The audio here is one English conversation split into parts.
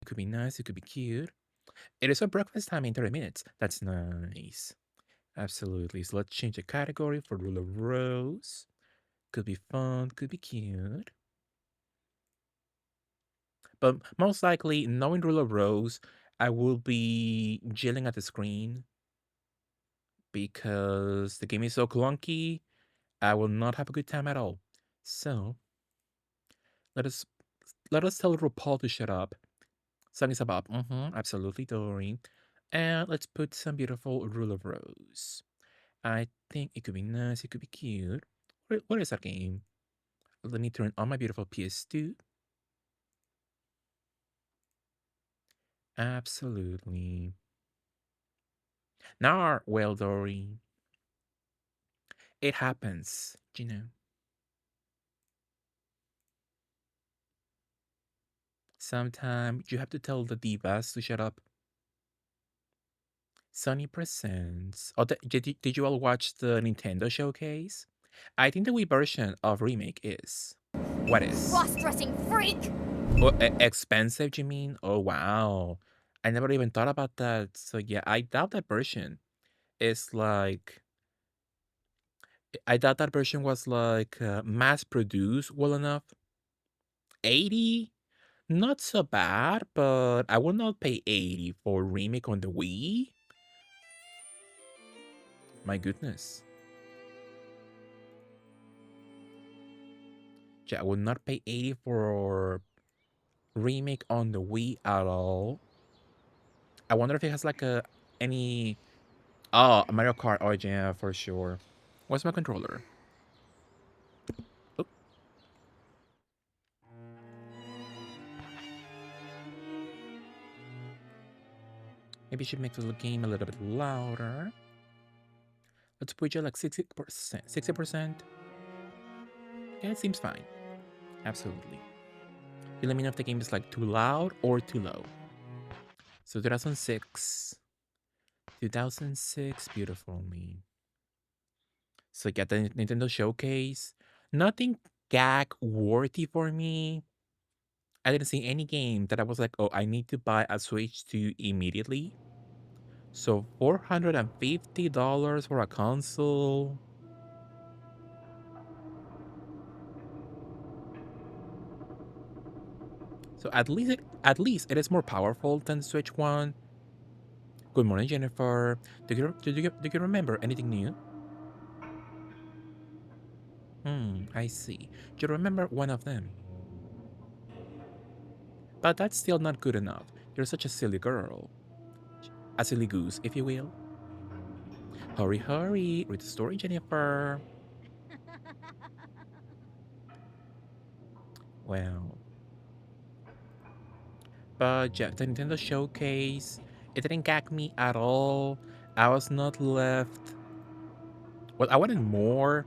It could be nice, it could be cute. It is a breakfast time in 30 minutes. That's nice. Absolutely. So let's change the category for Rule of Rose. Could be fun, could be cute. But most likely, knowing Rule of Rose, I will be yelling at the screen because the game is so clunky. I will not have a good time at all. So let us tell RuPaul to shut up. Song is about absolutely Dory. And let's put some beautiful Rule of Rose. I think it could be nice, it could be cute. What is that game? Let me turn on my beautiful PS2. Absolutely. Now, well, Dory, it happens, you know. Sometimes you have to tell the divas to shut up. Sony presents. Oh, did you all watch the Nintendo showcase? I think the Wii version of Remake is. What is? Cross-dressing freak! Oh, expensive, you mean? Oh, wow. I never even thought about that. So, yeah, I doubt that version is like. I doubt that version was like mass produced well enough. 80? Not so bad, but I would not pay 80 for Remake on the Wii. My goodness. Yeah, I would not pay 80 for Remake on the Wii at all. I wonder if it has like a any a Mario Kart. Oh yeah, for sure. What's my controller? Oh, maybe I should make the game a little bit louder. Let's put you like 60%. 60%. Yeah, it seems fine. Absolutely. You let me know if the game is like too loud or too low. So 2006. 2006, beautiful me. So yeah, the Nintendo Showcase. Nothing gag worthy for me. I didn't see any game that I was like, oh, I need to buy a Switch 2 immediately. So $450 for a console. So at least it is more powerful than the Switch One. Good morning, Jennifer. Do you remember anything new? I see. You remember one of them. But that's still not good enough. You're such a silly girl. A silly goose, if you will. Hurry, hurry. Read the story, Jennifer. Well, but yeah, the Nintendo Showcase, it didn't gag me at all. I was not left. Well, I wanted more,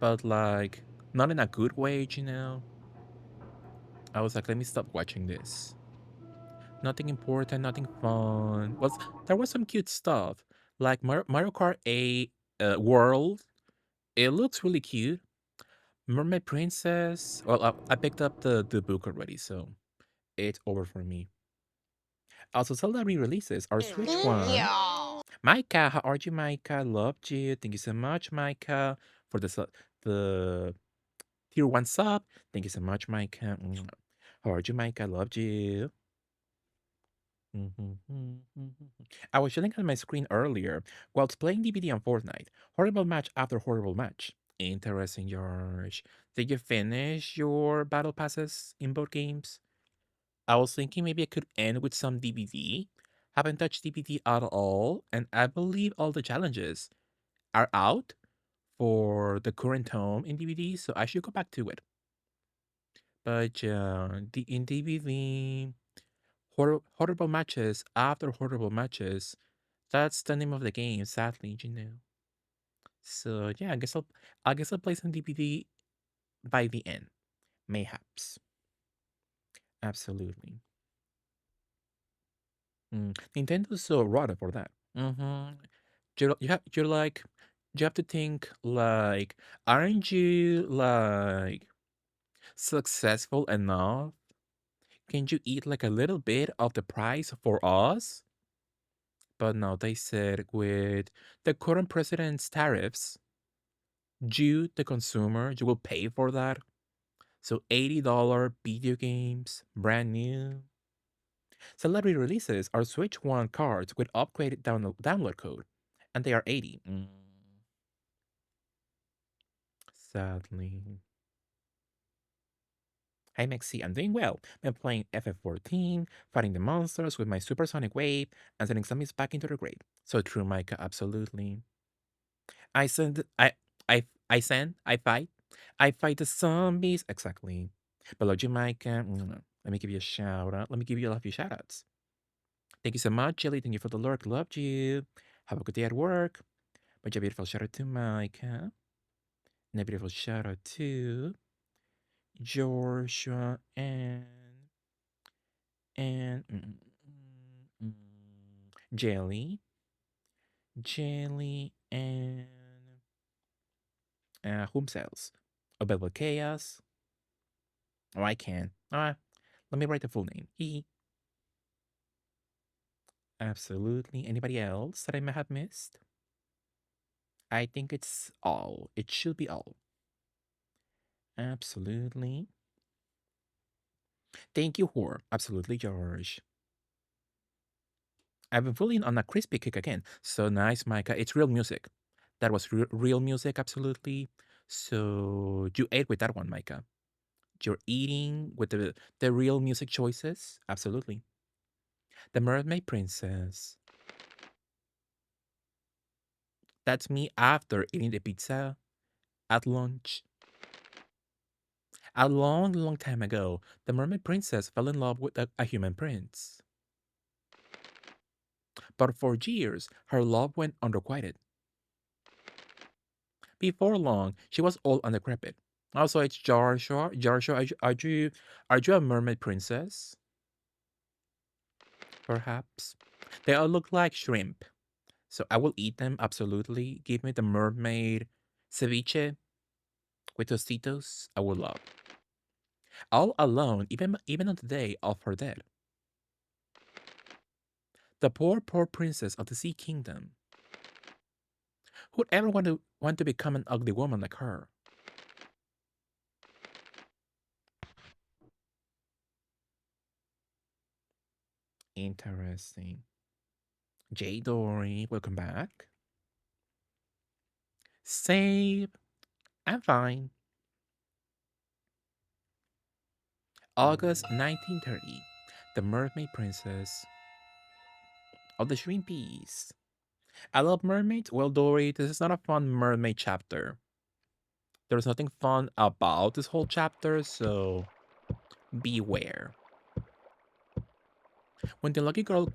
but like, not in a good way, you know? I was like, let me stop watching this. Nothing important, nothing fun. There was some cute stuff, like Mario Kart 8 World. It looks really cute. Mermaid Princess. Well, I picked up the book already, so it's over for me. Also, Zelda re-releases our Switch one. Micah, how are you, Micah? Loved you. Thank you so much, Micah, for the tier one sub. Thank you so much, Micah. Mwah. How are you, Micah? Loved you. I was yelling at my screen earlier whilst playing DVD on Fortnite. Horrible match after horrible match. Interesting, George. Did you finish your battle passes in both games? I was thinking maybe I could end with some DVD. Haven't touched DVD at all, and I believe all the challenges are out for the current home in DVD, so I should go back to it. But in DVD, horrible matches after horrible matches. That's the name of the game, sadly, you know. So yeah, I guess I'll play some DVD by the end, mayhaps. Absolutely. Nintendo's so rada for that. You're like you have to think like, aren't you like successful enough? Can you eat like a little bit of the price for us? But no, they said with the current president's tariffs, you, the consumer, you will pay for that. So $80 video games, brand new. Celebrity releases are Switch 1 cards with upgraded download code, and they are 80. Sadly. Hi Mexi, I'm doing well. Been playing FF14, fighting the monsters with my supersonic wave, and sending zombies back into the grave. So true, Micah, absolutely. I send I send, I fight the zombies. Exactly. Below you, Micah. Let me give you a shout out. Let me give you a few shout outs. Thank you so much, Jelly. Thank you for the lurk. Loved you. Have a good day at work. But a beautiful shout out to Micah. And a beautiful shout out to Joshua and Jelly. Jelly and whom else? Obel Chaos. Oh, I can. Let me write the full name. Absolutely. Anybody else that I may have missed? I think it's all. It should be all. Absolutely. Thank you, Whore. Absolutely, George. I've been feeling on a crispy kick again. So nice, Micah. It's real music. That was real music, absolutely. So you ate with that one, Micah. You're eating with the real music choices? Absolutely. The Mermaid Princess. That's me after eating the pizza at lunch. A long, long time ago, the Mermaid Princess fell in love with a human prince. But for years, her love went unrequited. Before long, she was old and decrepit. Also, it's Joshua. Joshua, are you a mermaid princess? Perhaps. They all look like shrimp, so I will eat them absolutely. Give me the mermaid ceviche with tostitos. I would love. All alone, even on the day of her death. The poor, poor princess of the Sea Kingdom. Who'd ever want to become an ugly woman like her? Interesting. Jay Dory, welcome back. Save. I'm fine. August 1930. The Mermaid Princess of the Shrimpies. I love mermaids. Well, Dory, this is not a fun mermaid chapter. There's nothing fun about this whole chapter, so beware. When the lucky girl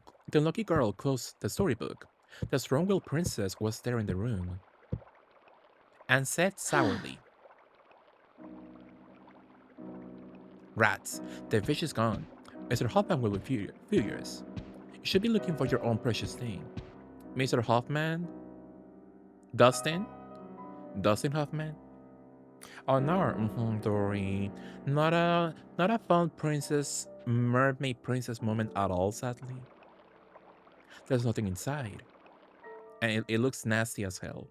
closed the storybook, the strong-willed princess was there in the room and said sourly, "Rats, the fish is gone. Mr. Hoffman will be furious. You should be looking for your own precious thing." Mr. Hoffman? Dustin? Dustin Hoffman? Oh no, Dory. Not a fun mermaid princess moment at all, sadly. There's nothing inside. And it looks nasty as hell.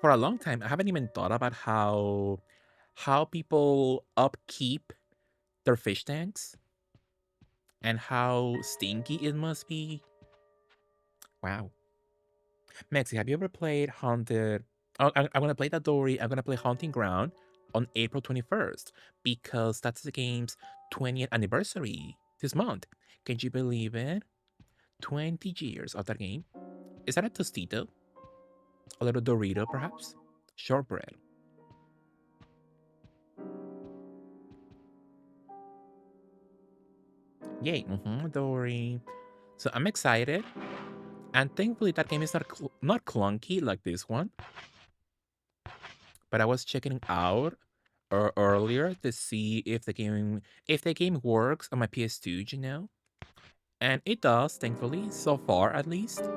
For a long time, I haven't even thought about how people upkeep their fish tanks and how stinky it must be. Wow. Mexi, have you ever played Haunted? Oh, I'm gonna play that Dory. I'm gonna play Haunting Ground on April 21st because that's the game's 20th anniversary this month. Can you believe it? 20 years of that game. Is that a Tostito? A little Dorito, perhaps? Shortbread. Yay, Dory. So I'm excited, and thankfully that game is not clunky like this one. But I was checking out earlier to see if the game works on my PS2, and it does. Thankfully, so far at least.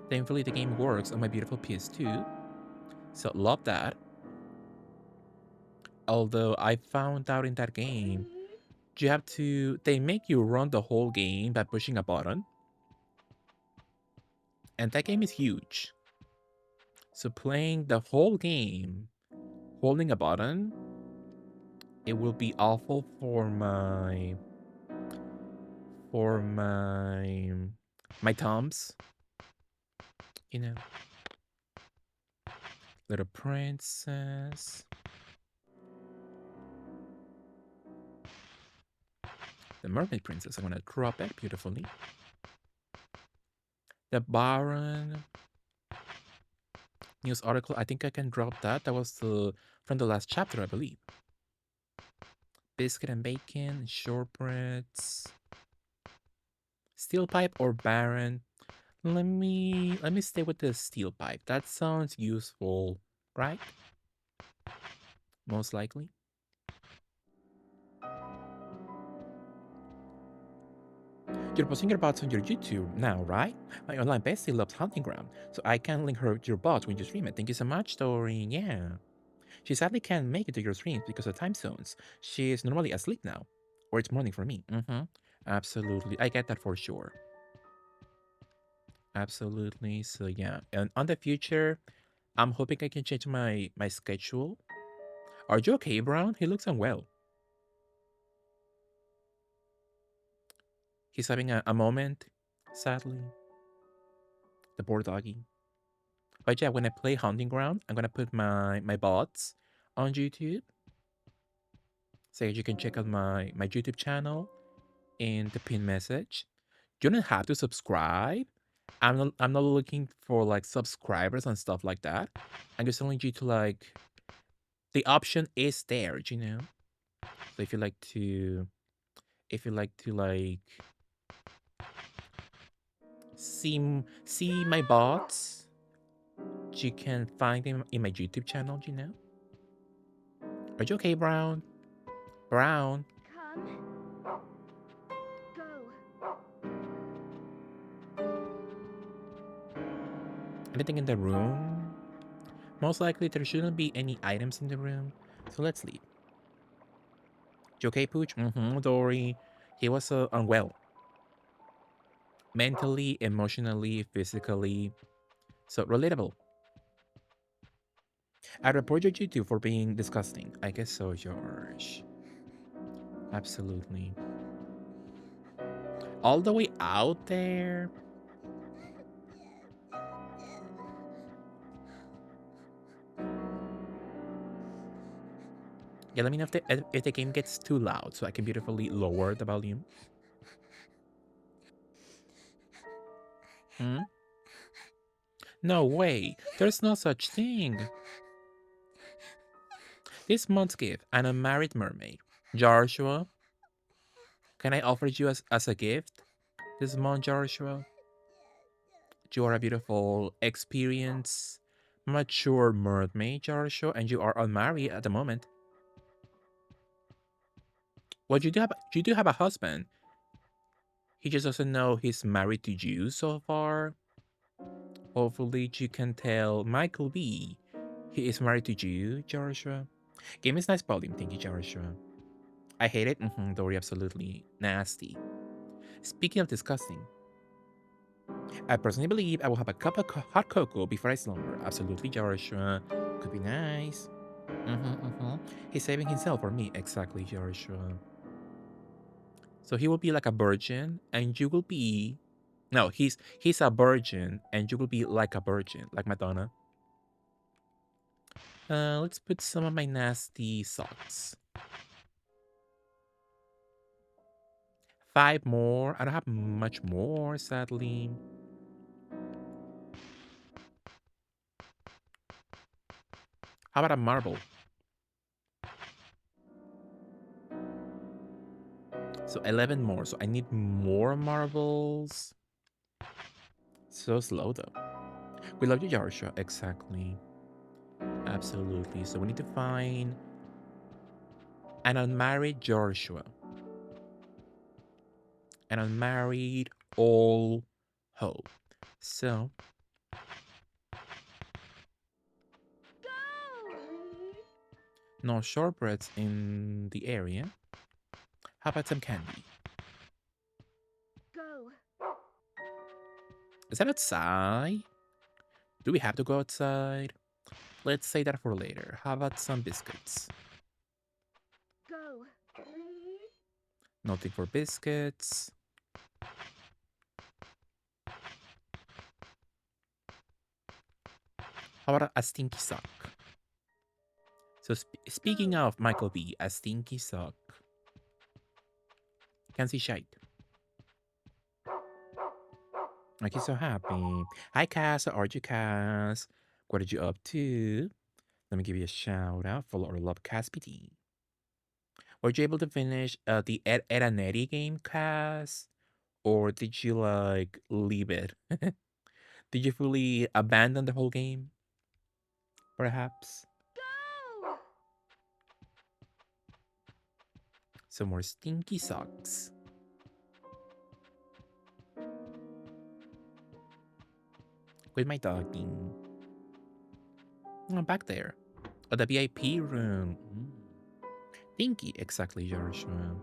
Thankfully, the game works on my beautiful PS2, so love that. Although I found out in that game, you have to. They make you run the whole game by pushing a button, and that game is huge. So playing the whole game holding a button, it will be awful for my thumbs. You know, little princess, the mermaid princess. I'm gonna crop it beautifully. The Baron news article. I think I can drop that. That was from the last chapter, I believe. Biscuit and bacon, shortbreads, steel pipe or Baron. Let me stay with the steel pipe. That sounds useful, right? Most likely. You're posting your bots on your YouTube now, right? My online bestie loves Hunting Ground, so I can link her to your bots when you stream it. Thank you so much, Tori. Yeah. She sadly can't make it to your streams because of time zones. She is normally asleep now. Or it's morning for me. Mm-hmm. Absolutely. I get that for sure. Absolutely. So yeah. And on the future, I'm hoping I can change my schedule. Are you okay, Brown? He looks unwell. He's having a moment, sadly. The poor doggy. But yeah, when I play Hunting Ground, I'm gonna put my bots on YouTube. So you can check out my YouTube channel in the pin message. You don't have to subscribe. I'm not looking for like subscribers and stuff like that. I'm just telling you to like the option is there, you know. So if you like to like see my bots, you can find them in my YouTube channel, you know. Are you okay, Brown? Brown? Come. Go. Anything in the room? Most likely there shouldn't be any items in the room. So let's leave. You okay, Pooch? Mm-hmm, Dory. He was unwell. Mentally, emotionally, physically. So relatable. I report your YouTube for being disgusting. I guess so, George. Absolutely. All the way out there. Yeah, let me know if the game gets too loud so I can beautifully lower the volume. Hmm? No way. There's no such thing. This month's gift, an unmarried mermaid. Joshua, can I offer you as a gift this month, Joshua? You are a beautiful, experienced, mature mermaid, Joshua, and you are unmarried at the moment. Well, you do have a husband. He just doesn't know he's married to you so far. Hopefully, you can tell Michael B. He is married to you, Joshua. Game is nice volume. Thank you, Joshua. I hate it. Dory, absolutely nasty. Speaking of disgusting, I personally believe I will have a cup of hot cocoa before I slumber. Absolutely, Joshua. Could be nice. He's saving himself for me. Exactly, Joshua. So he will be like a virgin, and you will be. No, he's a virgin, and you will be like a virgin, like Madonna. Let's put some of my nasty socks. 5 more. I don't have much more, sadly. How about a marble? So 11 more. So I need more marbles. So slow though. We love you, Joshua. Exactly. Absolutely. So we need to find an unmarried Joshua. An unmarried old hoe. So Go! No shortbreads in the area. How about some candy? Go. Is that outside? Do we have to go outside? Let's say that for later. How about some biscuits? Go. Nothing for biscuits. How about a stinky sock? So speaking Go. of Michael B, a stinky sock. Can see shite. Like he's so happy. Hi Cass, how are you Cass? What are you up to? Let me give you a shout out. Follow or love Cass PD. Were you able to finish the Ed and Eddie game, Cass? Or did you like leave it? Did you fully abandon the whole game? Perhaps? Go. Some more stinky socks. With my doggy. Oh, back there. Oh, the VIP room. Stinky, exactly, Joshua.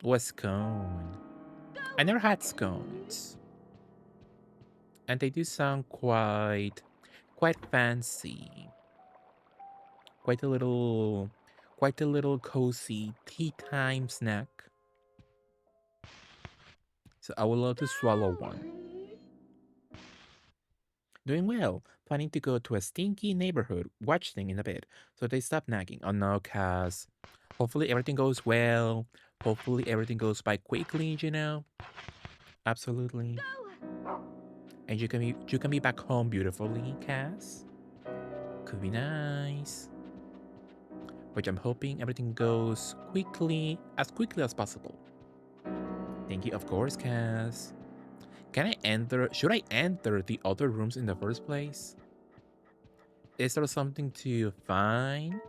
What's scone? I Go. never had scones. And they do sound quite fancy. Quite a little quite a little cozy tea time snack. So I would love to swallow Go. one. Doing well. Planning to go to a stinky neighborhood watching in a bit. So they stop nagging. Oh no, Cass. Hopefully everything goes well. Hopefully everything goes by quickly, you know? Absolutely. Go. And you can be back home beautifully, Cass. Could be nice. But I'm hoping everything goes quickly as possible. Thank you, of course, Cass. Should I enter the other rooms in the first place? Is there something to find?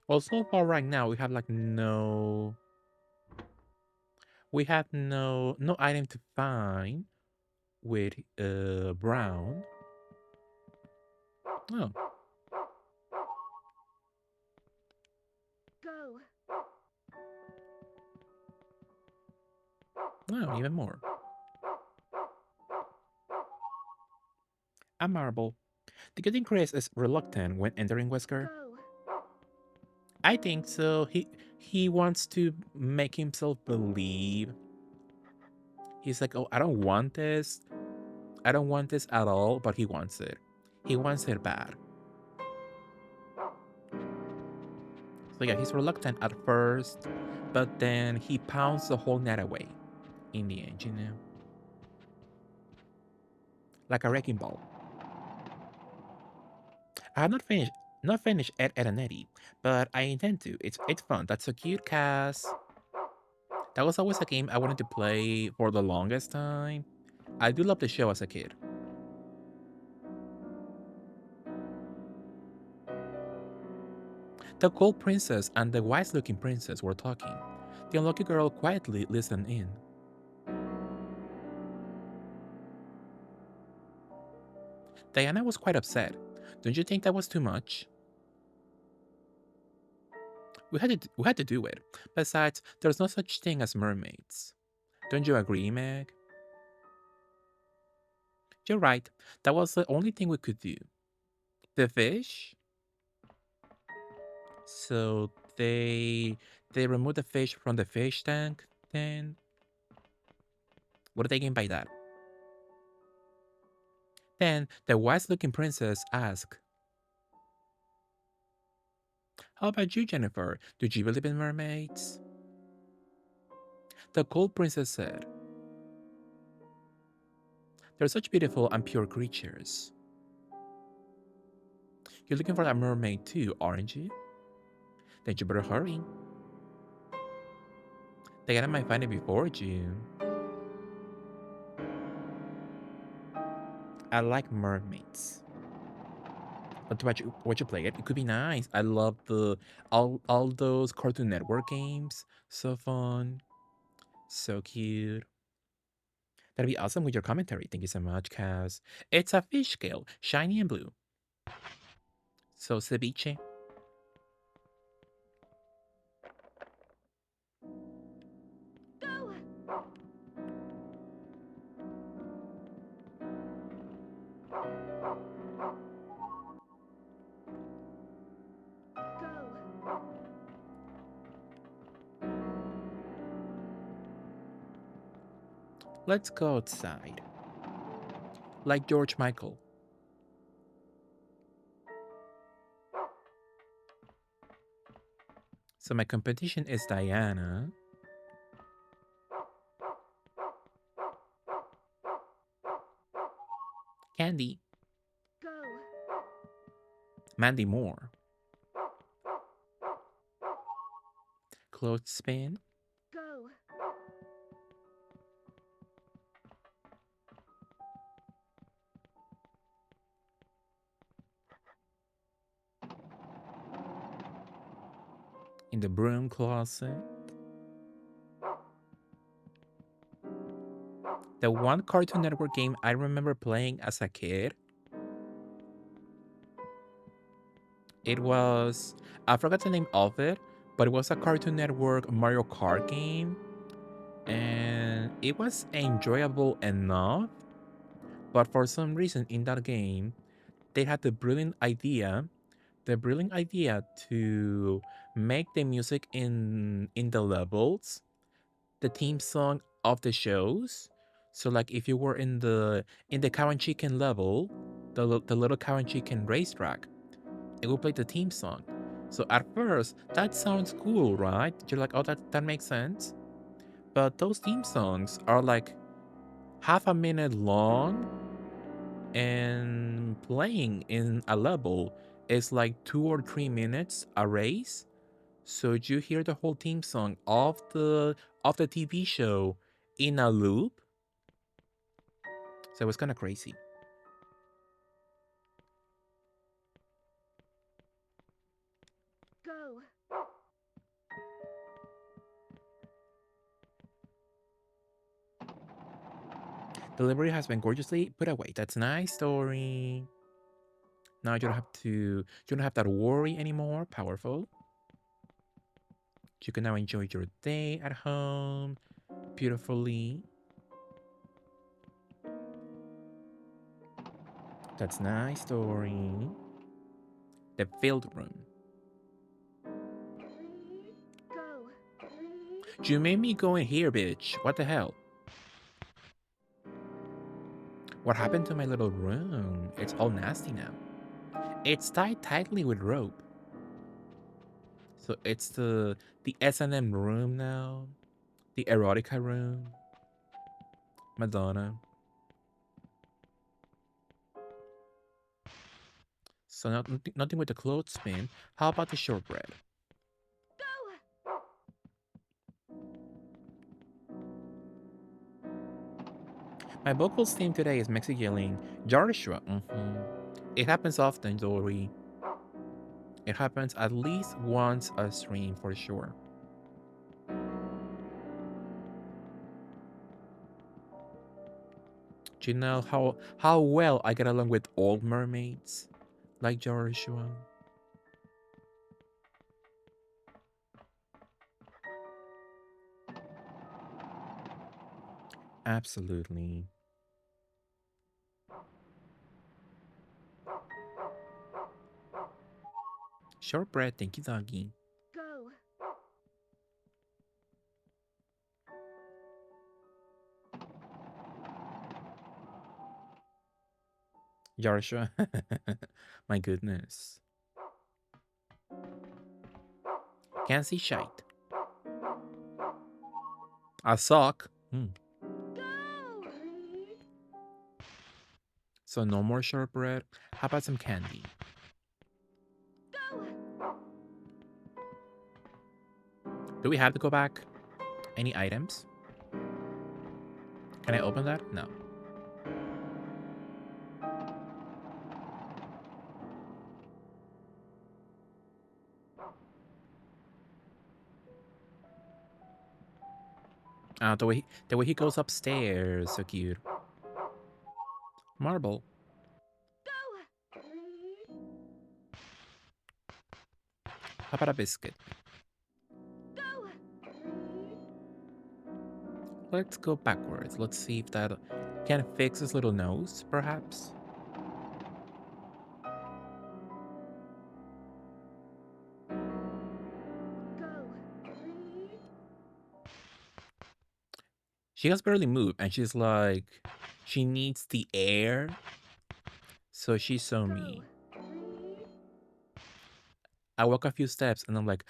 Well, so far right now we have no item to find with Brown. Oh, Go. no, even more. A marble. The good thing Chris is reluctant when entering Wesker. Go. I think so. He wants to make himself believe. He's like, oh, I don't want this. I don't want this at all, but he wants it. He wants it bad. So yeah, he's reluctant at first, but then he pounds the whole net away in the end, you know? Like a wrecking ball. I have not finished Ed and Eddie, but I intend to. It's fun. That's so cute, Cass. That was always a game I wanted to play for the longest time. I do love the show as a kid. The cold princess and the wise-looking princess were talking. The unlucky girl quietly listened in. Diana was quite upset. Don't you think that was too much? We had to do it. Besides, there's no such thing as mermaids. Don't you agree, Meg? You're right. That was the only thing we could do. The fish? So they removed the fish from the fish tank, then what do they mean by that? Then the wise-looking princess asked, how about you, Jennifer? Do you believe in mermaids? The cold princess said, they're such beautiful and pure creatures. You're looking for that mermaid too, aren't you? Then you better hurry. Diana might find it before you. I like mermaids. But what you play it? It could be nice. I love the all those Cartoon Network games. So fun. So cute. That'd be awesome with your commentary. Thank you so much, Kaz. It's a fish scale, shiny and blue. So ceviche. Go! Go! Let's go outside. Like George Michael. So my competition is Diana, Candy, Go! Mandy Moore, Clothespin, Go! in the broom closet. The one Cartoon Network game I remember playing as a kid, it was, I forgot the name of it, but it was a Cartoon Network Mario Kart game. And it was enjoyable enough, but for some reason in that game, they had the brilliant idea to make the music in the levels the theme song of the shows. So like if you were in the cow and chicken level, the little cow and chicken racetrack, it will play the theme song. So at first that sounds cool, right? You're like, oh, that makes sense. But those theme songs are like half a minute long, and playing in a level is like 2 or 3 minutes a race. So you hear the whole theme song of the TV show in a loop. So it was kind of crazy. Go! Delivery has been gorgeously put away. That's a nice story. Now you don't have that worry anymore. Powerful. You can now enjoy your day at home beautifully. That's nice story. The field room. Go! You made me go in here, bitch. What the hell? What happened to my little room? It's all nasty now. It's tied tightly with rope. So it's the S&M room now. The erotica room. Madonna. So nothing with the clothespin. How about the shortbread? Go! My vocals theme today is Mexi yelling, Joshua. It happens often, Dory. It happens at least once a stream for sure. Do you know how well I get along with old mermaids? Like Joshua. Absolutely. Shortbread, thank you, doggy. Go! Joshua. My goodness. Can't see shite. A sock. Go! So no more shortbread. How about some candy? Go! Do we have to go back? Any items? Can I open that? No. The way he goes upstairs, so cute. Marble. Go! How about a biscuit? Go! Let's go backwards. Let's see if that can fix his little nose, perhaps. Go! She has barely moved, and she's like, she needs the air, so she's so Go! me. I walk a few steps, and I'm like,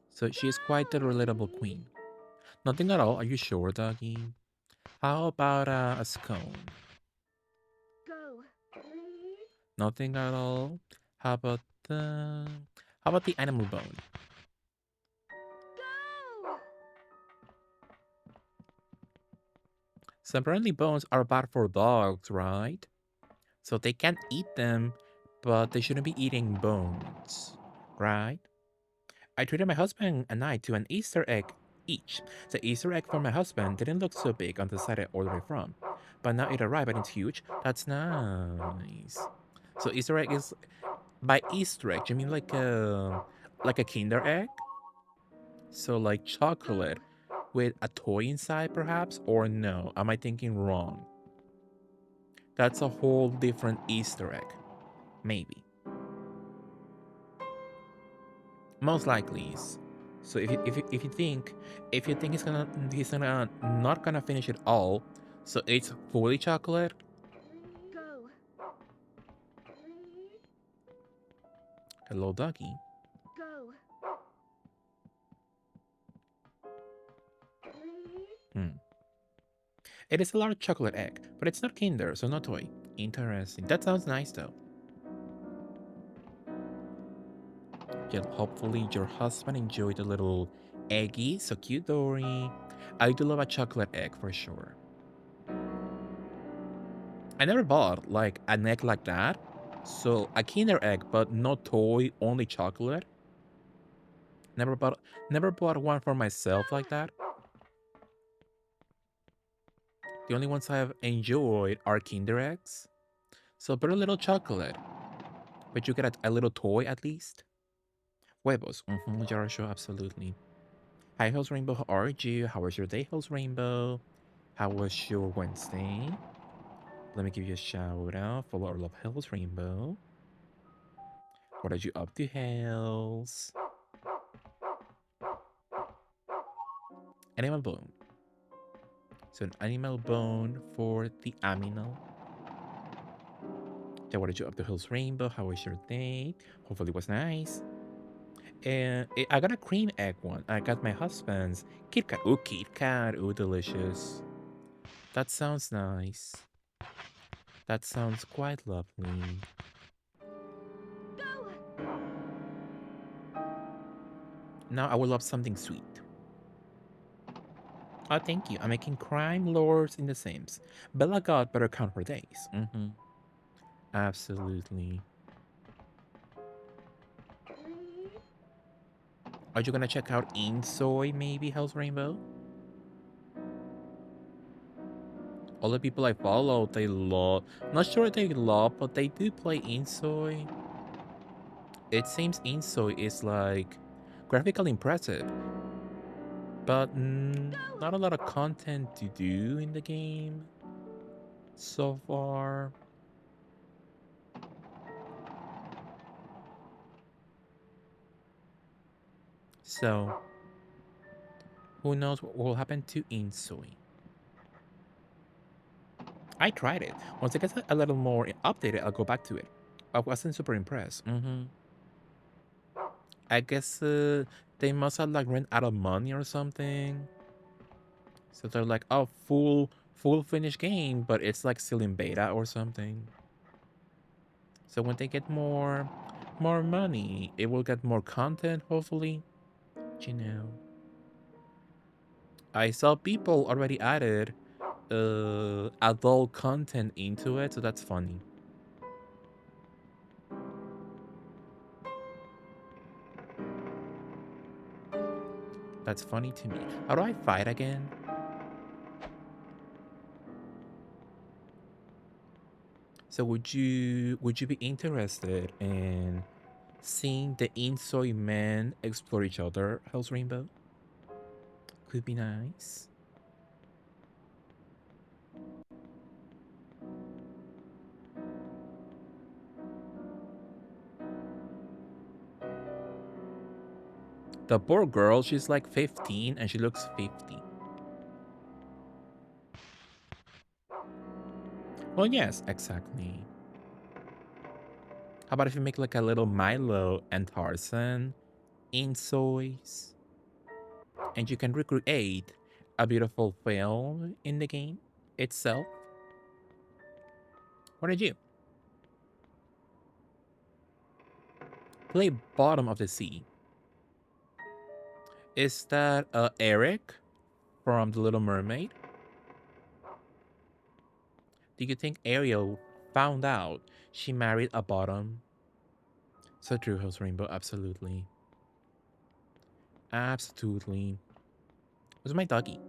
so she is quite the Go! relatable queen. Nothing at all. Are you sure, doggy? How about a scone? Go! Nothing at all. How about the how about the animal bone? Go! So apparently bones are bad for dogs, right? So they can eat them, but they shouldn't be eating bones, right? I treated my husband and I to an Easter egg each. The Easter egg for my husband didn't look so big on the side I ordered it from, but now it arrived and it's huge. That's nice. So Easter egg is by Easter egg. You mean like a Kinder egg? So like chocolate Go! with a toy inside, perhaps? Or no? Am I thinking wrong? That's a whole different Easter egg. Maybe. Most likely is. So if you think he's gonna not gonna finish it all, so it's fully chocolate. Go! Hello, doggy. Go! Hmm. It is a large chocolate egg, but it's not Kinder, so no toy. Interesting. That sounds nice though. Yeah, hopefully your husband enjoyed the little eggy. So cute, Dory. I do love a chocolate egg for sure. I never bought like an egg like that. So a Kinder egg, but no toy, only chocolate. Never bought never bought one for myself like that. The only ones I have enjoyed are Kinder eggs. So very little chocolate, but you get a little toy at least. Huevos. Jar Show, absolutely. Hi, Hills Rainbow. How are you? How was your day, Hills Rainbow? How was your Wednesday? Let me give you a shout out for our love, Hills Rainbow. What are you up to, Hills? Animal bone. So an animal bone for the aminal. Yeah, what did you up to, Hills Rainbow? How was your day? Hopefully it was nice. And I got a cream egg one. I got my husband's Kit Kat. Ooh, Kit Kat. Ooh, delicious. That sounds nice. That sounds quite lovely. Go! Now I would love something sweet. Oh, thank you. I'm making crime lords in the Sims. Bella got better count for days. Absolutely. Are you gonna check out Insoy maybe, Hell's Rainbow? All the people I follow, they love. Not sure they love, but they do play Insoy. It seems Insoy is like graphically impressive, but Go! not a lot of content to do in the game so far. So, who knows what will happen to Insoy? I tried it. Once it gets a little more updated, I'll go back to it. I wasn't super impressed. I guess they must have like run out of money or something. So they're like, oh, full finished game, but it's like still in beta or something. So when they get more money, it will get more content, hopefully. You know. I saw people already added adult content into it, so that's funny. That's funny to me. How do I fight again? So would you be interested in seeing the Insoy men explore each other, House Rainbow? Could be nice. The poor girl, she's like 15 and she looks 50. Well, yes, exactly. How about if you make like a little Milo and Tarzan in soys, and you can recreate a beautiful film in the game itself? What did you play? Bottom of the sea. Is that Eric from The Little Mermaid? Do you think Ariel found out she married a bottom? So true, House Rainbow. Absolutely. Absolutely. Who's my doggy?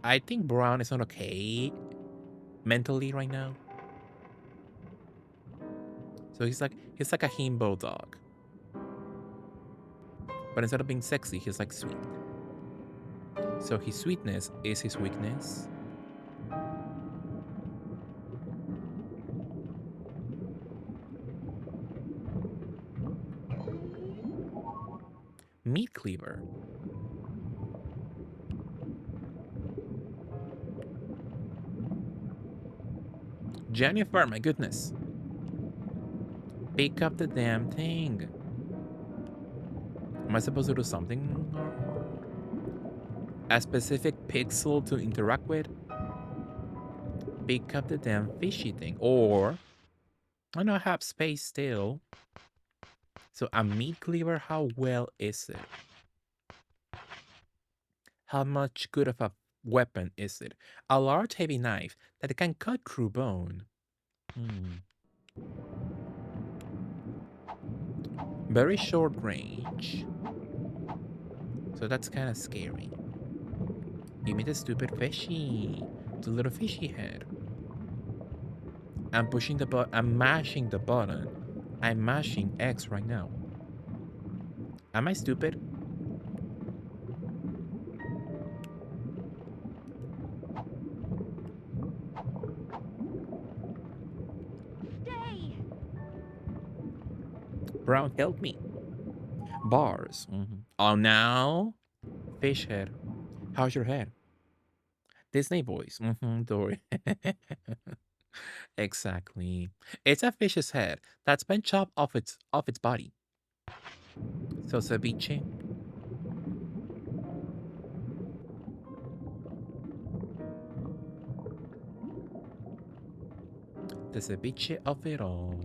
I think Brown is not okay mentally right now. So he's like a himbo dog. But instead of being sexy, he's like sweet. So his sweetness is his weakness. Meat cleaver. Jennifer, my goodness. Pick up the damn thing. Am I supposed to do something? A specific pixel to interact with? Pick up the damn fishy thing. Or, I know I have space still. So a meat cleaver, how well is it? How much good of a weapon is it? A large heavy knife that can cut through bone. Hmm. Very short range. So that's kind of scary. Give me the stupid fishy. The little fishy head. I'm pushing the button. I'm mashing the button. I'm mashing X right now. Am I stupid? Stay! Brown, help me. Bars. Oh, now? Fish head. How's your head? Disney boys. Dory. Exactly. It's a fish's head that's been chopped off its body. So ceviche, the ceviche of it all.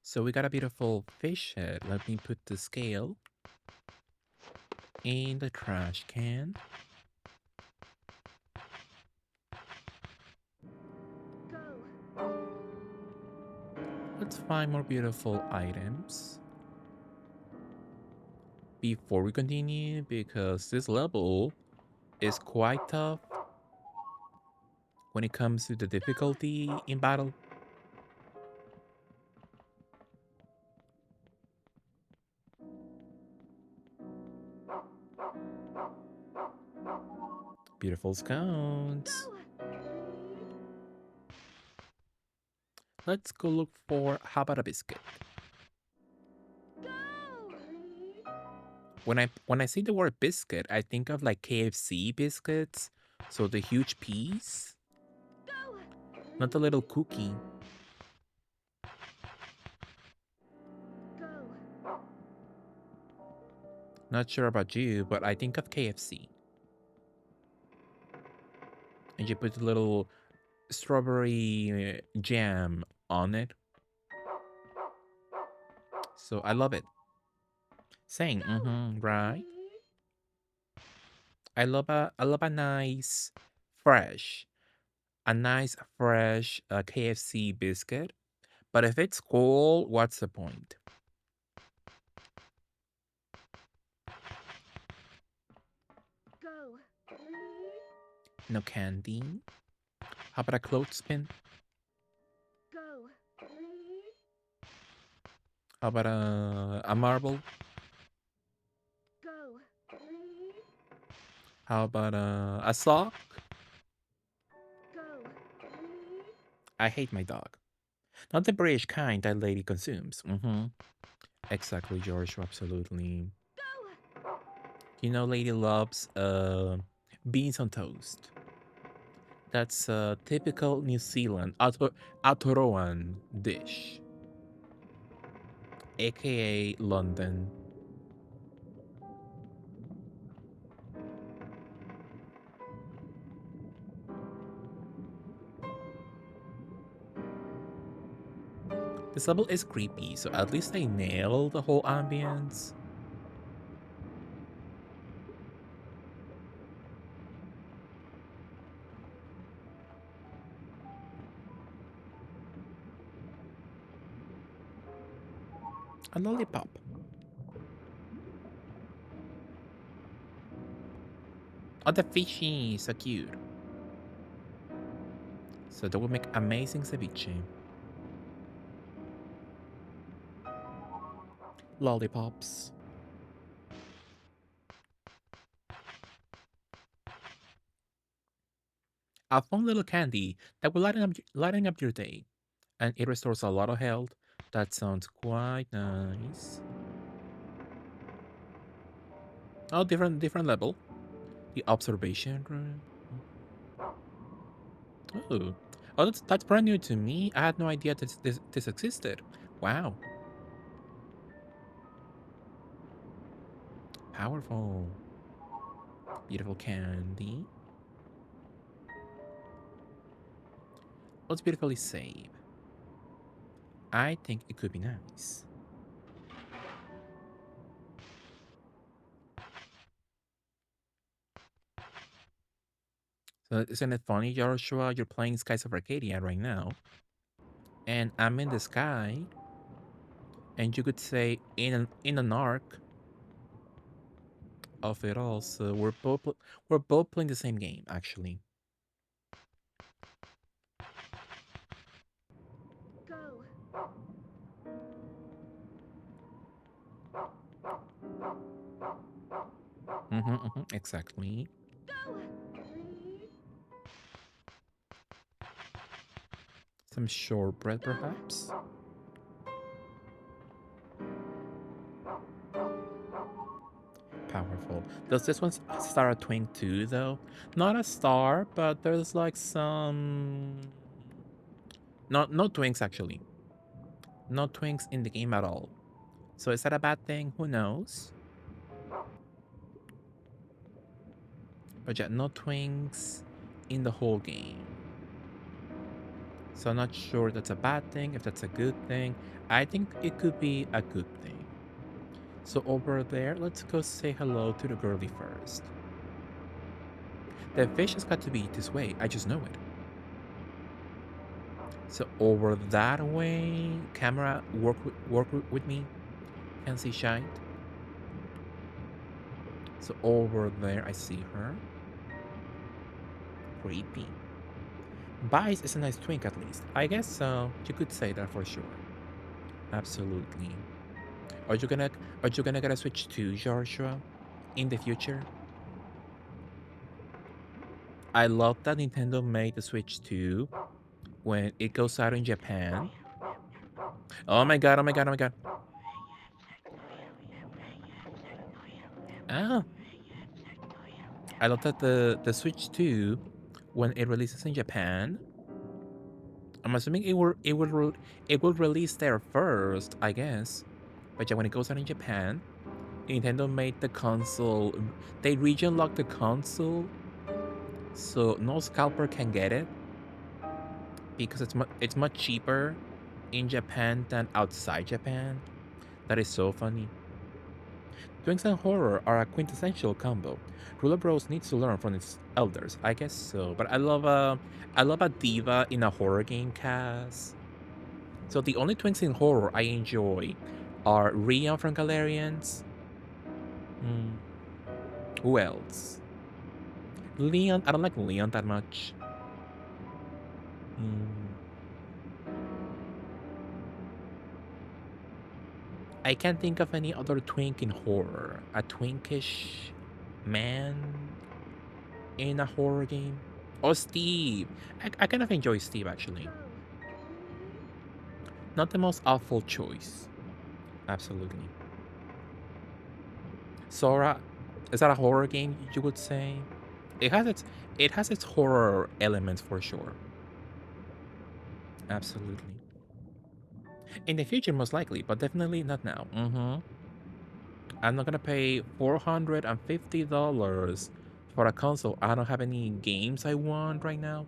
So we got a beautiful fish head. Let me put the scale in the trash can. Go! Let's find more beautiful items before we continue because this level is quite tough when it comes to the difficulty in battle. Beautiful scones. Go! Let's go look for how about a biscuit. Go! When I see the word biscuit, I think of like KFC biscuits. So the huge piece, Go! not the little cookie. Go! Not sure about you, but I think of KFC. And you put a little strawberry jam on it. So I love it. Saying, Go! right? I love a nice fresh, a nice fresh KFC biscuit. But if it's cold, what's the point? Go. No candy. How about a clothespin? Go. How about a marble? Go. How about a sock? Go. I hate my dog. Not the British kind that lady consumes. Mm-hmm. Exactly, George. Absolutely. Go. You know, lady loves beans on toast. That's a typical New Zealand Aotearoan dish, aka London. This level is creepy, so at least I nailed the whole ambience. A lollipop. Oh, the fishy, so cute. So that would make amazing ceviche. Lollipops. A fun little candy that will lighten up your day, and it restores a lot of health. That sounds quite nice. Oh, different level. The observation room. Oh, oh, that's brand new to me. I had no idea this existed. Wow, powerful, beautiful candy. Let's beautifully save. I think it could be nice. So isn't it funny, Joshua? You're playing Skies of Arcadia right now, and I'm in the sky, and you could say in an arc of it all. So we're both playing the same game, actually. Go. Exactly. Go. Some shortbread, perhaps. Powerful. Does this one start a twink too, though? Not a star, but there's like some. Not no twinks actually. No twinks in the game at all. So is that a bad thing? Who knows? But yeah, no twinks in the whole game. So I'm not sure that's a bad thing, if that's a good thing. I think it could be a good thing. So over there, let's go say hello to the girlie first. The fish has got to be this way, I just know it. So over that way, camera, work with me. Can see shite. So over there, I see her. Creepy. Bice is a nice twink at least. I guess so. You could say that for sure. Absolutely. Are you gonna are you gonna get a Switch 2, Joshua? In the future? I love that Nintendo made the Switch 2 when it goes out in Japan. Oh my god, oh my god, oh my god. Ah, I love that the Switch 2 when it releases in Japan. I'm assuming it will release there first, I guess. But yeah, when it goes out in Japan, Nintendo made the console. They region locked the console, so no scalper can get it because it's much cheaper in Japan than outside Japan. That is so funny. Twinks and horror are a quintessential combo. Ruler Bros needs to learn from its elders, I guess so. But I love a diva in a horror game cast. So the only twinks in horror I enjoy are Rion from Galarians. Hmm, who else? Leon. I don't like Leon that much. Hmm, I can't think of any other twink in horror. A twinkish man in a horror game. Oh, Steve. I kind of enjoy Steve actually. Go. Not the most awful choice. Absolutely. Sora, is that a horror game you would say? It has its it has its horror elements for sure. Absolutely. In the future, most likely, but definitely not now. I'm not gonna pay $450 for a console. I don't have any games I want right now.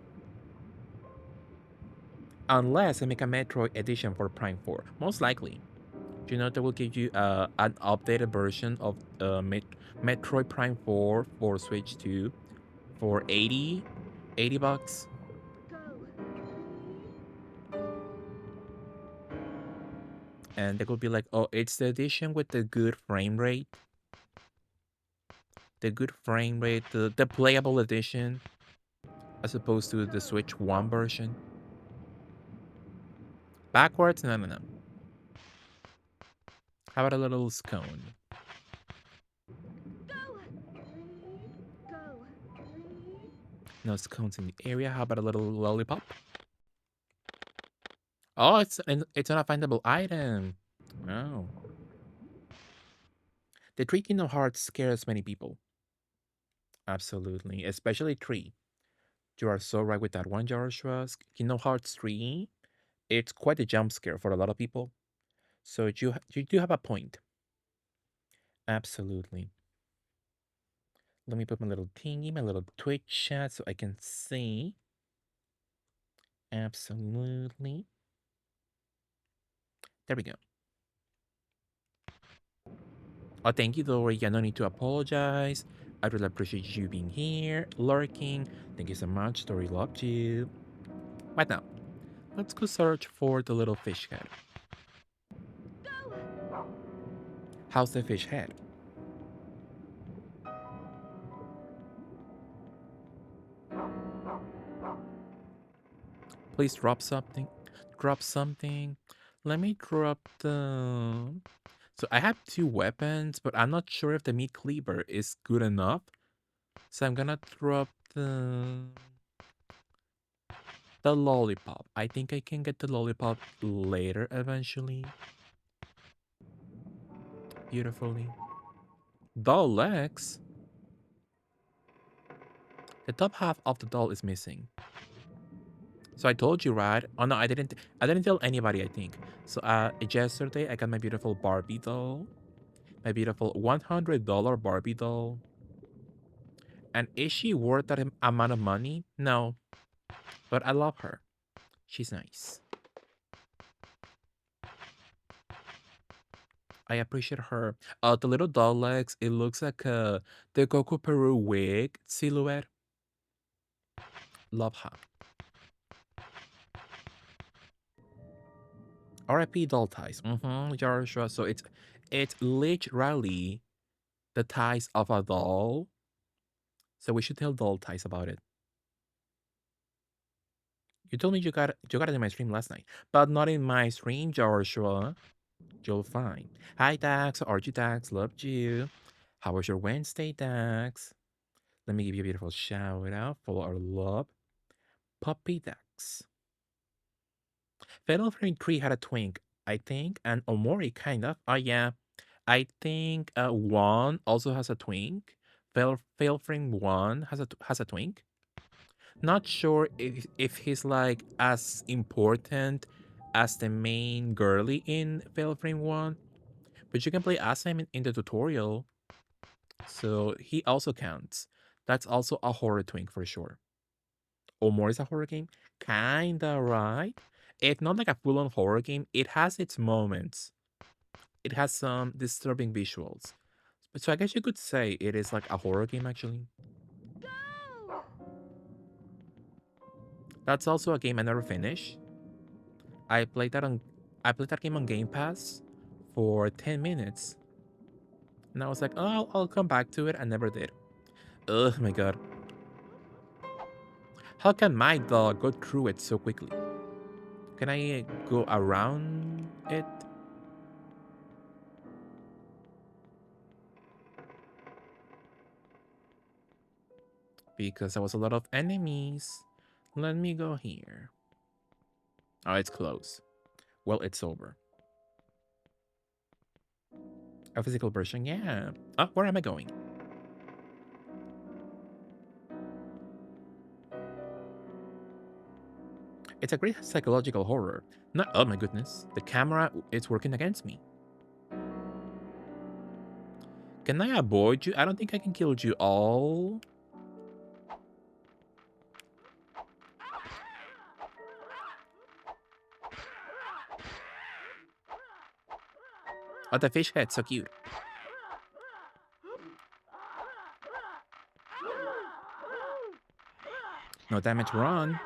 Unless I make a Metroid edition for Prime 4. Most likely. Do you know they will give you an updated version of Metroid Prime 4 for Switch 2 for 80 bucks? Go. And they could be like, oh, it's the edition with the good frame rate. The good frame rate, the playable edition, as opposed to the Go. Switch 1 version. Backwards? No, no, no. How about a little scone? Go. Go. No scones in the area. How about a little lollipop? Oh, it's an unfindable item. Oh. The Three Kingdom Hearts scares many people. Absolutely. Especially 3. You are so right with that one, Joshua. Kingdom Hearts 3, it's quite a jump scare for a lot of people. So you do have a point. Absolutely. Let me put my little thingy, my little Twitch chat so I can see. Absolutely. There we go. Oh, thank you, Dory. Yeah, no need to apologize. I really appreciate you being here, lurking. Thank you so much. Dory loved you. Right now, let's go search for the little fish head. Go. How's the fish head? Please drop something. Drop something. Let me drop the. So I have two weapons, but I'm not sure if the meat cleaver is good enough. So I'm gonna drop the lollipop. I think I can get the lollipop later eventually. Beautifully. Doll legs? The top half of the doll is missing. So I told you, right? Oh no, I didn't. I didn't tell anybody. I think so. Yesterday I got my beautiful Barbie doll, my beautiful $100 Barbie doll. And is she worth that amount of money? No, but I love her. She's nice. I appreciate her. The little doll legs. It looks like the Coco Peru wig silhouette. Love her. R.I.P. doll ties. Joshua. So it's literally the ties of a doll. So we should tell doll ties about it. You told me you got it in my stream last night, but not in my stream, Joshua. You'll find. Hi, Dax. RG Dax. Loved you. How was your Wednesday, Dax? Let me give you a beautiful shout out for our love. Puppy Dax. Fatal Frame 3 had a twink, I think, and Omori kind of. Oh, yeah. I think 1 also has a twink. Fatal Frame 1 has a twink. Not sure if he's like as important as the main girly in Fatal Frame 1, but you can play as him in the tutorial. So he also counts. That's also a horror twink for sure. Or more is a horror game? Kinda right. It's not like a full on horror game, it has its moments. It has some disturbing visuals. So I guess you could say it is like a horror game actually. Go! That's also a game I never finished. I played that on I played that game on Game Pass for 10 minutes. And I was like, oh, I'll come back to it. I never did. Oh my god. How can my dog go through it so quickly? Can I go around it? Because there was a lot of enemies. Let me go here. Oh, it's closed. Well, it's over. A physical version, yeah. Oh, where am I going? It's a great psychological horror. Not, oh my goodness. The camera is working against me. Can I avoid you? I don't think I can kill you all. Oh, the fish head, so cute. No damage, run.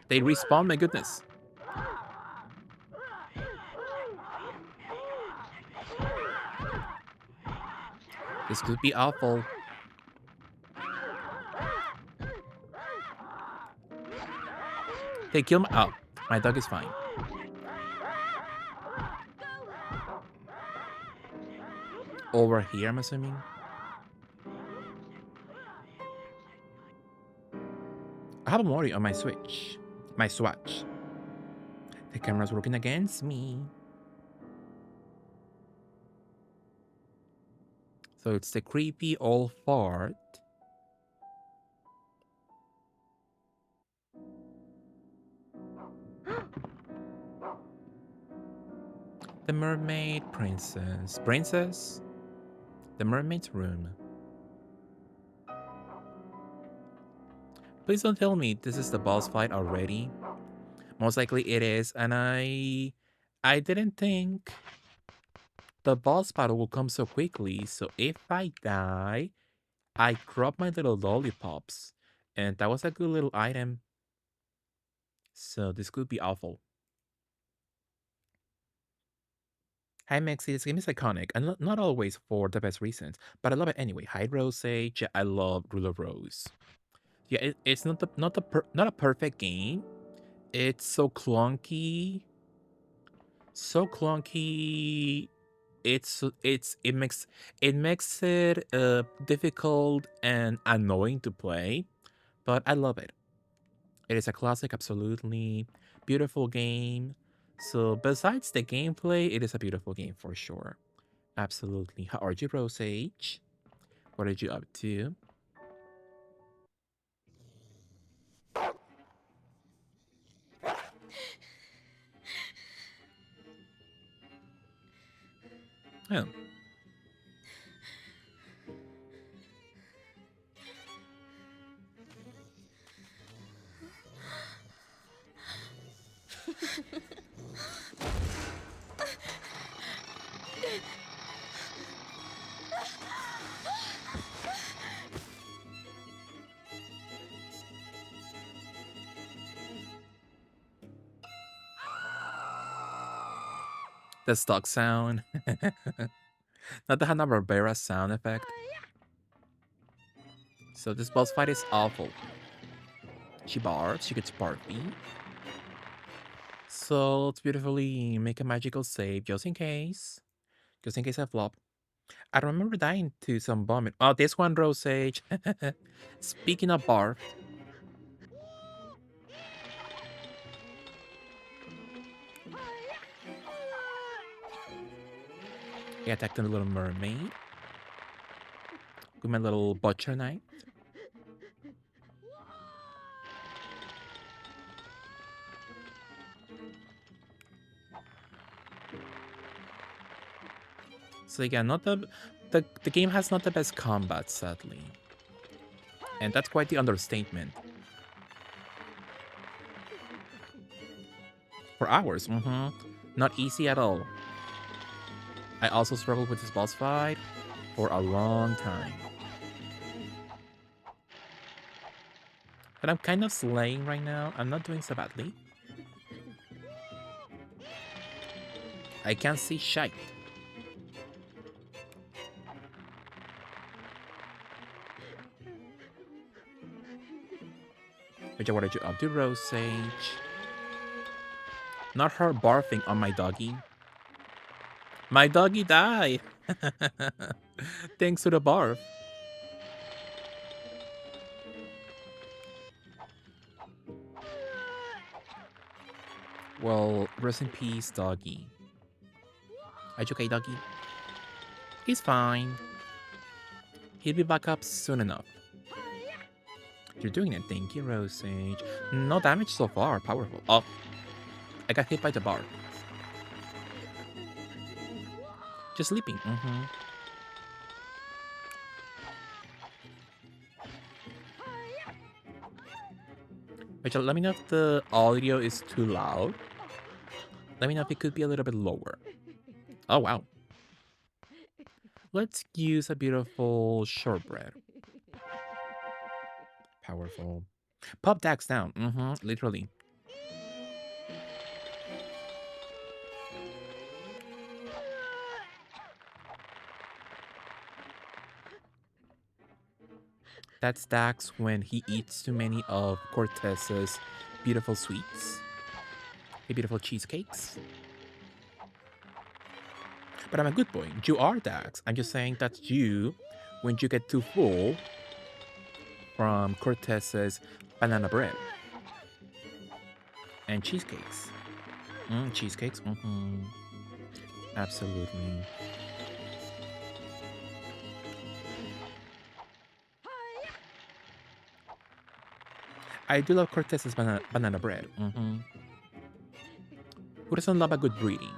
They respawn, my goodness. This could be awful. They kill me. Oh, my dog is fine. Over here, I'm assuming. I have a Mori on my Switch. My Swatch. The camera's working against me. So it's the creepy old fart. The mermaid princess. Princess? The mermaid's room. Please don't tell me this is the boss fight already. Most likely it is, and I didn't think the boss battle will come so quickly. So if I die, I drop my little lollipops. And that was a good little item. So this could be awful. Hi Mexi, this game is iconic, and not always for the best reasons, but I love it anyway. Hi Rosage, yeah, I love Rule of Rose. Yeah, it's not a perfect game. It's so clunky, so clunky. It makes it difficult and annoying to play, but I love it. It is a classic, absolutely beautiful game. So besides the gameplay, it is a beautiful game for sure. Absolutely. How are you, Rose H? What are you up to? Oh, the stock sound. Not the Hanna-Barbera sound effect. So this boss fight is awful. She barks, she gets barky. So let's beautifully make a magical save just in case. Just in case I flop. I remember dying to some vomit. Oh, this one, Rose Age. Speaking of barf, I attacked the little mermaid with my little butcher knife. So yeah, not the game has not the best combat, sadly. And that's quite the understatement. For hours. Not easy at all. I also struggled with this boss fight for a long time. But I'm kind of slaying right now. I'm not doing so badly. I can't see shite. Which what did you up to, Rose Sage? Not her barfing on my doggy. My doggy died! Thanks to the barf. Well, rest in peace, doggy. Are you okay, doggy? He's fine. He'll be back up soon enough. You're doing it, thank you, Rose Sage. No damage so far, powerful. Oh, I got hit by the bar. Just sleeping. Rachel, let me know if the audio is too loud. Let me know if it could be a little bit lower. Oh, wow. Let's use a beautiful shortbread. Powerful. Pop Dax down. Literally. That's Dax when he eats too many of Cortez's beautiful sweets. Hey, beautiful cheesecakes. But I'm a good boy. You are Dax. I'm just saying that's you when you get too full from Cortez's banana bread. And cheesecakes. Cheesecakes. Absolutely. I do love Cortez's banana bread. Who doesn't love a good breeding?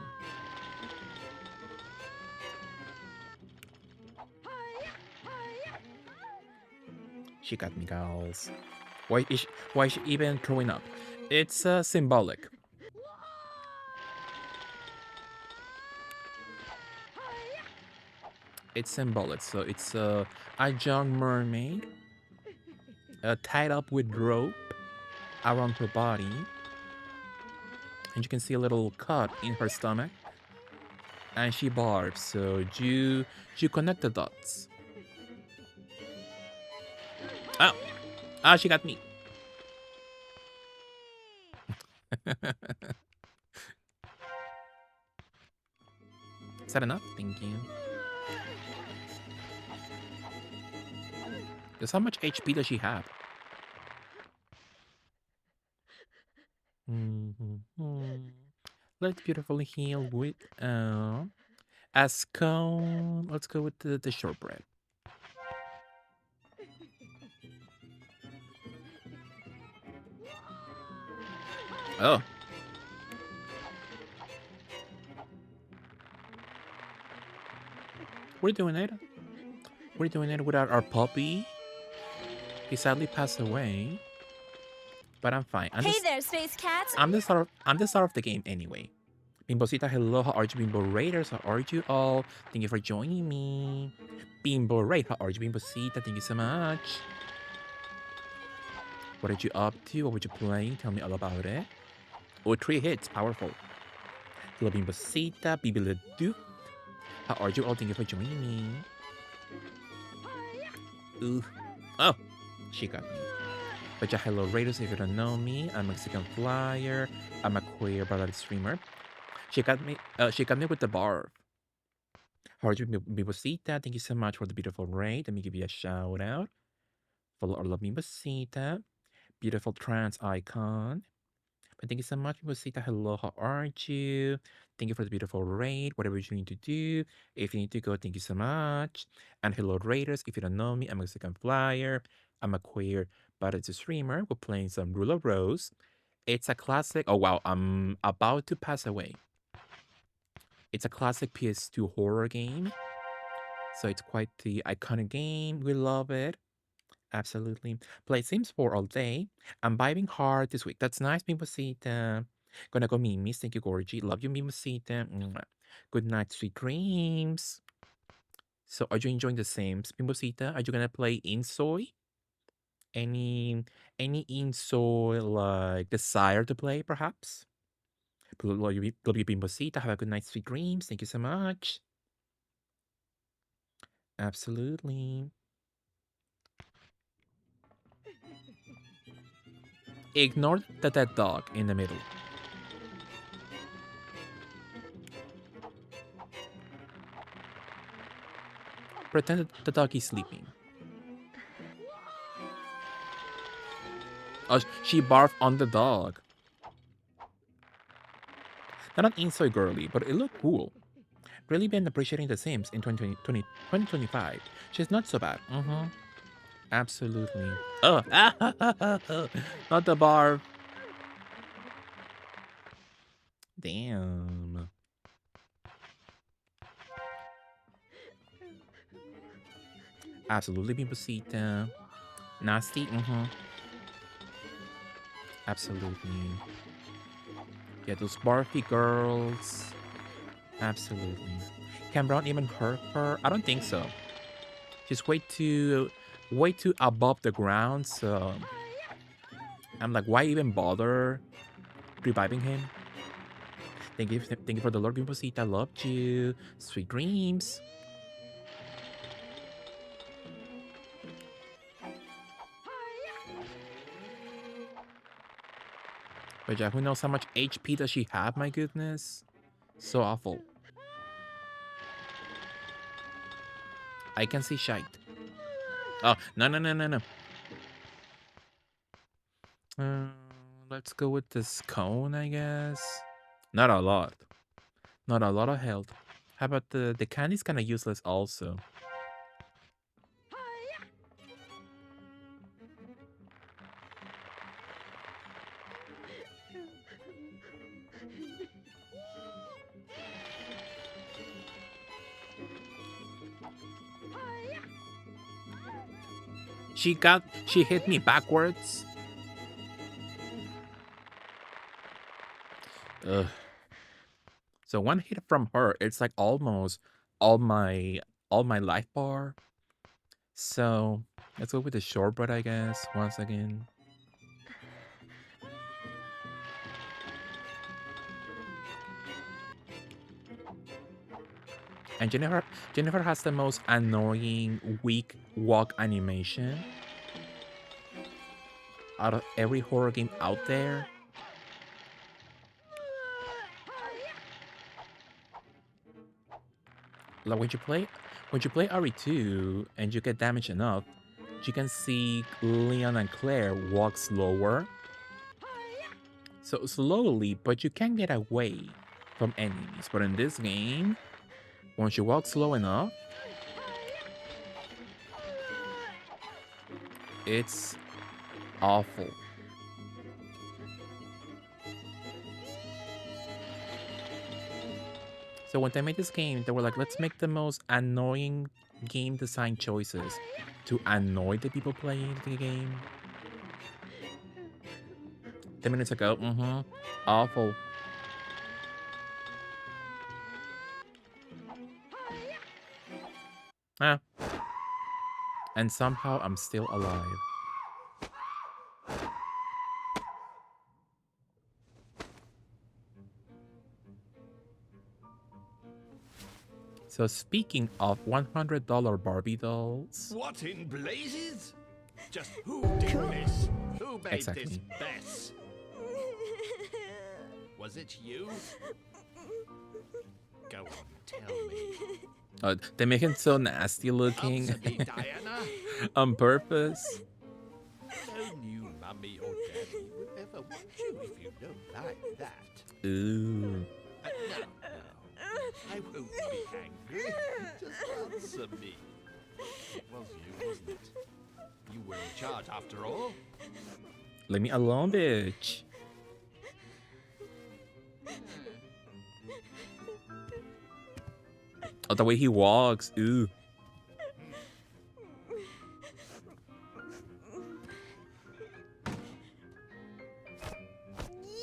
She got me, gals. Why is she even throwing up? It's symbolic. It's symbolic. So it's a young mermaid tied up with rope around her body. And you can see a little cut in her stomach. And she barfs. So you connect the dots. Oh! Ah, she got me. Is that enough? Thank you. Just how much HP does she have? Let's beautifully heal with a scone. Let's go with the shortbread. Oh. We're doing it. We're doing it without our puppy. He sadly passed away. But I'm fine. Hey there, space cats. I'm the start of the game anyway. Bimbosita, hello, how are you, Bimbo Raiders? How are you all? Thank you for joining me. Bimbo Raid, how are you, Bimbosita? Thank you so much. What are you up to? What were you playing? Tell me all about it. Oh, 3 hits, powerful. Hello, Bimbosita, Bibiledu. How are you all? Thank you for joining me. Ooh. Oh, she got me. But yeah, hello Raiders, if you don't know me, I'm a Mexican flyer. I'm a queer ballad streamer. She got me with the barf. How are you, Bibosita? Thank you so much for the beautiful raid. Let me give you a shout out. Follow our love Bibosita. Beautiful trans icon. But thank you so much, Bibosita. Hello, how are you? Thank you for the beautiful raid. Whatever you need to do. If you need to go, thank you so much. And hello, Raiders. If you don't know me, I'm a Mexican flyer. I'm a queer but it's a streamer. We're playing some Rule of Rose. It's a classic. Oh, wow. I'm about to pass away. It's a classic PS2 horror game. So it's quite the iconic game. We love it. Absolutely. Play Sims 4 all day. I'm vibing hard this week. That's nice, Bimposita. Gonna go Mimi's. Thank you, Gorgie. Love you, Mimosita. Mwah. Good night, sweet dreams. So, are you enjoying the Sims, Mimosita? Are you gonna play Insoy? Any any Insoy like desire to play, perhaps? Love you, Mimosita. Have a good night, sweet dreams. Thank you so much. Absolutely. Ignore the dead dog in the middle. Pretend that the dog is sleeping. Oh, she barfed on the dog. Not an inside girly, but it looked cool. Really been appreciating The Sims in 2025. She's not so bad. Mm-hmm. Absolutely. Oh, not the barf. Damn. Absolutely, Bimbosita. Nasty. Mm-hmm. Absolutely. Yeah, those barfy girls. Absolutely. Can Brown even hurt her? I don't think so. She's way too above the ground, so I'm like, why even bother reviving him? Thank you for the Lord Gimposita. Loved you. Sweet dreams. But yeah, who knows how much HP does she have? My goodness. So awful. I can see shite. Oh, no, no, no, no, no. Uh, let's go with this cone, I guess. Not a lot. Not a lot of health. How about the candy's kind of useless also. She hit me backwards. Ugh. So one hit from her, it's like almost all my all my life bar. So let's go with the shortbread, I guess, once again. And Jennifer has the most annoying weak walk animation out of every horror game out there. Like when you play RE2 and you get damaged enough, you can see Leon and Claire walk slower. So slowly, but you can get away from enemies. But in this game, once you walk slow enough, it's awful. So when they made this game, they were like, let's make the most annoying game design choices to annoy the people playing the game. 10 minutes ago, awful. Ah. And somehow I'm still alive. So speaking of $100 Barbie dolls. What in blazes? Just who did this? Who made Exactly. this mess? Was it you? Go on, tell me. They make him so nasty looking. Answer me, Diana. On purpose. No new mummy or daddy will ever want you if you don't like that. Ooh. No, I won't be angry. Just answer me. It was you, wasn't it? You were in charge after all. Leave me alone, bitch. Oh, the way he walks. Ooh.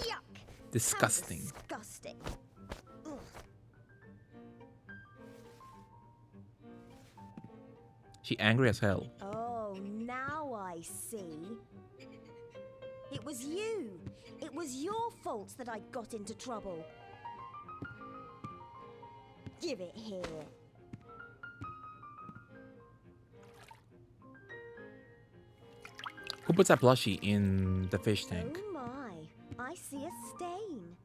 Yuck! How Disgusting. disgusting. Ugh. She angry as hell. Oh, now I see. It was you. It was your fault that I got into trouble. Give it here. Who puts a plushie in the fish tank? Oh my, I see a stain.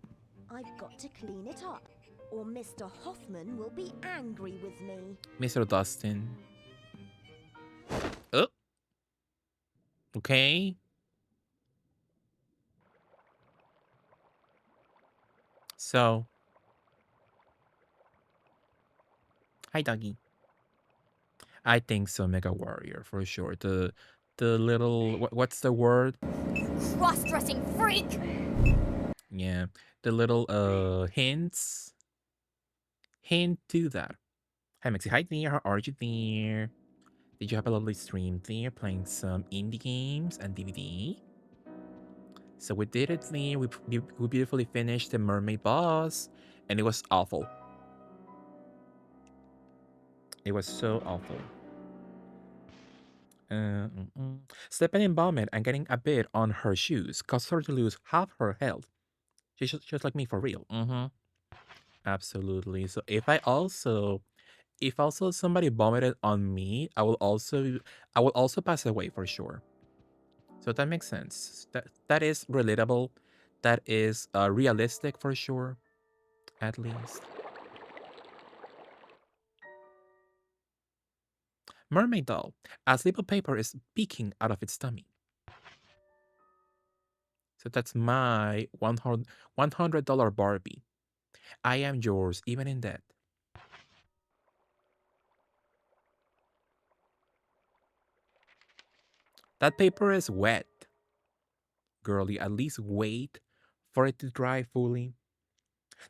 I've got to clean it up, or Mr. Hoffman will be angry with me. Mr. Dustin. Oh, okay. So, hi doggy. I think so, Mega Warrior for sure. The little what's the word? Cross-dressing freak! Yeah, the little hint to that. Hi Mexi, hi there. How are you there? Did you have a lovely stream there, playing some indie games and DVD? So we did it there. We beautifully finished the mermaid boss, and it was awful. It was so awful. Stepping in vomit and getting a bit on her shoes caused her to lose half her health. She's just like me for real. Absolutely. So if also somebody vomited on me, I will also pass away for sure. So that makes sense. That is relatable. That is realistic for sure, at least. Mermaid doll. A slip of paper is peeking out of its tummy. So that's my $100 Barbie. I am yours, even in debt. That paper is wet. Girlie, at least wait for it to dry fully.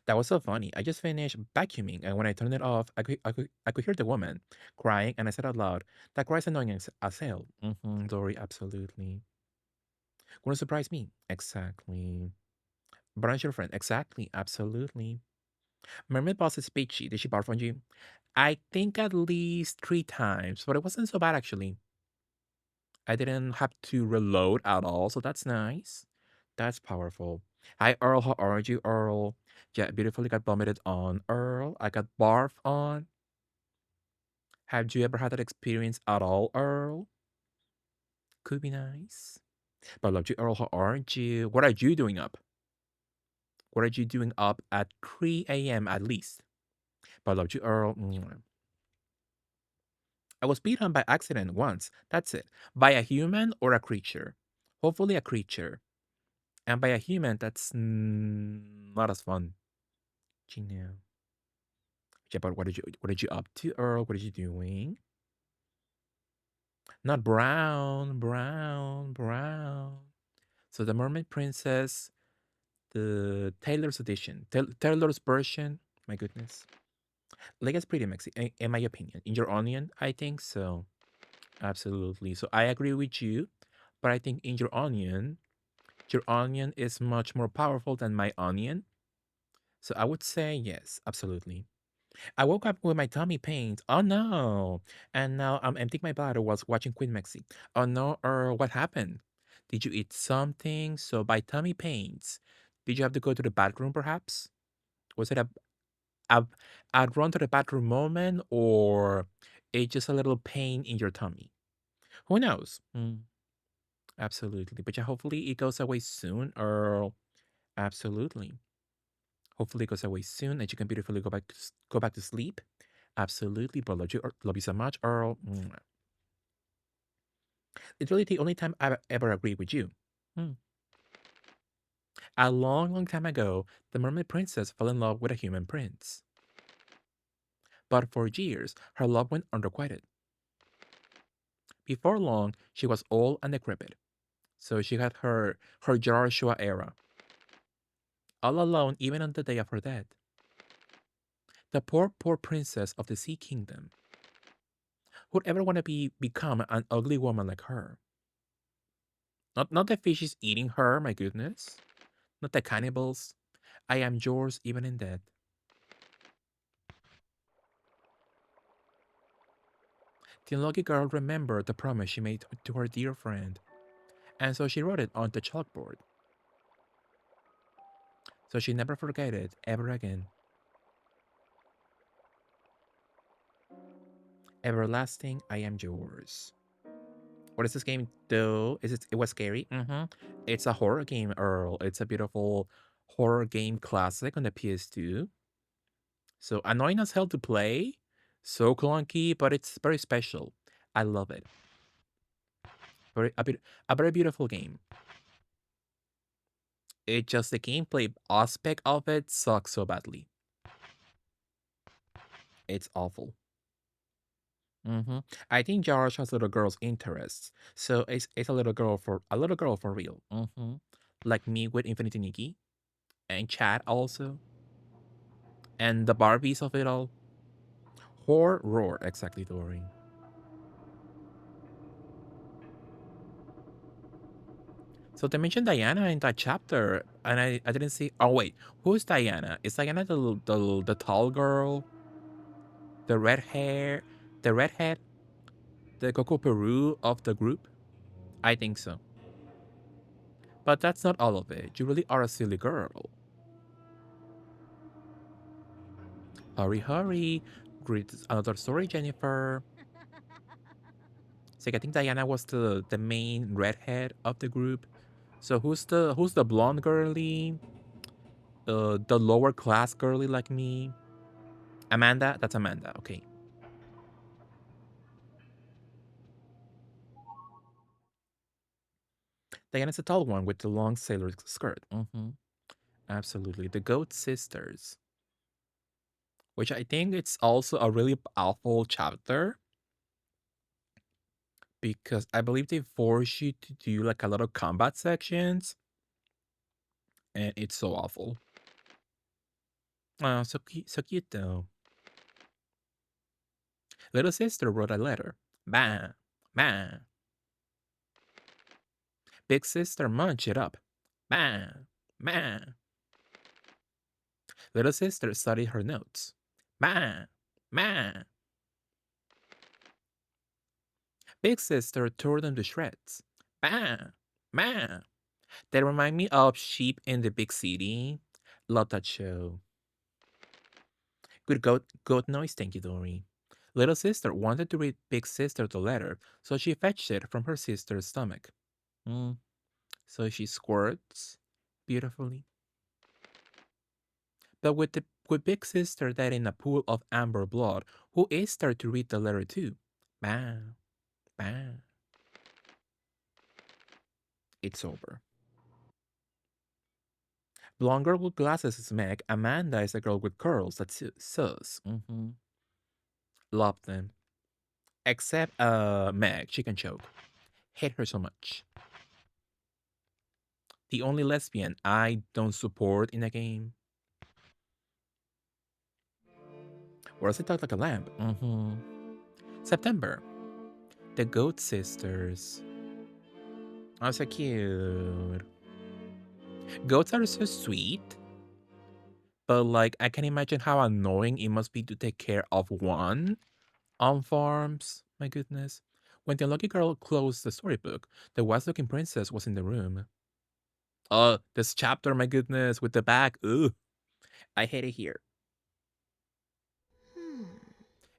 That was so funny. I just finished vacuuming, and when I turned it off, I could hear the woman crying, and I said out loud, "That cry's annoying as hell." Dory, absolutely. Wouldn't surprise me. Exactly. But I'm your friend. Exactly. Absolutely. Mermaid Boss is peachy. Did she barf on you? I think at least 3 times, but it wasn't so bad actually. I didn't have to reload at all, so that's nice. That's powerful. Hi, Earl. How are you, Earl? Yeah, beautifully got vomited on, Earl. I got barf on. Have you ever had that experience at all, Earl? Could be nice. But I love you, Earl. How are you? What are you doing up? What are you doing up at 3 a.m. at least? But I love you, Earl. Mwah. I was beat on by accident once. That's it. By a human or a creature. Hopefully a creature. And by a human, that's not as fun. You know. Yeah, but what did you up to, Earl? What are you doing? Not brown, brown, brown. So the Mermaid Princess, the Taylor's edition, Taylor's version. My goodness, like it's pretty messy, in my opinion. In your onion, I think so. Absolutely. So I agree with you, but I think in your onion is much more powerful than my onion. So I would say yes, absolutely. I woke up with my tummy pains. Oh no. And now I'm emptying my bladder whilst watching Queen Mexi. Oh no, what happened? Did you eat something? So by tummy pains, did you have to go to the bathroom perhaps? Was it a, a run to the bathroom moment or it's just a little pain in your tummy? Who knows? Absolutely. But yeah, hopefully it goes away soon, Earl. Absolutely. Hopefully it goes away soon and you can beautifully go back to sleep. Absolutely, but love you so much, Earl. Mwah. It's really the only time I've ever agreed with you. Hmm. A long, long time ago, the mermaid princess fell in love with a human prince. But for years, her love went unrequited. Before long, she was old and decrepit. So she had her Joshua era. All alone, even on the day of her death. The poor, poor princess of the Sea Kingdom. Who'd ever want to become an ugly woman like her? Not the fishes eating her, my goodness. Not the cannibals. I am yours even in death. The unlucky girl remembered the promise she made to her dear friend, and so she wrote it on the chalkboard, so she never forget it ever again. Everlasting, I am yours. What is this game though? It was scary? Mm-hmm. It's a horror game, Earl. It's a beautiful horror game classic on the PS2. So annoying as hell to play, so clunky, but it's very special. I love it. A very beautiful game. It just the gameplay aspect of it sucks so badly. It's awful. Mm-hmm. I think Josh has little girl's interests, so it's a little girl for real. Mm-hmm. Like me with Infinity Nikki and Chad also, and the Barbies of it all. Horror, exactly, Dory. So they mentioned Diana in that chapter, and I didn't see. Oh wait, who's Diana? Is Diana the tall girl, the red hair, the redhead, the Coco Peru of the group? I think so. But that's not all of it. You really are a silly girl. Hurry, hurry! Read another story, Jennifer. So I think Diana was the main redhead of the group. So who's the blonde girly? The lower class girly like me? Amanda? That's Amanda. Okay. Diana's the tall one with the long sailor skirt. Mm-hmm. Absolutely. The Goat Sisters, which I think it's also a really awful chapter because I believe they force you to do like a lot of combat sections, and it's so awful. Oh, so cute though. Little sister wrote a letter. Bah, bah. Big sister munch it up. Bah, bah. Little sister studied her notes. Bah, bah. Big sister tore them to shreds. Bah, bah. They remind me of Sheep in the Big City. Love that show. Good goat noise, thank you, Dory. Little sister wanted to read Big Sister the letter, so she fetched it from her sister's stomach. Mm. So she squirts beautifully. But with Big Sister dead in a pool of amber blood, who is there to read the letter to? Bah, bah. It's over. Blonde girl with glasses is Meg. Amanda is a girl with curls. That's sus. Mm-hmm. Love them. Except Meg, she can choke. Hate her so much. The only lesbian I don't support in a game. Or else I talk like a lamp. Mm-hmm. September. The Goat Sisters. Oh, so cute. Goats are so sweet, but like I can imagine how annoying it must be to take care of one on farms. My goodness. When the unlucky girl closed the storybook, the wise-looking princess was in the room. Oh, this chapter, my goodness, with the bag. Ugh, I hate it here. Hmm.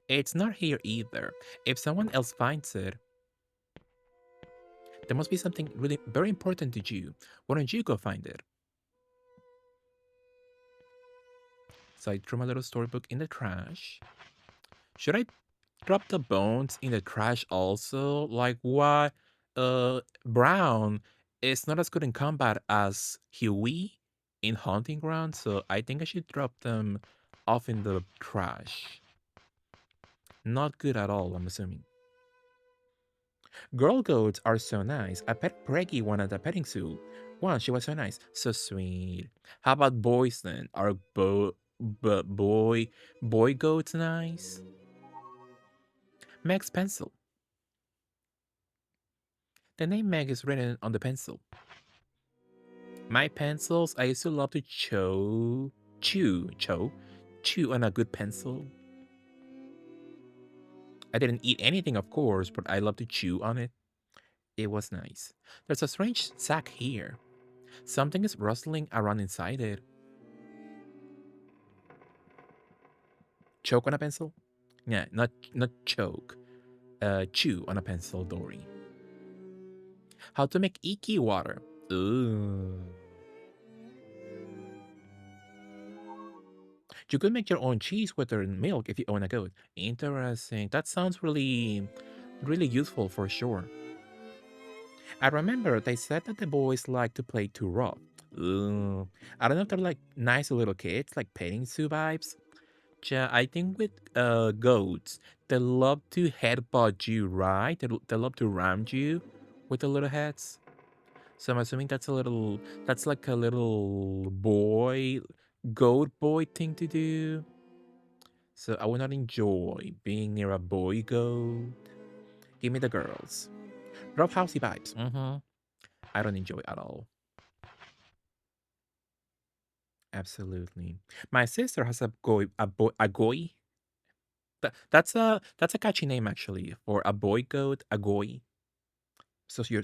It's not here either. If someone else finds it, there must be something really very important to you. Why don't you go find it? So I threw my little storybook in the trash. Should I drop the bones in the trash also? Like what? Brown is not as good in combat as Huey in Hunting Ground, so I think I should drop them off in the trash. Not good at all, I'm assuming. Girl goats are so nice. I pet Preggy one at the petting zoo. Wow, she was so nice. So sweet. How about boys then? Are boy goats nice? Meg's pencil. The name Meg is written on the pencil. My pencils, I used to love to chew on a good pencil. I didn't eat anything, of course, but I love to chew on it. It was nice. There's a strange sack here. Something is rustling around inside it. Choke on a pencil? Yeah, not choke. Chew on a pencil, Dory. How to make icky water? Ooh. You could make your own cheese with your milk if you own a goat. Interesting. That sounds really useful for sure. I remember they said that the boys like to play too rough. Ooh. I don't know if they're like nice little kids, like petting zoo vibes. Yeah, I think with goats, they love to headbutt you, right? They love to ram you with the little heads. So I'm assuming that's like a little goat boy thing to do. So I would not enjoy being near a boy goat. Give me the girls. Rough housey vibes. I don't enjoy at all. Absolutely. My sister has a goy. That's a catchy name actually for a boy goat, a goy. So your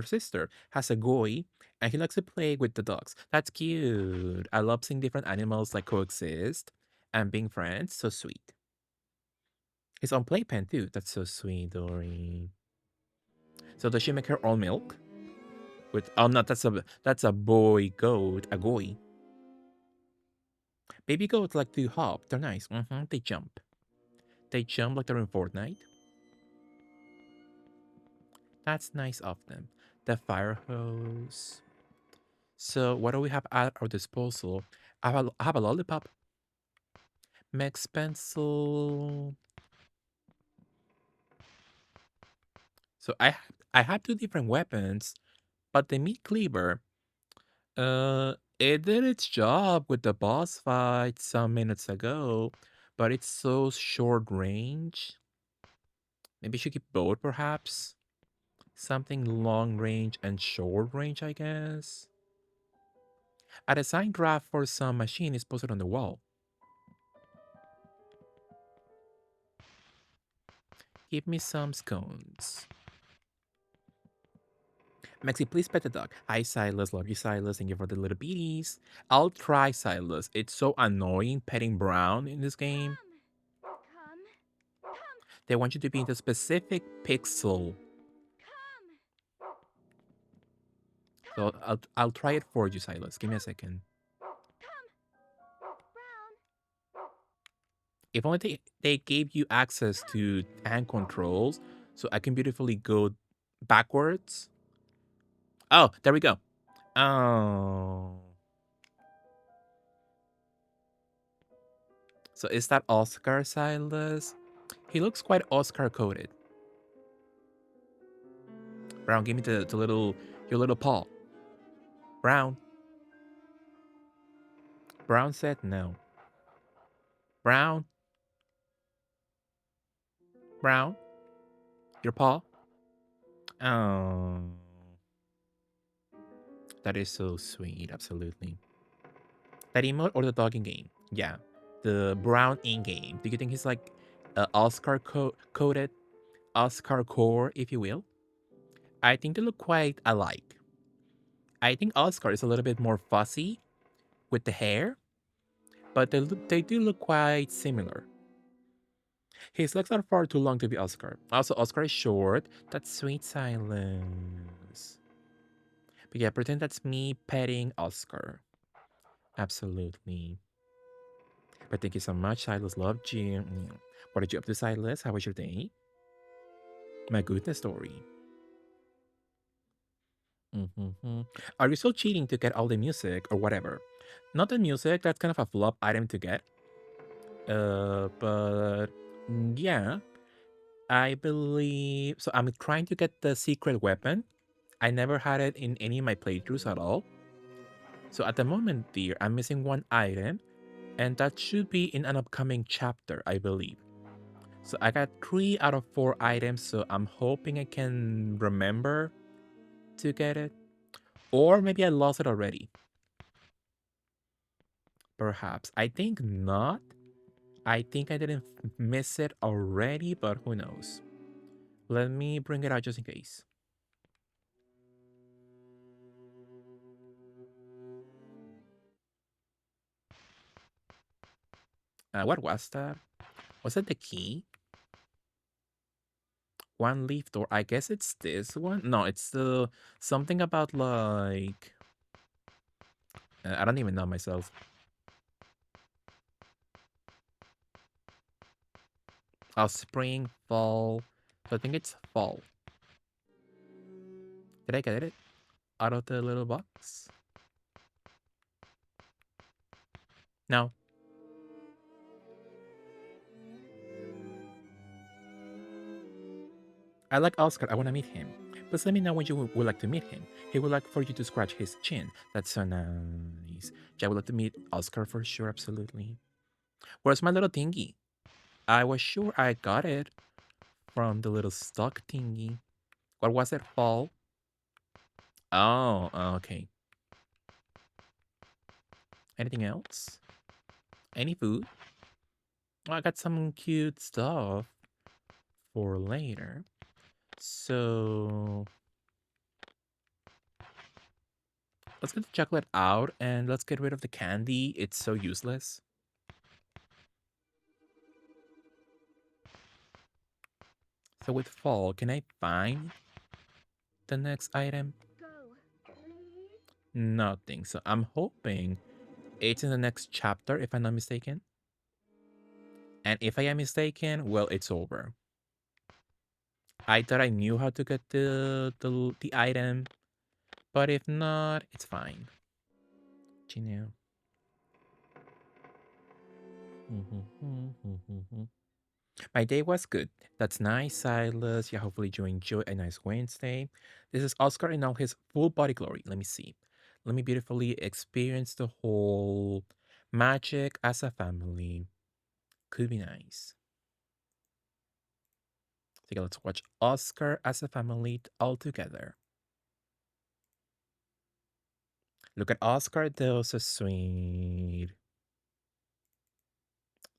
sister has a goy, and he likes to play with the dogs. That's cute. I love seeing different animals like coexist and being friends. So sweet. His own playpen too. That's so sweet, Dory. So does she make her own milk? With oh no, that's a boy goat, a goy. Baby goats like to hop. They're nice. They jump. They jump like they're in Fortnite. That's nice of them. The fire hose. So what do we have at our disposal? I have a lollipop. Max pencil. So I have two different weapons, but the meat cleaver, it did its job with the boss fight some minutes ago, but it's so short range. Maybe you should keep both, perhaps. Something long range and short range, I guess. A design draft for some machine is posted on the wall. Give me some scones. Maxi, please pet the dog. Hi, Silas. Love you, Silas. Thank you for the little beaties. I'll try, Silas. It's so annoying petting Brown in this game. Come. They want you to be in the specific pixel. So I'll try it for you, Silas. Give me a second. If only they gave you access to tank controls so I can beautifully go backwards. Oh, there we go. Oh. So is that Oscar, Silas? He looks quite Oscar coded. Brown, give me the little your little paw. Brown. Brown said no. Brown. Brown. Your paw. Oh. That is so sweet, absolutely. That emote or the dog in game? Yeah. The brown in game. Do you think he's like Oscar coded? Oscar core, if you will? I think they look quite alike. I think Oscar is a little bit more fussy with the hair, but they do look quite similar. His legs are far too long to be Oscar. Also, Oscar is short. That's sweet silence. But yeah, pretend that's me petting Oscar. Absolutely. But thank you so much, Silas. Loved you. What did you up to, Silas? How was your day? My goodness, story. Mm-hmm. Are you still cheating to get all the music or whatever? Not the music. That's kind of a flop item to get. But yeah, I believe so. I'm trying to get the secret weapon. I never had it in any of my playthroughs at all. So at the moment, dear, I'm missing one item, and that should be in an upcoming chapter, I believe. So I got 3 out of 4 items, so I'm hoping I can remember to get it. Or maybe I lost it already. Perhaps. I think not. I think I didn't miss it already, but who knows. Let me bring it out just in case. What was that? Was it the key? One leaf door. I guess it's this one. No, it's the something about like I don't even know myself. Oh, spring, fall. So I think it's fall. Did I get it out of the little box? No. I like Oscar. I want to meet him. Please let me know when you would like to meet him. He would like for you to scratch his chin. That's so nice. Yeah, I would like to meet Oscar for sure, absolutely. Where's my little thingy? I was sure I got it from the little stock thingy. What was it? Fall? Oh, okay. Anything else? Any food? Oh, I got some cute stuff for later. So let's get the chocolate out and let's get rid of the candy. It's so useless. So with fall, can I find the next item? Nothing. So I'm hoping it's in the next chapter, if I'm not mistaken. And if I am mistaken, well, it's over. I thought I knew how to get the item, but if not, it's fine. You know. My day was good. That's nice, Silas. Yeah, hopefully you enjoy a nice Wednesday. This is Oscar in all his full body glory. Let me see. Let me beautifully experience the whole magic as a family. Could be nice. So let's watch Oscar as a family all together. Look at Oscar though, so sweet.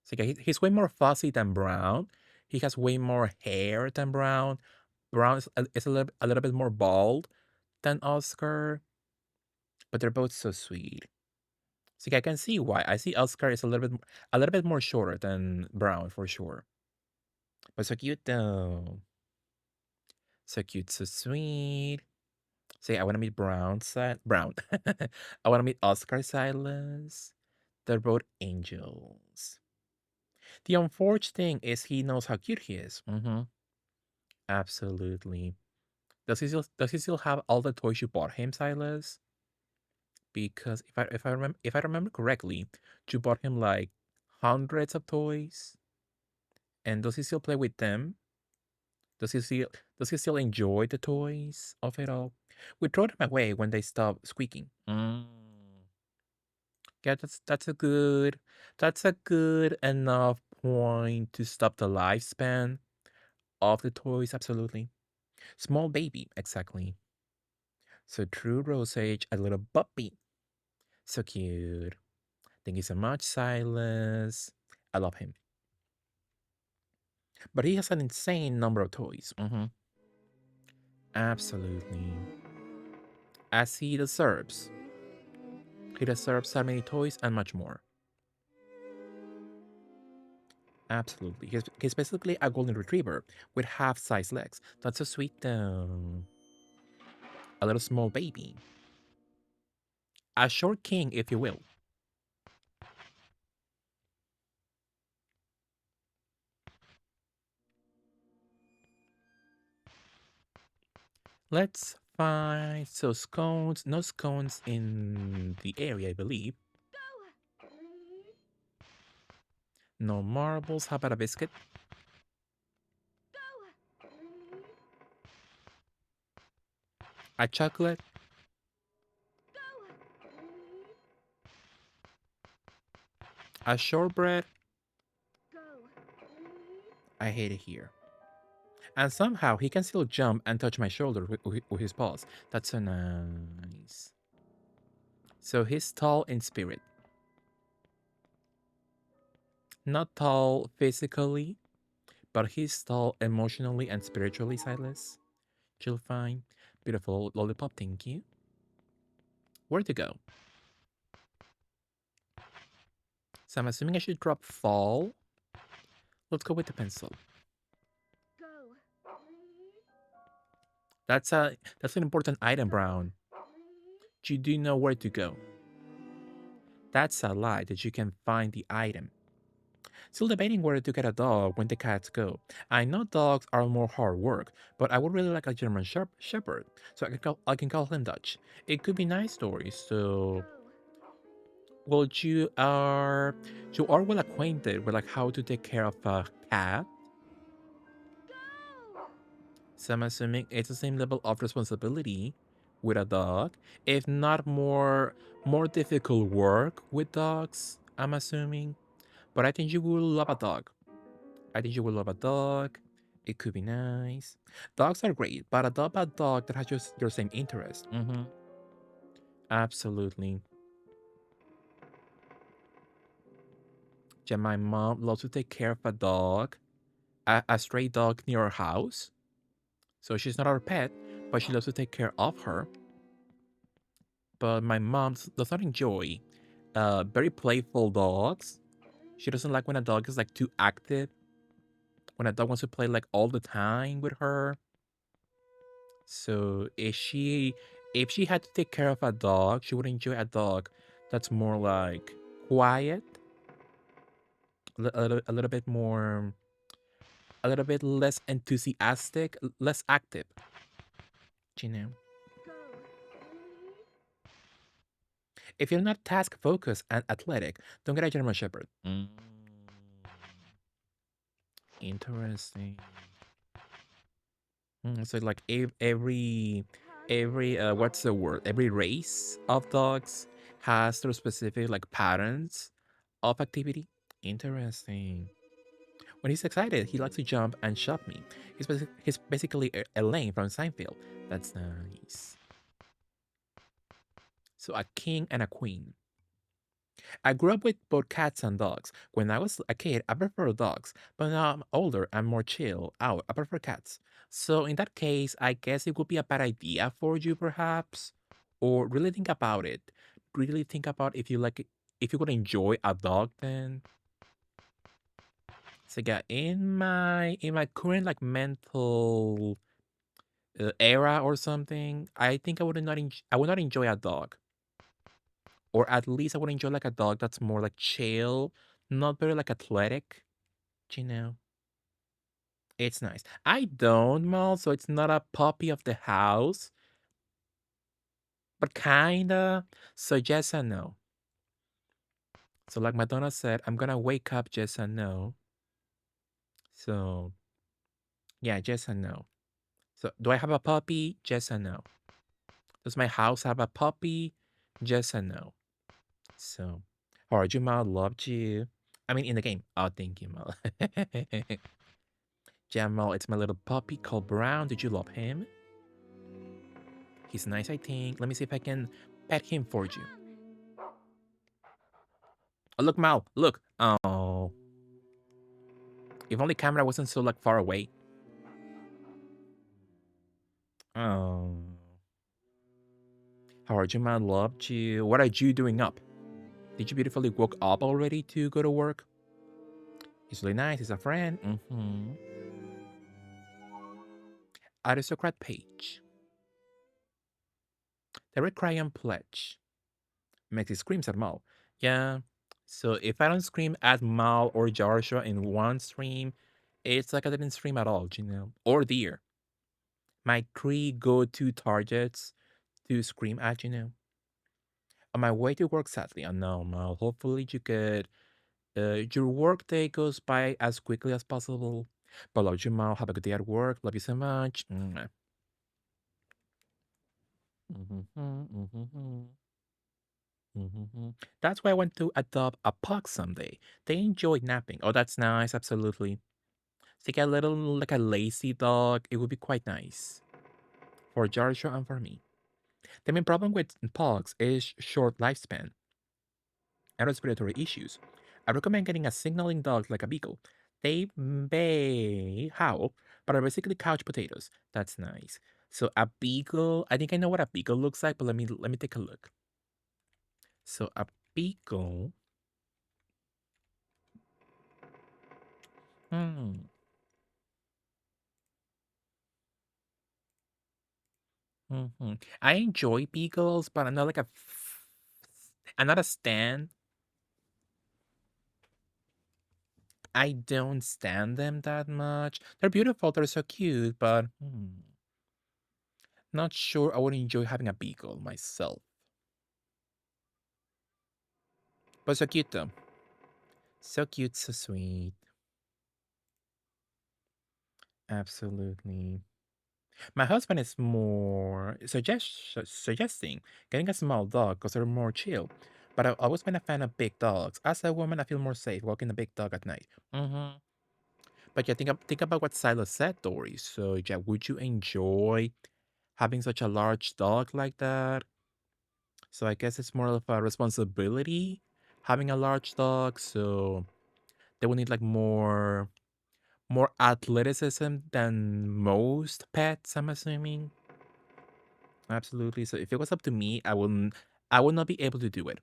So yeah, he's way more fuzzy than Brown. He has way more hair than Brown. Brown is a little bit more bald than Oscar, but they're both so sweet. So yeah, I can see why. I see Oscar is a little bit more shorter than Brown for sure. But so cute though. So cute, so sweet. Say, I want to meet Brown. I want to meet Oscar Silas. They're both angels. The unfortunate thing is he knows how cute he is. Absolutely. Does he still have all the toys you bought him, Silas? Because if I remember correctly, you bought him like hundreds of toys. And does he still play with them? Does he still does he still enjoy the toys of it all? We throw them away when they stop squeaking. Yeah, that's a good enough point to stop the lifespan of the toys, absolutely. Small baby, exactly. So true rose age, a little puppy. So cute. Thank you so much, Silas. I love him. But he has an insane number of toys. Absolutely. As he deserves. He deserves so many toys and much more. Absolutely. He's basically a golden retriever with half-size legs. That's so sweet though. A little small baby. A short king, if you will. Let's find so scones. No scones in the area, I believe. No marbles. How about a biscuit? A chocolate? A shortbread? I hate it here. And somehow he can still jump and touch my shoulder with his paws. That's so nice. nice. So he's tall in spirit. Not tall physically, but he's tall emotionally and spiritually, Silas. Chill fine. Beautiful lollipop, thank you. Where to go? So I'm assuming I should drop fall. Let's go with the pencil. That's an important item, Brown. You do know where to go. That's a lie that you can find the item. Still debating whether to get a dog when the cats go. I know dogs are more hard work, but I would really like a German Shepherd, so I can call him Dutch. It could be nice stories. So, well, you are well acquainted with like how to take care of a cat. So I'm assuming it's the same level of responsibility with a dog, if not more difficult work with dogs. I'm assuming, but I think you will love a dog. I think you will love a dog. It could be nice. Dogs are great, but adopt a dog that has just your same interest. Absolutely. Yeah, my mom loves to take care of a dog, a stray dog near our house. So she's not our pet, but she loves to take care of her. But my mom does not enjoy very playful dogs. She doesn't like when a dog is like too active, when a dog wants to play like all the time with her. So if she had to take care of a dog, she would enjoy a dog that's more like quiet, a little bit more, a little bit less enthusiastic, less active. You know, if you're not task focused and athletic, don't get a German Shepherd. Interesting. So like every what's the word? Every race of dogs has their specific like patterns of activity. Interesting. When he's excited, he likes to jump and shove me. He's basically Elaine from Seinfeld. That's nice. So a king and a queen. I grew up with both cats and dogs. When I was a kid, I preferred dogs, but now I'm older and more chill out. I prefer cats. So in that case, I guess it would be a bad idea for you, perhaps, or really think about it. Really think about if you like, if you would enjoy a dog. Then, so yeah, in my current like mental era or something, I think I would not enjoy a dog, or at least I would enjoy like a dog that's more like chill, not very like athletic. You know, it's nice. I don't, Mal, so it's not a puppy of the house, but kinda. So yes and no. So like Madonna said, I'm gonna wake up yes and no. So yeah, yes and no. So do I have a puppy? Yes and no. Does my house have a puppy? Yes and no. So, how are you, Mal? Loved you. I mean, in the game. Oh, thank you, Mal. Yeah, Mal, it's my little puppy called Brown. Did you love him? He's nice, I think. Let me see if I can pet him for you. Oh, look, Mal. Look. Oh. If only camera wasn't so like far away. Oh. How are you, Mal? Loved you. What are you doing up? Did you beautifully woke up already to go to work? He's really nice. He's a friend. Aristocrat page. The red crayon pledge. Makes it screams at Mal. Yeah. So if I don't scream at Mal or Joshua in one stream, it's like I didn't stream at all, you know? Or Deer. My three go-to targets to scream at, you know? On my way to work, sadly, I know, Mal. Hopefully you could, your work day goes by as quickly as possible. But love you, Mal. Have a good day at work. Love you so much. Mwah. That's why I want to adopt a pug someday. They enjoy napping. Oh, that's nice. Absolutely. To get a little like a lazy dog, it would be quite nice for Joshua and for me. The main problem with pugs is short lifespan and respiratory issues. I recommend getting a signaling dog like a beagle. They may howl, but are basically couch potatoes. That's nice. So a beagle, I think I know what a beagle looks like, but let me take a look. So a beagle, hmm, I enjoy beagles, but I'm not a stan. I don't stand them that much. They're beautiful, they're so cute, but not sure I would enjoy having a beagle myself. But so cute though. So cute, so sweet. Absolutely. My husband is more suggesting getting a small dog because they're more chill. But I've always been a fan of big dogs. As a woman, I feel more safe walking a big dog at night. But yeah, think about what Silas said, Dory. So yeah, would you enjoy having such a large dog like that? So I guess it's more of a responsibility having a large dog. So they will need like more athleticism than most pets, I'm assuming. Absolutely. So if it was up to me, I would not be able to do it.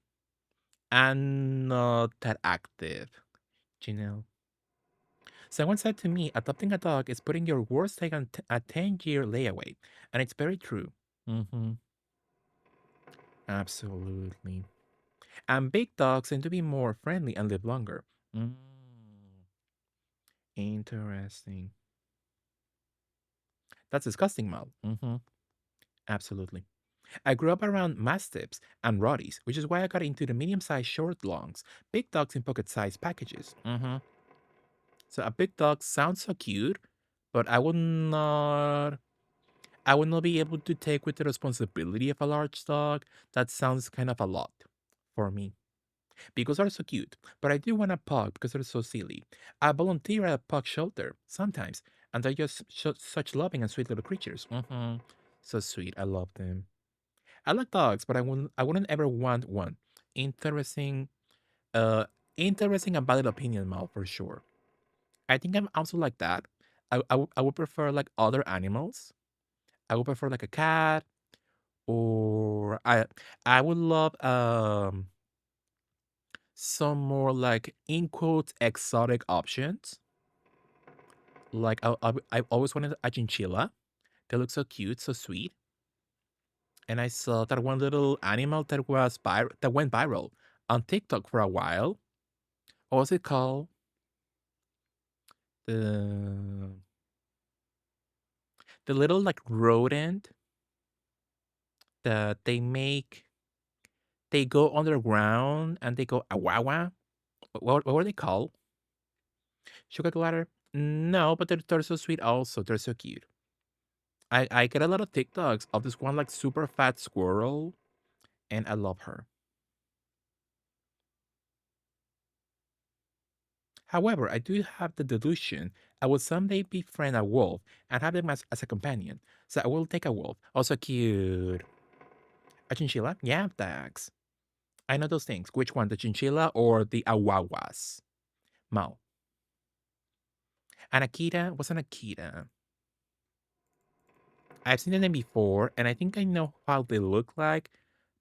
I'm not that active, you know. Someone said to me, adopting a dog is putting your worst take on a 10-year layaway. And it's very true. Mm-hmm. Absolutely. And big dogs seem to be more friendly and live longer. Mm. Interesting. That's disgusting, Mal. Mm-hmm. Absolutely. I grew up around mastiffs and rotties, which is why I got into the medium-sized short longs, big dogs in pocket-sized packages. So a big dog sounds so cute, but I would not be able to take with the responsibility of a large dog. That sounds kind of a lot for me. Beagles are so cute, but I do want a pug because they're so silly. I volunteer at a pug shelter sometimes, and they're just such loving and sweet little creatures. So sweet, I love them. I like dogs, but I wouldn't ever want one. Interesting, uh, interesting and valid opinion, Mal, for sure. I think I'm also like that. I would prefer like other animals. I would prefer like a cat, or I would love some more like in quotes exotic options. Like I always wanted a chinchilla. They look so cute, so sweet. And I saw that one little animal that went viral on TikTok for a while. What was it called? The the little like rodent that they go underground and they go awawa. What were they called? Sugar glider? No, but they're so sweet also. They're so cute. I get a lot of TikToks of this one like super fat squirrel, and I love her. However, I do have the delusion I will someday befriend a wolf and have them as a companion. So I will take a wolf. Also cute. A chinchilla? Yeah, thanks. I know those things. Which one, the chinchilla or the awawas? Mal. An Akita? What's an Akita? I've seen them before, and I think I know how they look like,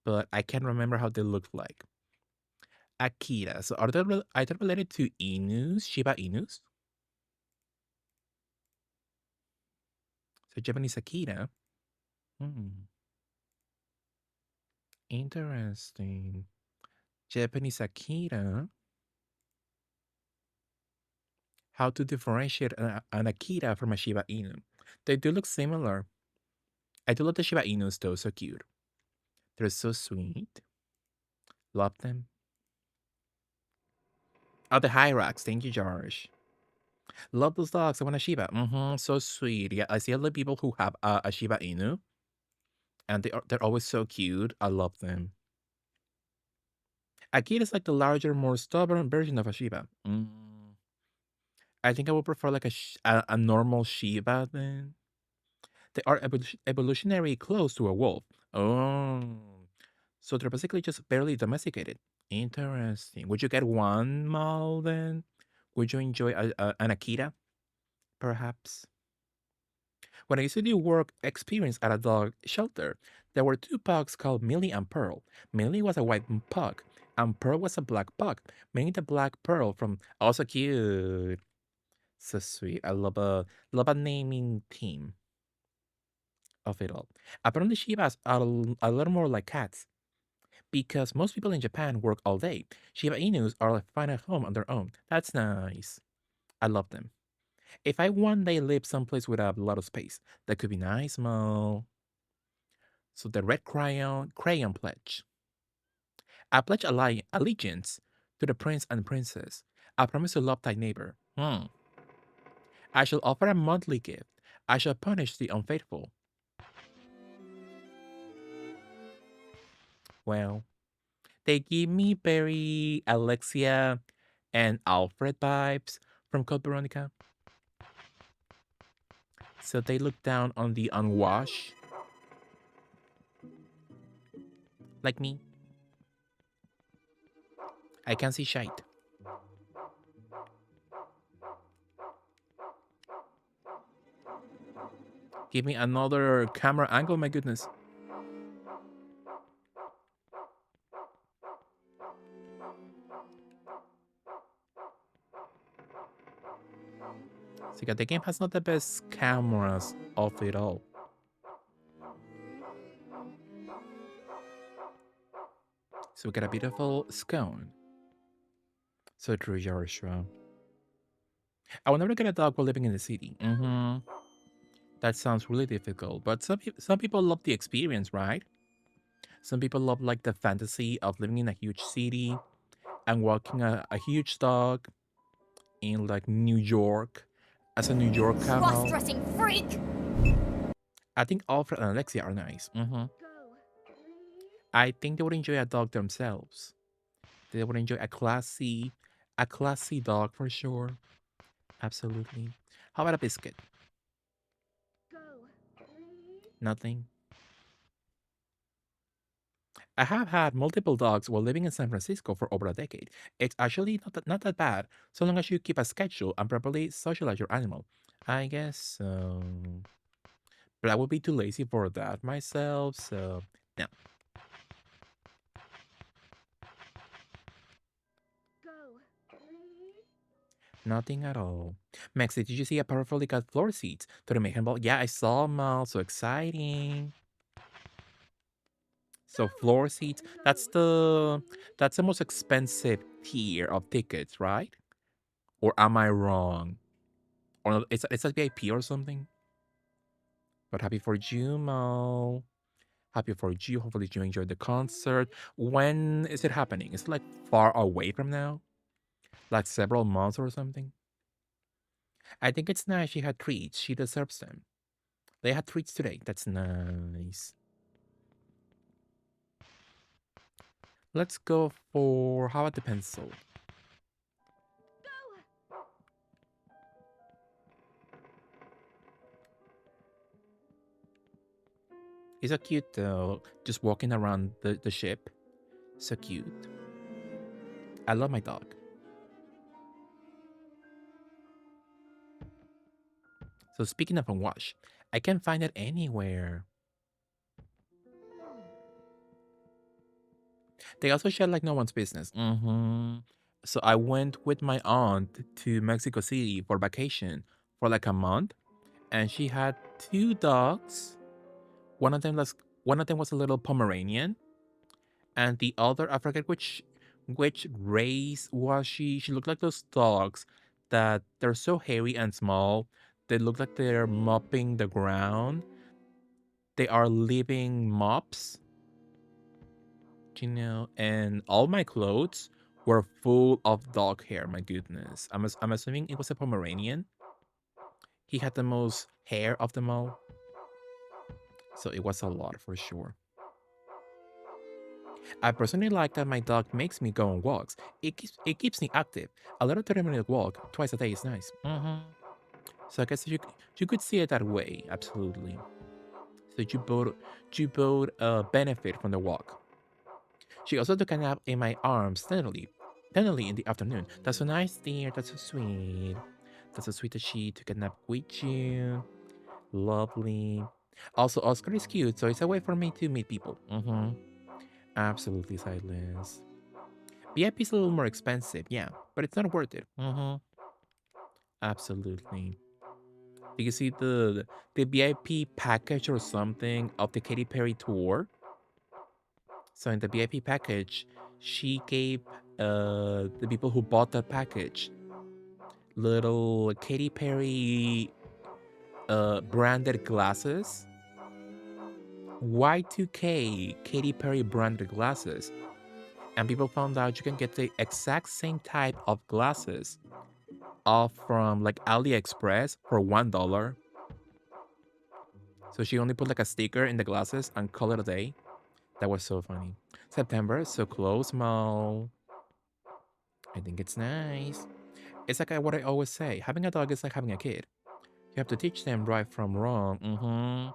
but I can't remember how they look like. Akita. So are they related to Inus, Shiba Inus? So Japanese Akita. Hmm. Interesting. Japanese Akita. How to differentiate an Akita from a Shiba Inu? They do look similar. I do love the Shiba Inus though, so cute. They're so sweet. Love them. Oh, the Hyrax. Thank you, Josh. Love those dogs. I want a Shiba. So sweet. Yeah, I see a lot of people who have a Shiba Inu, and they're always so cute. I love them. Akita is like the larger, more stubborn version of a Shiba. I think I would prefer like a normal Shiba then. They are evolutionary close to a wolf. Oh, so they're basically just barely domesticated. Interesting. Would you get one Mal then? Would you enjoy an Akita, perhaps? When I used to do work experience at a dog shelter, there were two pugs called Millie and Pearl. Millie was a white pug, and Pearl was a black pug, meaning the black pearl from also cute. So sweet. I love a naming theme of it all. Apparently, Shibas are a little more like cats because most people in Japan work all day. Shiba Inus are like fine at home on their own. That's nice. I love them. If I one day live someplace with a lot of space, that could be nice, Mo. So the red crayon pledge. I pledge allegiance to the prince and princess. I promise to love thy neighbor. I shall offer a monthly gift. I shall punish the unfaithful. Well, they give me very Alexia and Alfred vibes from Code Veronica. So they look down on the unwashed, like me. I can see shite. Give me another camera angle, my goodness. So yeah, the game has not the best cameras of it all. So we got a beautiful scone. So true, Joshua. I will never get a dog while living in the city. That sounds really difficult, but some people love the experience, right? Some people love like the fantasy of living in a huge city and walking a huge dog in like New York as a New York camel. Cross-dressing freak! I think Alfred and Alexia are nice. I think they would enjoy a dog themselves. They would enjoy a classy dog for sure. Absolutely. How about a biscuit? Nothing. I have had multiple dogs while living in San Francisco for over a decade. It's actually not that bad, so long as you keep a schedule and properly socialize your animal. I guess so. But I would be too lazy for that myself, so no. Nothing at all. Maxi, did you see a powerfully cut floor seats to the Mayhem Ball? Yeah, I saw them all. So exciting. So floor seats, that's the most expensive tier of tickets, right? Or am I wrong? Or no, it's a VIP or something? But happy for you, Mo. Happy for you. Hopefully you enjoyed the concert. When is it happening? Is it like far away from now? Like several months or something? I think it's nice she had treats. She deserves them. They had treats today. That's nice. Let's go for how about the pencil? He's so cute though. Just walking around the ship. So cute. I love my dog. So speaking of unwashed, I can't find it anywhere. They also shed like no one's business. So I went with my aunt to Mexico City for vacation for like a month, and she had two dogs. One of them was a little Pomeranian, and the other I forget which race was she. She looked like those dogs that they're so hairy and small. They look like they're mopping the ground. They are living mops, and all my clothes were full of dog hair. My goodness. I'm assuming it was a Pomeranian. He had the most hair of them all. So it was a lot for sure. I personally like that my dog makes me go on walks. It keeps me active. A little 30-minute walk twice a day is nice. So I guess you could see it that way. Absolutely. So you both benefit from the walk. She also took a nap in my arms tenderly in the afternoon. That's so nice, dear. That's so sweet. That's so sweet that she took a nap with you. Lovely. Also, Oscar is cute, so it's a way for me to meet people. Absolutely, Silence. VIP is a little more expensive, yeah, but it's not worth it. Absolutely. Do you see the VIP package or something of the Katy Perry tour? So in the VIP package, she gave the people who bought that package little Katy Perry branded glasses, Y2K Katy Perry branded glasses, and people found out you can get the exact same type of glasses off from like AliExpress for $1. So she only put like a sticker in the glasses and call it a day. That was so funny. September is so close, Mo. I think it's nice. It's like what I always say. Having a dog is like having a kid. You have to teach them right from wrong.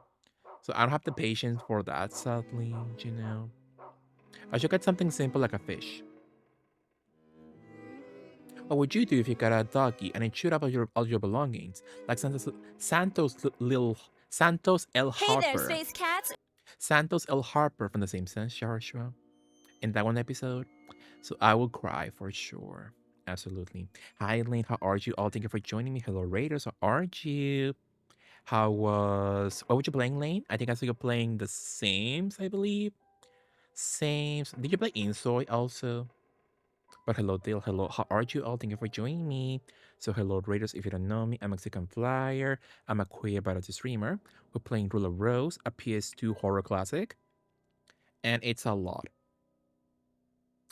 So I don't have the patience for that, sadly. I should get something simple like a fish. What would you do if you got a doggy and it chewed up all your belongings? Like Santos L. Hey there, Harper. space cats. Santos L. Harper from The Simpsons, Joshua. In that one episode. So I will cry for sure. Absolutely. Hi, Lane. How are you all? Thank you for joining me. Hello, Raiders. How are you? What were you playing, Lane? I think I saw you playing The Sims, I believe. Sims. Did you play Insoy also? But hello, Dale. Hello. How are you all? Thank you for joining me. So, hello, Raiders. If you don't know me, I'm Mexican Flyer. I'm a queer variety streamer. We're playing Rule of Rose, a PS2 horror classic. And it's a lot.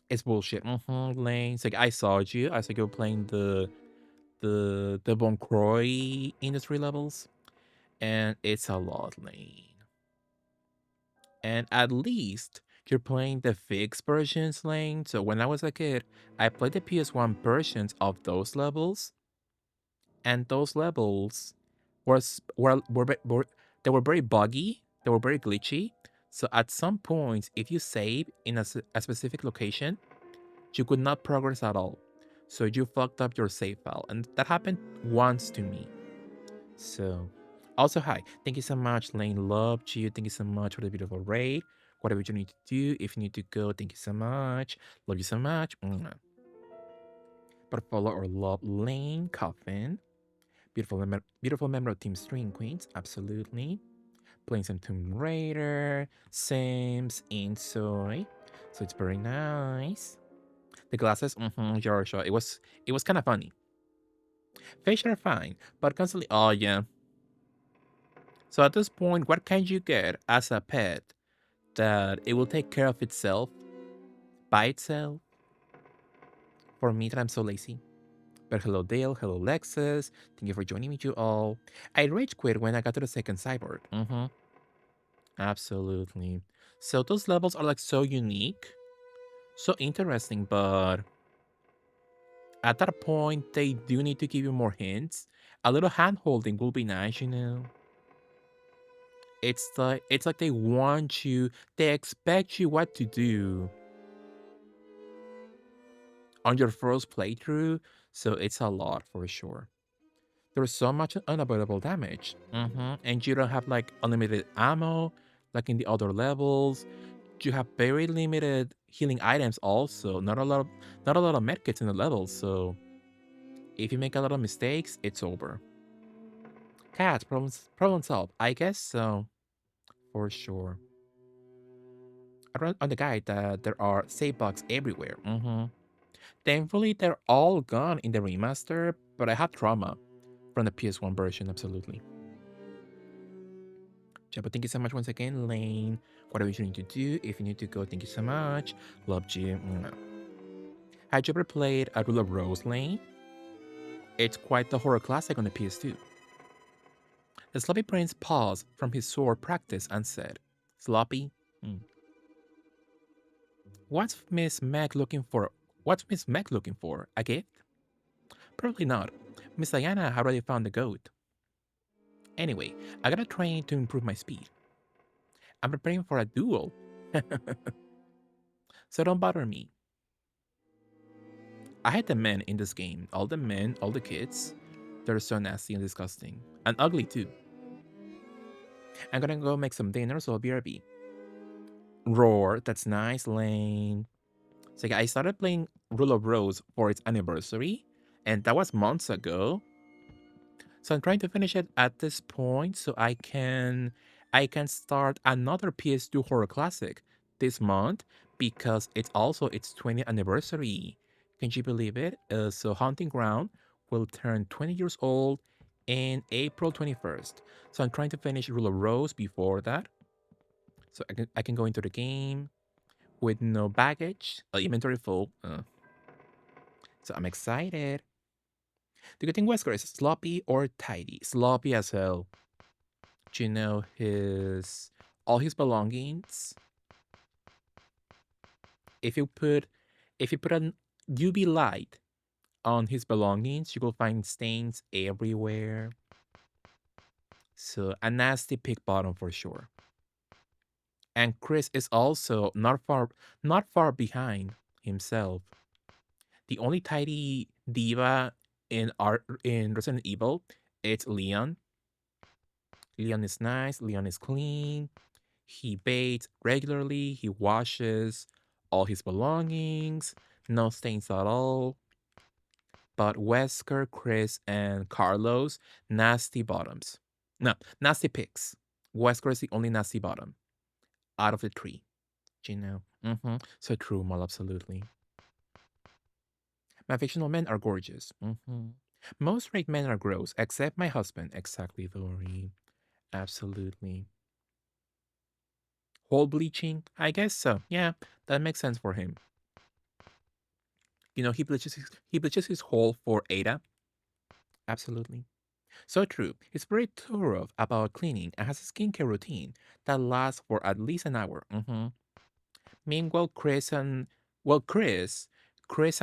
It's bullshit. Lane. So, like, I saw you. I saw you playing the Von Croy industry levels. And it's a lot, Lane. And at least you're playing the fixed versions, Lane. So when I was a kid, I played the PS1 versions of those levels, and those levels they were very buggy, they were very glitchy. So at some points, if you save in a specific location, you could not progress at all. So you fucked up your save file, and that happened once to me. So, also, hi. Thank you so much, Lane. Love you. Thank you so much for the beautiful raid. Whatever you need to do, if you need to go, thank you so much. Love you so much. But follow or love Lane Coffin. Beautiful member of Team String Queens. Absolutely. Playing some Tomb Raider, Sims, Insoy. So it's very nice. The glasses, Joshua. It was kind of funny. Fish are fine, but constantly, oh yeah. So at this point, what can you get as a pet that it will take care of itself by itself? For me, that I'm so lazy. But hello, Dale. Hello, Lexus. Thank you for joining me, you all. I rage quit when I got to the second cyborg. Absolutely. So those levels are like so unique, so interesting, but at that point, they do need to give you more hints. A little hand holding will be nice. It's like they want you, they expect you what to do on your first playthrough, so it's a lot for sure. There's so much unavoidable damage, and you don't have like unlimited ammo like in the other levels. You have very limited healing items also. Not a lot of medkits in the levels, so if you make a lot of mistakes, it's over. Cats, problem solved. I guess so, for sure. I read on the guide that there are save bugs everywhere. Thankfully, they're all gone in the remaster, but I have trauma from the PS1 version, absolutely. Yeah, but thank you so much once again, Lane. Whatever you need to do, if you need to go, thank you so much. Loved you. Had you ever played A Rule of Rose, Lane? It's quite the horror classic on the PS2. The Sloppy Prince paused from his sword practice and said, Sloppy? Hmm. What's Miss Meg looking for? What's Miss Meg looking for? A gift? Probably not. Miss Diana had already found the goat. Anyway, I gotta train to improve my speed. I'm preparing for a duel. So don't bother me. I hate the men in this game. All the men, all the kids, they're so nasty and disgusting. And ugly too. I'm gonna go make some dinner, so BRB. Roar, that's nice, Lane. So yeah, I started playing Rule of Rose for its anniversary, and that was months ago. So I'm trying to finish it at this point so I can start another PS2 horror classic this month because it's also its 20th anniversary. Can you believe it? So Haunting Ground will turn 20 years old in April 21st. So I'm trying to finish Rule of Rose before that. So I can go into the game with no baggage, inventory full. So I'm excited. Do you think Wesker is sloppy or tidy? Sloppy as hell. Do you know his all his belongings? If you put if you put an UV light on his belongings, you will find stains everywhere. So a nasty pick bottom for sure. And Chris is also not far behind himself. The only tidy diva in Resident Evil, it's Leon. Leon is nice, Leon is clean. He bathes regularly, he washes all his belongings, no stains at all. But Wesker, Chris, and Carlos, nasty bottoms. No, nasty picks. Wesker is the only nasty bottom out of the three. You know? So true, Mal, absolutely. My fictional men are gorgeous. Most straight men are gross, except my husband. Exactly, Lori. Absolutely. Whole bleaching? I guess so. Yeah, that makes sense for him. He bleaches his hole for Ada. Absolutely. So true. He's very thorough about cleaning and has a skincare routine that lasts for at least an hour. Meanwhile, Chris and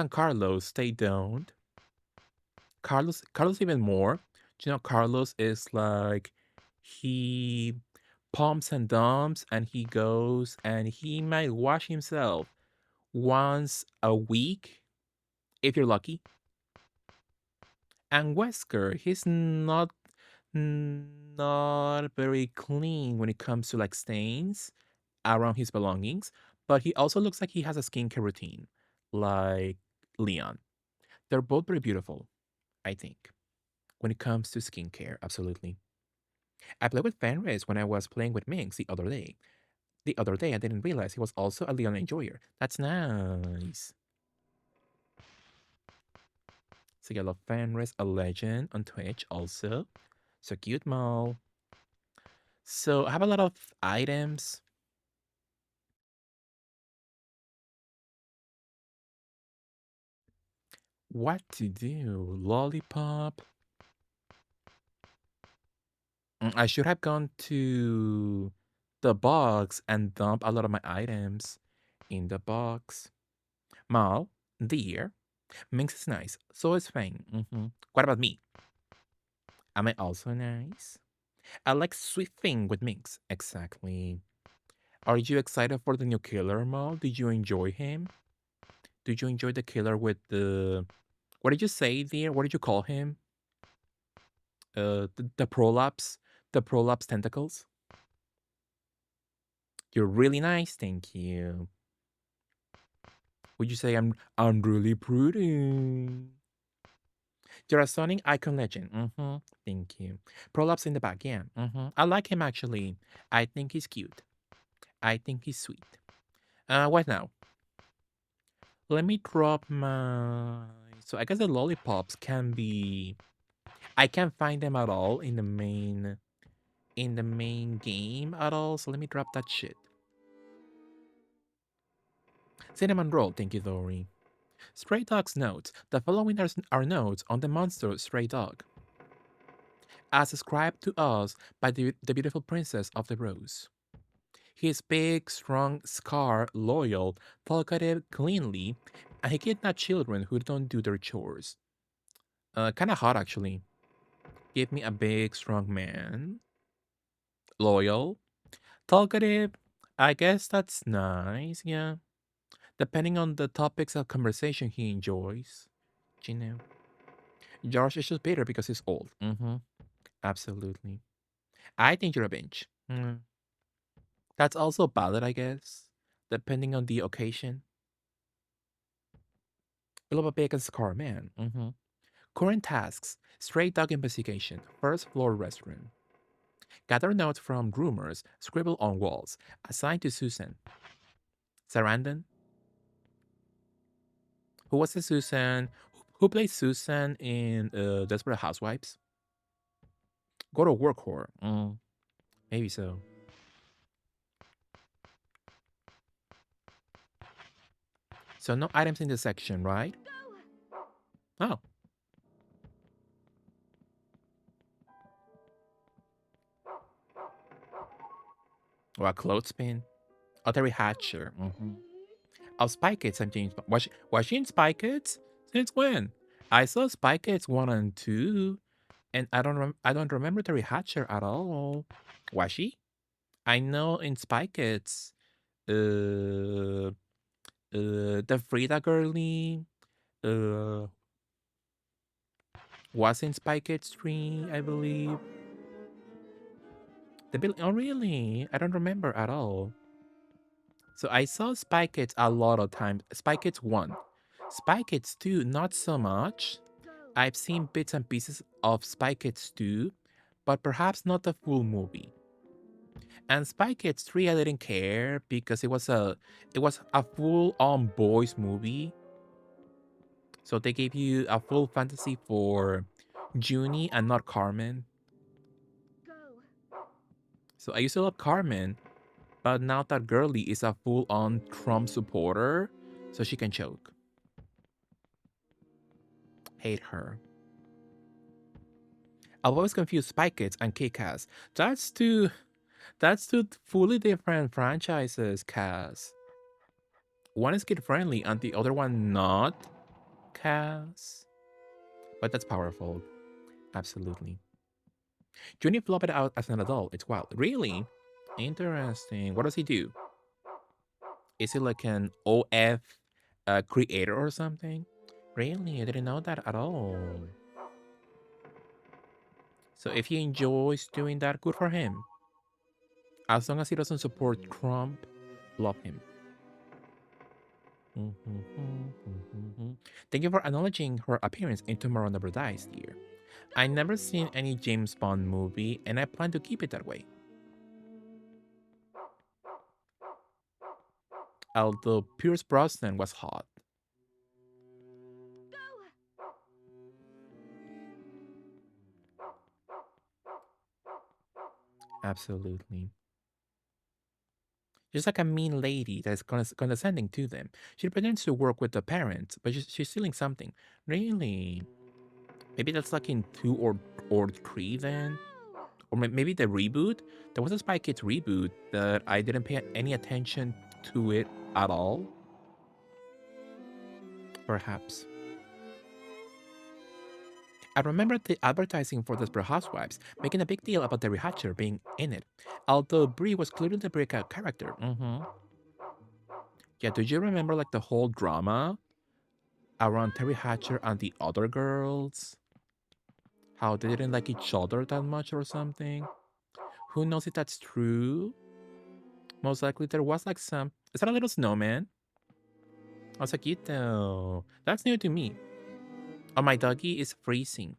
Carlos, they don't. Carlos even more. Carlos is like he pumps and dumps and he goes and he might wash himself once a week if you're lucky. And Wesker, he's not very clean when it comes to like stains around his belongings, but he also looks like he has a skincare routine, like Leon. They're both very beautiful, I think, when it comes to skincare. Absolutely. I played with Fenris when I was playing with Minx the other day. The other day, I didn't realize he was also a Leon enjoyer. That's nice. So I love Fenris, a legend on Twitch also. So cute, Mal. So I have a lot of items. What to do? Lollipop? I should have gone to the box and dump a lot of my items in the box. Mal, dear, Minx is nice. So is Fang. What about me? Am I also nice? I like sweet thing with Minx. Exactly. Are you excited for the new killer, Mal? Did you enjoy him? Did you enjoy the killer with the... What did you say, dear? What did you call him? The prolapse? The prolapse tentacles? You're really nice, thank you. Would you say I'm really pretty? You're a stunning icon legend. Thank you. Prolapse in the back, yeah. I like him actually. I think he's cute. I think he's sweet. What now? Let me drop my... So I guess the lollipops can be... I can't find them at all in the main game at all. So let me drop that shit. Cinnamon roll, thank you, Dory. Stray Dog's notes. The following are notes on the monster Stray Dog, as described to us by the beautiful princess of the rose. He is big, strong, scar, loyal, talkative, cleanly, and he kidnaps children who don't do their chores. Kinda hot actually. Give me a big, strong man. Loyal. Talkative. I guess that's nice, yeah. Depending on the topics of conversation he enjoys. You know. George is just bitter because he's old. Mm-hmm. Absolutely. I think you're a binge. Mm. That's also valid, I guess. Depending on the occasion. Little bit against car, man. Mm-hmm. Current tasks. Stray dog investigation. First floor restroom. Gather notes from rumors. Scribble on walls. Assign to Susan. Sarandon. Who was the Susan? Who plays Susan in Desperate Housewives? Go to work whore. Maybe so. So no items in this section, right? Oh, or a clothespin. Oh, Terry Hatcher. Mm-hmm. Oh, Spy Kids. I'm James. Was she in Spy Kids? Since when? I saw Spy Kids 1 and 2, and I don't remember Terry Hatcher at all. Was she? I know in Spy Kids, uh, the Frida girlie, uh, was in Spy Kids 3, I believe. Oh, really? I don't remember at all. So I saw Spy Kids a lot of times. Spy Kids 1. Spy Kids 2, not so much. I've seen bits and pieces of Spy Kids 2, but perhaps not the full movie. And Spy Kids 3 I didn't care because it was a full on boys movie. So they gave you a full fantasy for Junie and not Carmen. So I used to love Carmen, but now that girlie is a full on Trump supporter, so she can choke. Hate her. I've always confused Spy Kids and Kick-Ass. That's two fully different franchises, Cass. One is kid friendly and the other one not, Cass. But that's powerful. Absolutely. Junior flopped out as an adult. It's wild. Really? Interesting. What does he do? Is he like an OF creator or something? Really? I didn't know that at all. So if he enjoys doing that, good for him. As long as he doesn't support Trump, love him. Thank you for acknowledging her appearance in Tomorrow Never Dies, dear. I never seen any James Bond movie, and I plan to keep it that way. Although Pierce Brosnan was hot. Absolutely. She's like a mean lady that's condescending to them. She pretends to work with the parents, but she's stealing something. Really? Maybe that's like in 2 or 3 then? Or maybe the reboot? There was a Spy Kids reboot that I didn't pay any attention to it at all. Perhaps. I remember the advertising for Desperate Housewives making a big deal about Terry Hatcher being in it, although Brie was clearly the breakout character. Yeah, do you remember like the whole drama around Terry Hatcher and the other girls? How they didn't like each other that much or something? Who knows if that's true? Most likely there was like some. Is that a little snowman? I was like, Ito. That's new to me. Oh, my doggy is freezing.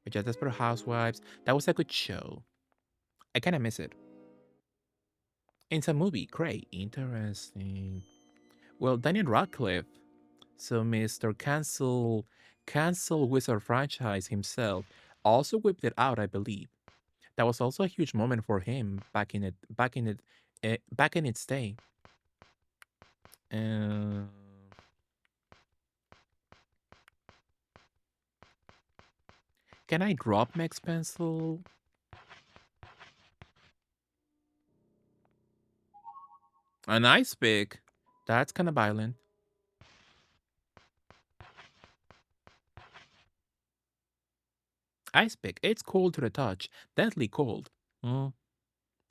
But yeah, Desperate Housewives. That was a good show. I kind of miss it. It's a movie. Great. Interesting. Well, Daniel Radcliffe. So Mr. Cancel Wizard franchise himself also whipped it out, I believe. That was also a huge moment for him back in its day. Uh, can I drop Max Pencil? An ice pick. That's kind of violent. Ice pick. It's cold to the touch. Deadly cold. Mm,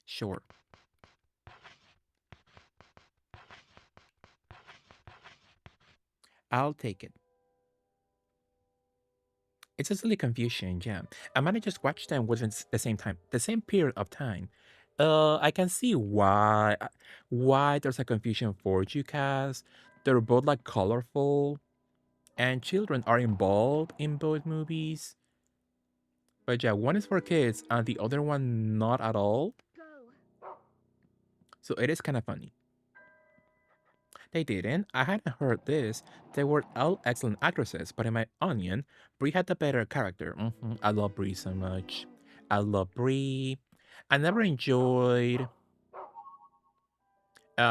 sure. I'll take it. It's a silly confusion, yeah. I might have just watched them within the same time, the same period of time. I can see why there's a confusion for you, Cass. They're both like colorful, and children are involved in both movies. But yeah, one is for kids, and the other one not at all. So it is kind of funny. They didn't. I hadn't heard this. They were all excellent actresses, but in my opinion, Brie had the better character. I love Brie so much. I love Brie. I never enjoyed.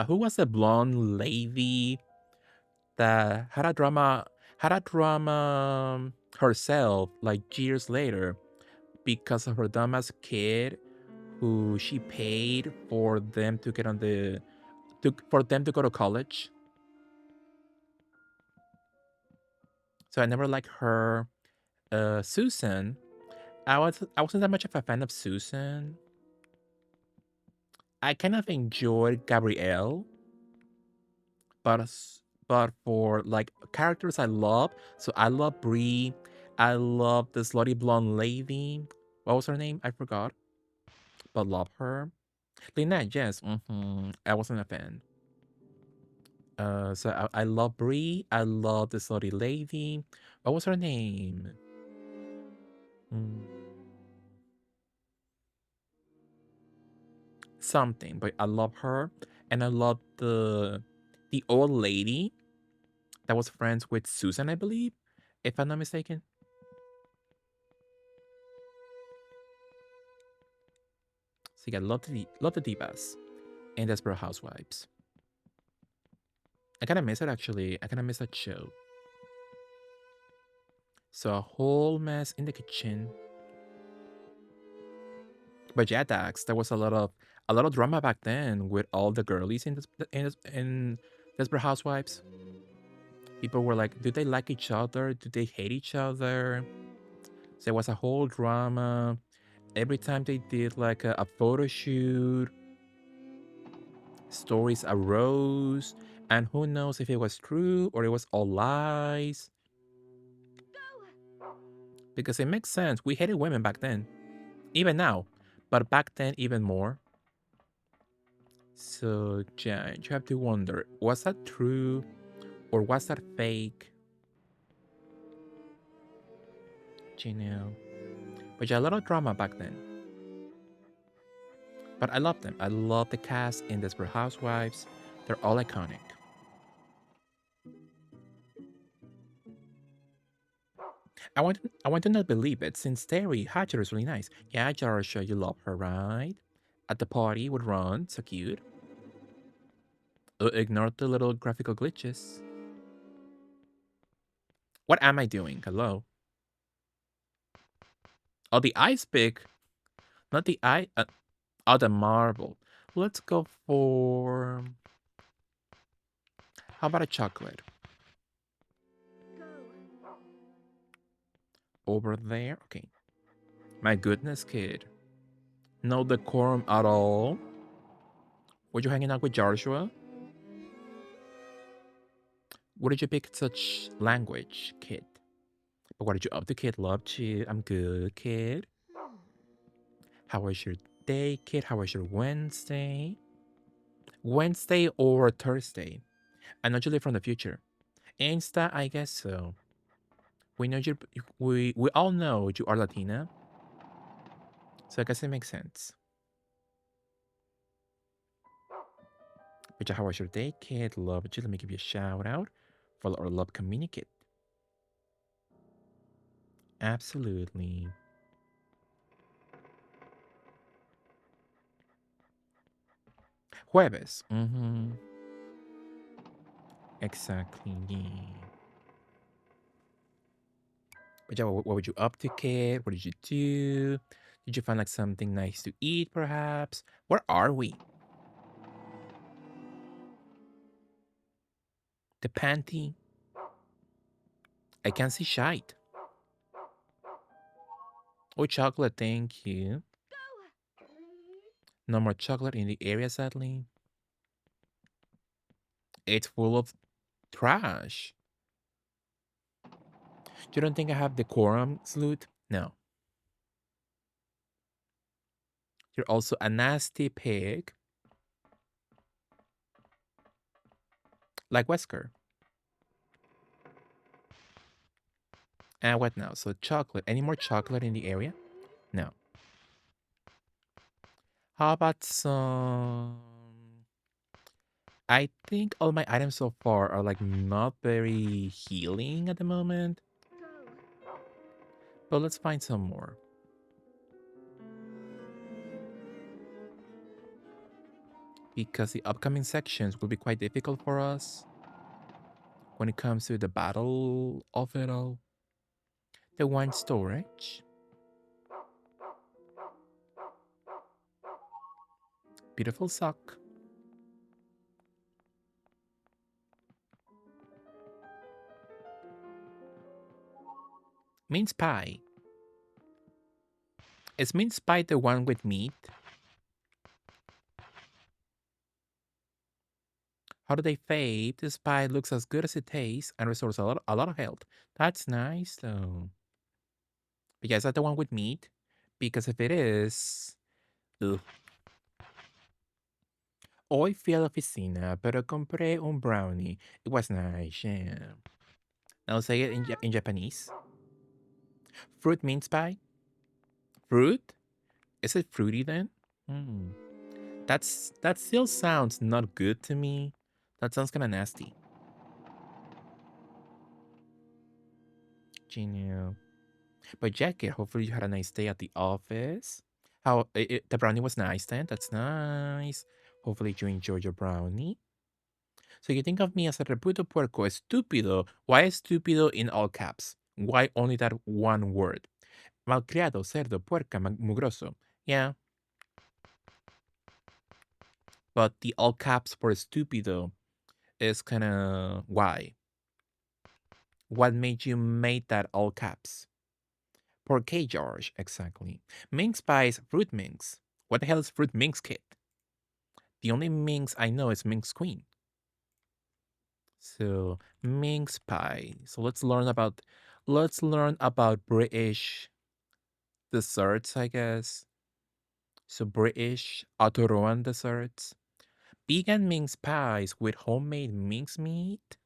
Who was the blonde lady that had a drama herself like years later because of her dumbass kid who she paid for them to get on for them to go to college. So I never liked her. Susan, I wasn't that much of a fan of Susan. I kind of enjoyed Gabrielle, but for like characters I love, so I love Brie. I love the slutty blonde lady. What was her name? I forgot, but love her. Lynette, yes. I wasn't a fan. So I love Brie. I love the slutty lady. What was her name? Mm, something, but I love her, and I love the old lady that was friends with Susan, I believe, if I'm not mistaken. So yeah, love the divas and Desperate Housewives. I kind of miss it actually. I kind of miss that show. So a whole mess in the kitchen. But yeah, Dax, there was a lot of drama back then with all the girlies in Desperate Housewives. People were like, do they like each other? Do they hate each other? So there was a whole drama. Every time they did like a photo shoot, stories arose, and who knows if it was true or it was all lies. Because it makes sense. We hated women back then, even now, but back then, even more. So, yeah, you have to wonder, was that true or was that fake? You know, but yeah, a lot of drama back then. But I love them. I love the cast in Desperate Housewives. They're all iconic. I want to not believe it since Terry Hatcher is really nice. Yeah, Jarsha, you love her, right? At the party with Ron, so cute. Ignore the little graphical glitches. What am I doing? Hello? Oh, the ice pick. Not the eye. Oh, the marble. Let's go for. How about a chocolate? Over there? Okay. My goodness, kid. No decorum at all. Were you hanging out with Joshua? What did you pick such language, kid? But what did you up to, kid? Loved you. I'm good, kid. How was your day, kid? How was your Wednesday? Wednesday or Thursday? I know you live from the future. Insta, I guess so. We know you. We all know you are Latina, so I guess it makes sense. But how was your day, kid? Love you. Let me give you a shout out for our love communicate. Absolutely. Jueves. Exactly. Yeah. But yeah, what were you up to, kid? What did you do? Did you find like something nice to eat, perhaps? Where are we? The panty. I can't see shite. Oh, chocolate, thank you. No more chocolate in the area, sadly. It's full of trash. You don't think I have decorum, Sloot? No. You're also a nasty pig, like Wesker. And what now? So chocolate. Any more chocolate in the area? No. How about some? I think all my items so far are like not very healing at the moment, but let's find some more. Because the upcoming sections will be quite difficult for us when it comes to the battle of it all. The wine storage. Beautiful sock. Mince pie. Is mince pie the one with meat? How do they fade? This pie looks as good as it tastes and restores a lot of health. That's nice though. Because is that the one with meat? Because if it is, ugh. Hoy fui a la oficina, pero compré un brownie. It was nice, yeah. I'll say it in Japanese. Fruit mince pie? Fruit? Is it fruity then? Hmm. That still sounds not good to me. That sounds kind of nasty. Genial. But Jackie, hopefully you had a nice day at the office. The brownie was nice then. That's nice. Hopefully you enjoyed your brownie. So you think of me as a reputo puerco, estúpido. Why estúpido in all caps? Why only that one word? Malcriado, cerdo, puerca, mugroso. Yeah, but the all caps for estúpido is kind of why. What made you make that all caps? Porqué, George, exactly. Minx pies, fruit minx. What the hell is fruit minx, kid? The only minx I know is minx queen. So mince pie. So let's learn about British desserts, I guess. So British Autoroan desserts. Vegan mince pies with homemade mince meat.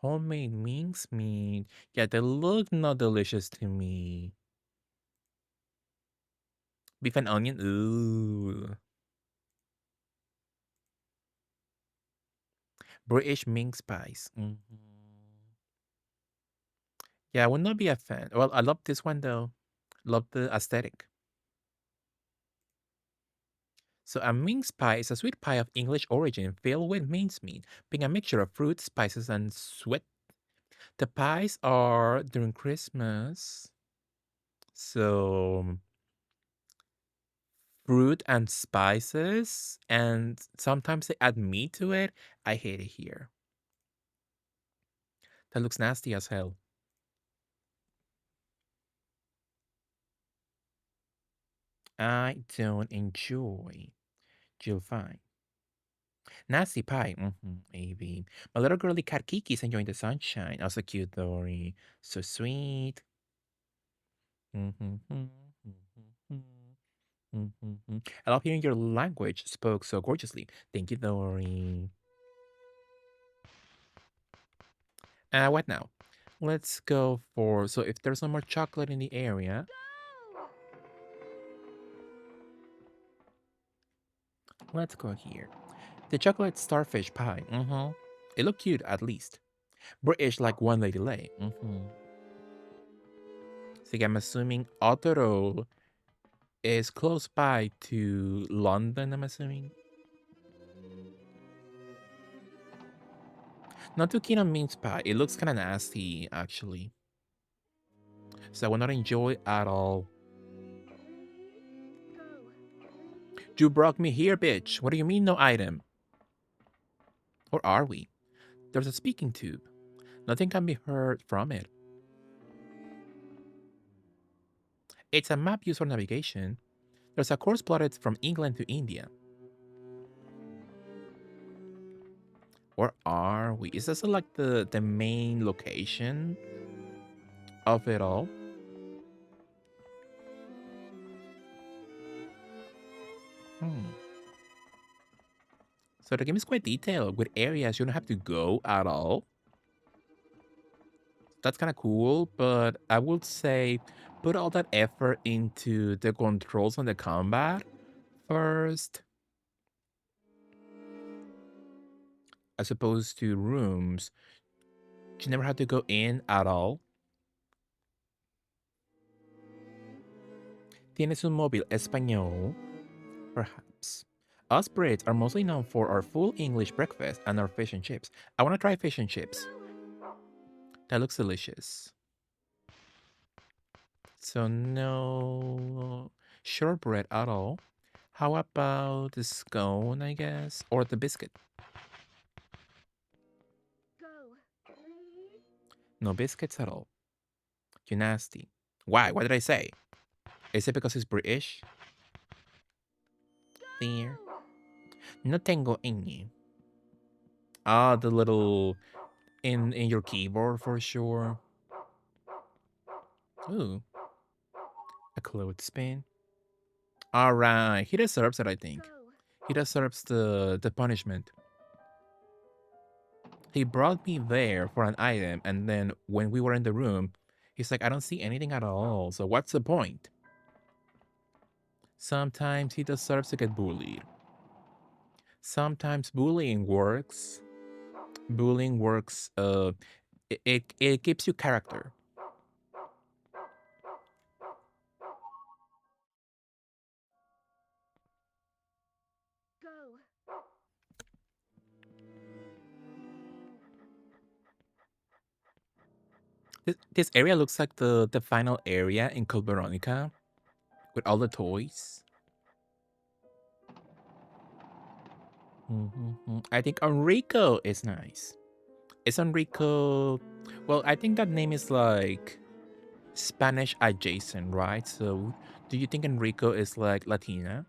Homemade mince meat. Yeah, they look not delicious to me. Beef and onion. Ooh. British mince pies. Mhm. Yeah, I would not be a fan. Well, I love this one though. Love the aesthetic. So a mince pie is a sweet pie of English origin filled with mincemeat, being a mixture of fruit, spices, and sweet. The pies are during Christmas. So fruit and spices, and sometimes they add meat to it. I hate it here. That looks nasty as hell. I don't enjoy. You'll find. Nasty pie. Maybe. My little girly cat Kiki's enjoying the sunshine. Also cute, Dory. So sweet. Mhm. I love hearing your language spoke so gorgeously. Thank you, Dory. What now? Let's go for. So, if there's no more chocolate in the area, let's go here. The chocolate starfish pie. It looked cute, at least. British, like one lady lay. So, I'm assuming Otero is close by to London, I'm assuming. Not too keen on mince pie. It looks kind of nasty, actually. So, I will not enjoy at all. You brought me here, bitch. What do you mean, no item? Or are we? There's a speaking tube. Nothing can be heard from it. It's a map used for navigation. There's a course plotted from England to India. Where are we? Is this like the main location of it all? Hmm. So the game is quite detailed with areas you don't have to go at all. That's kind of cool, but I would say put all that effort into the controls and the combat first, as opposed to rooms. You never have to go in at all. Tienes un móvil español? Perhaps. Us Brits are mostly known for our full English breakfast and our fish and chips. I want to try fish and chips. That looks delicious. So no shortbread at all. How about the scone, I guess? Or the biscuit? No biscuits at all. You nasty. Why? What did I say? Is it because he's British? There. No tengo any. Ah, the little in your keyboard for sure. Ooh, a clothespin. All right, he deserves it. I think he deserves the punishment. He brought me there for an item, and then when we were in the room, he's like, "I don't see anything at all. So what's the point?" Sometimes he deserves to get bullied. Sometimes bullying works. Bullying works. It gives you character. This area looks like the final area in Code Veronica with all the toys. I think Enrico is nice. Is Enrico? Well, I think that name is like Spanish adjacent, right? So, do you think Enrico is like Latina?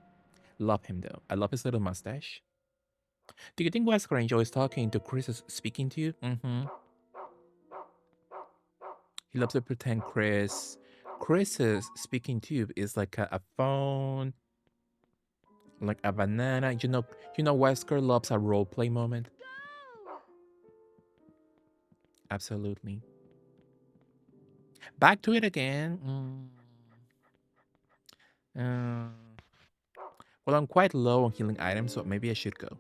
Love him though. I love his little mustache. Do you think Wesker enjoys talking to Chris speaking to you? He loves to pretend Chris's speaking tube is like a phone, like a banana. Wesker loves a role play moment. Absolutely. Back to it again. Uh, well, I'm quite low on healing items, so maybe I should go.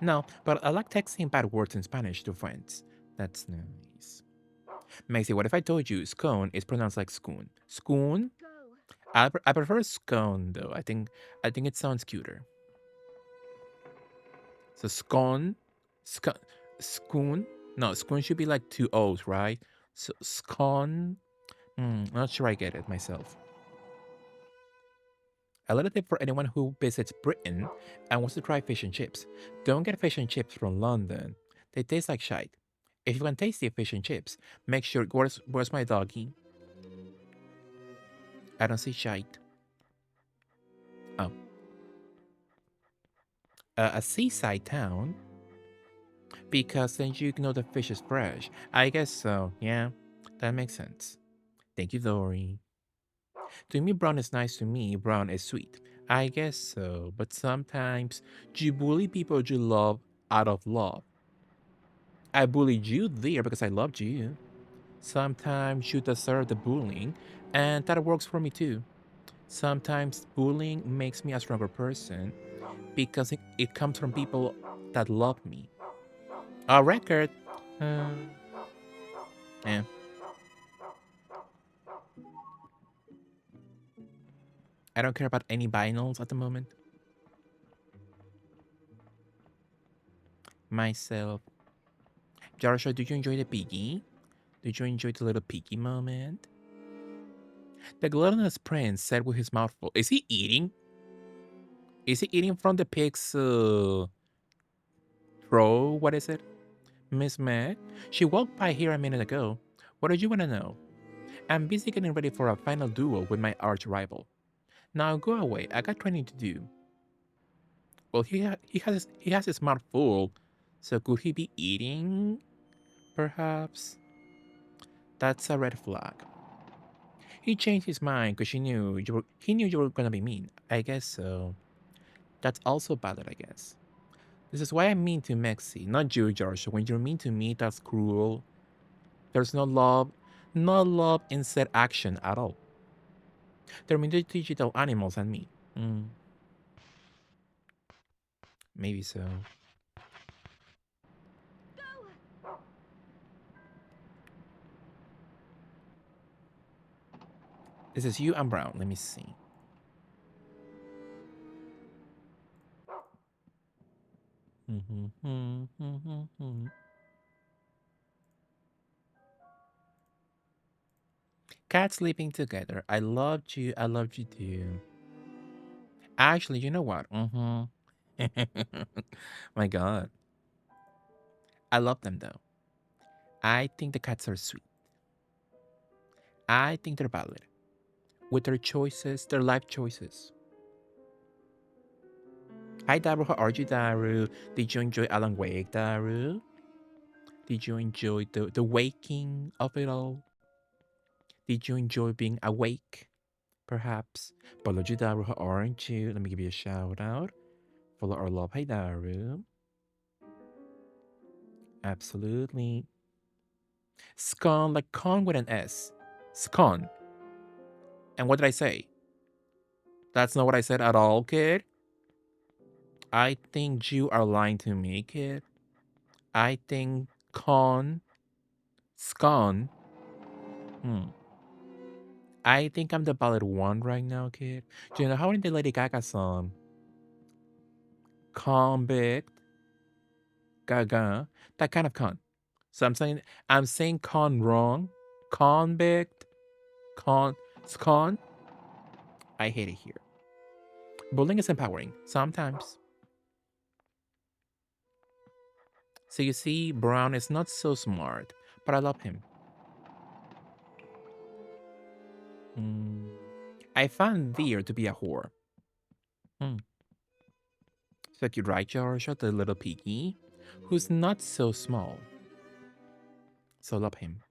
No, but I like texting bad words in Spanish to friends. That's nice. Macy, what if I told you scone is pronounced like scoon? Scoon? I prefer scone though. I think it sounds cuter. So scone, scoon. No, scoon should be like two O's, right? So scone. Not sure I get it myself. A little tip for anyone who visits Britain and wants to try fish and chips. Don't get fish and chips from London. They taste like shite. If you want tasty fish and chips, make sure. Where's my doggy? I don't see shite. Oh. A seaside town? Because then you know the fish is fresh. I guess so, yeah. That makes sense. Thank you, Dory. To me, brown is nice to me. Brown is sweet. I guess so, but sometimes you bully people you love out of love. I bullied you there because I loved you. Sometimes you deserve the bullying, and that works for me too. Sometimes bullying makes me a stronger person because it comes from people that love me. A record. Yeah. I don't care about any vinyls at the moment. Myself. Joshua, did you enjoy the piggy? Did you enjoy the little piggy moment? The gluttonous prince said with his mouth full. Is he eating? Is he eating from the pig's Bro, what is it? Miss Meg? She walked by here a minute ago. What do you want to know? I'm busy getting ready for a final duel with my arch rival. Now go away. I got training to do. Well, he has his mouth full. So could he be eating? Perhaps. That's a red flag. He changed his mind because he knew you were gonna be mean. I guess so. That's also valid, I guess. This is why I'm mean to Mexi, not you, George. When you're mean to me, that's cruel. There's no love in said action at all. They're mean to digital animals and me. Mm, maybe so. This is you and Brown. Let me see. Cats sleeping together. I loved you. I loved you too. Actually, you know what? My God. I love them though. I think the cats are sweet. I think they're valid. With their choices, their life choices. Hi Daru, how are you, Daru? Did you enjoy Alan Wake, Daru? Did you enjoy the waking of it all? Did you enjoy being awake? Perhaps. Follow you, Daru, how aren't you? Let me give you a shout out. Follow our love. Hi Daru. Absolutely. Scone, like con with an S. Scone. And what did I say? That's not what I said at all, kid. I think you are lying to me, kid. I think scone. Hmm. I think I'm the valid one right now, kid. Do you know how in the Lady Gaga song? Convict, Gaga, that kind of con. So I'm saying con wrong. Convict, con, scone. I hate it here. Bullying is empowering sometimes. So you see, Brown is not so smart, but I love him. Mm. I found Deer to be a whore. Hmm. So you right, Georgia, the little piggy, who's not so small. So love him.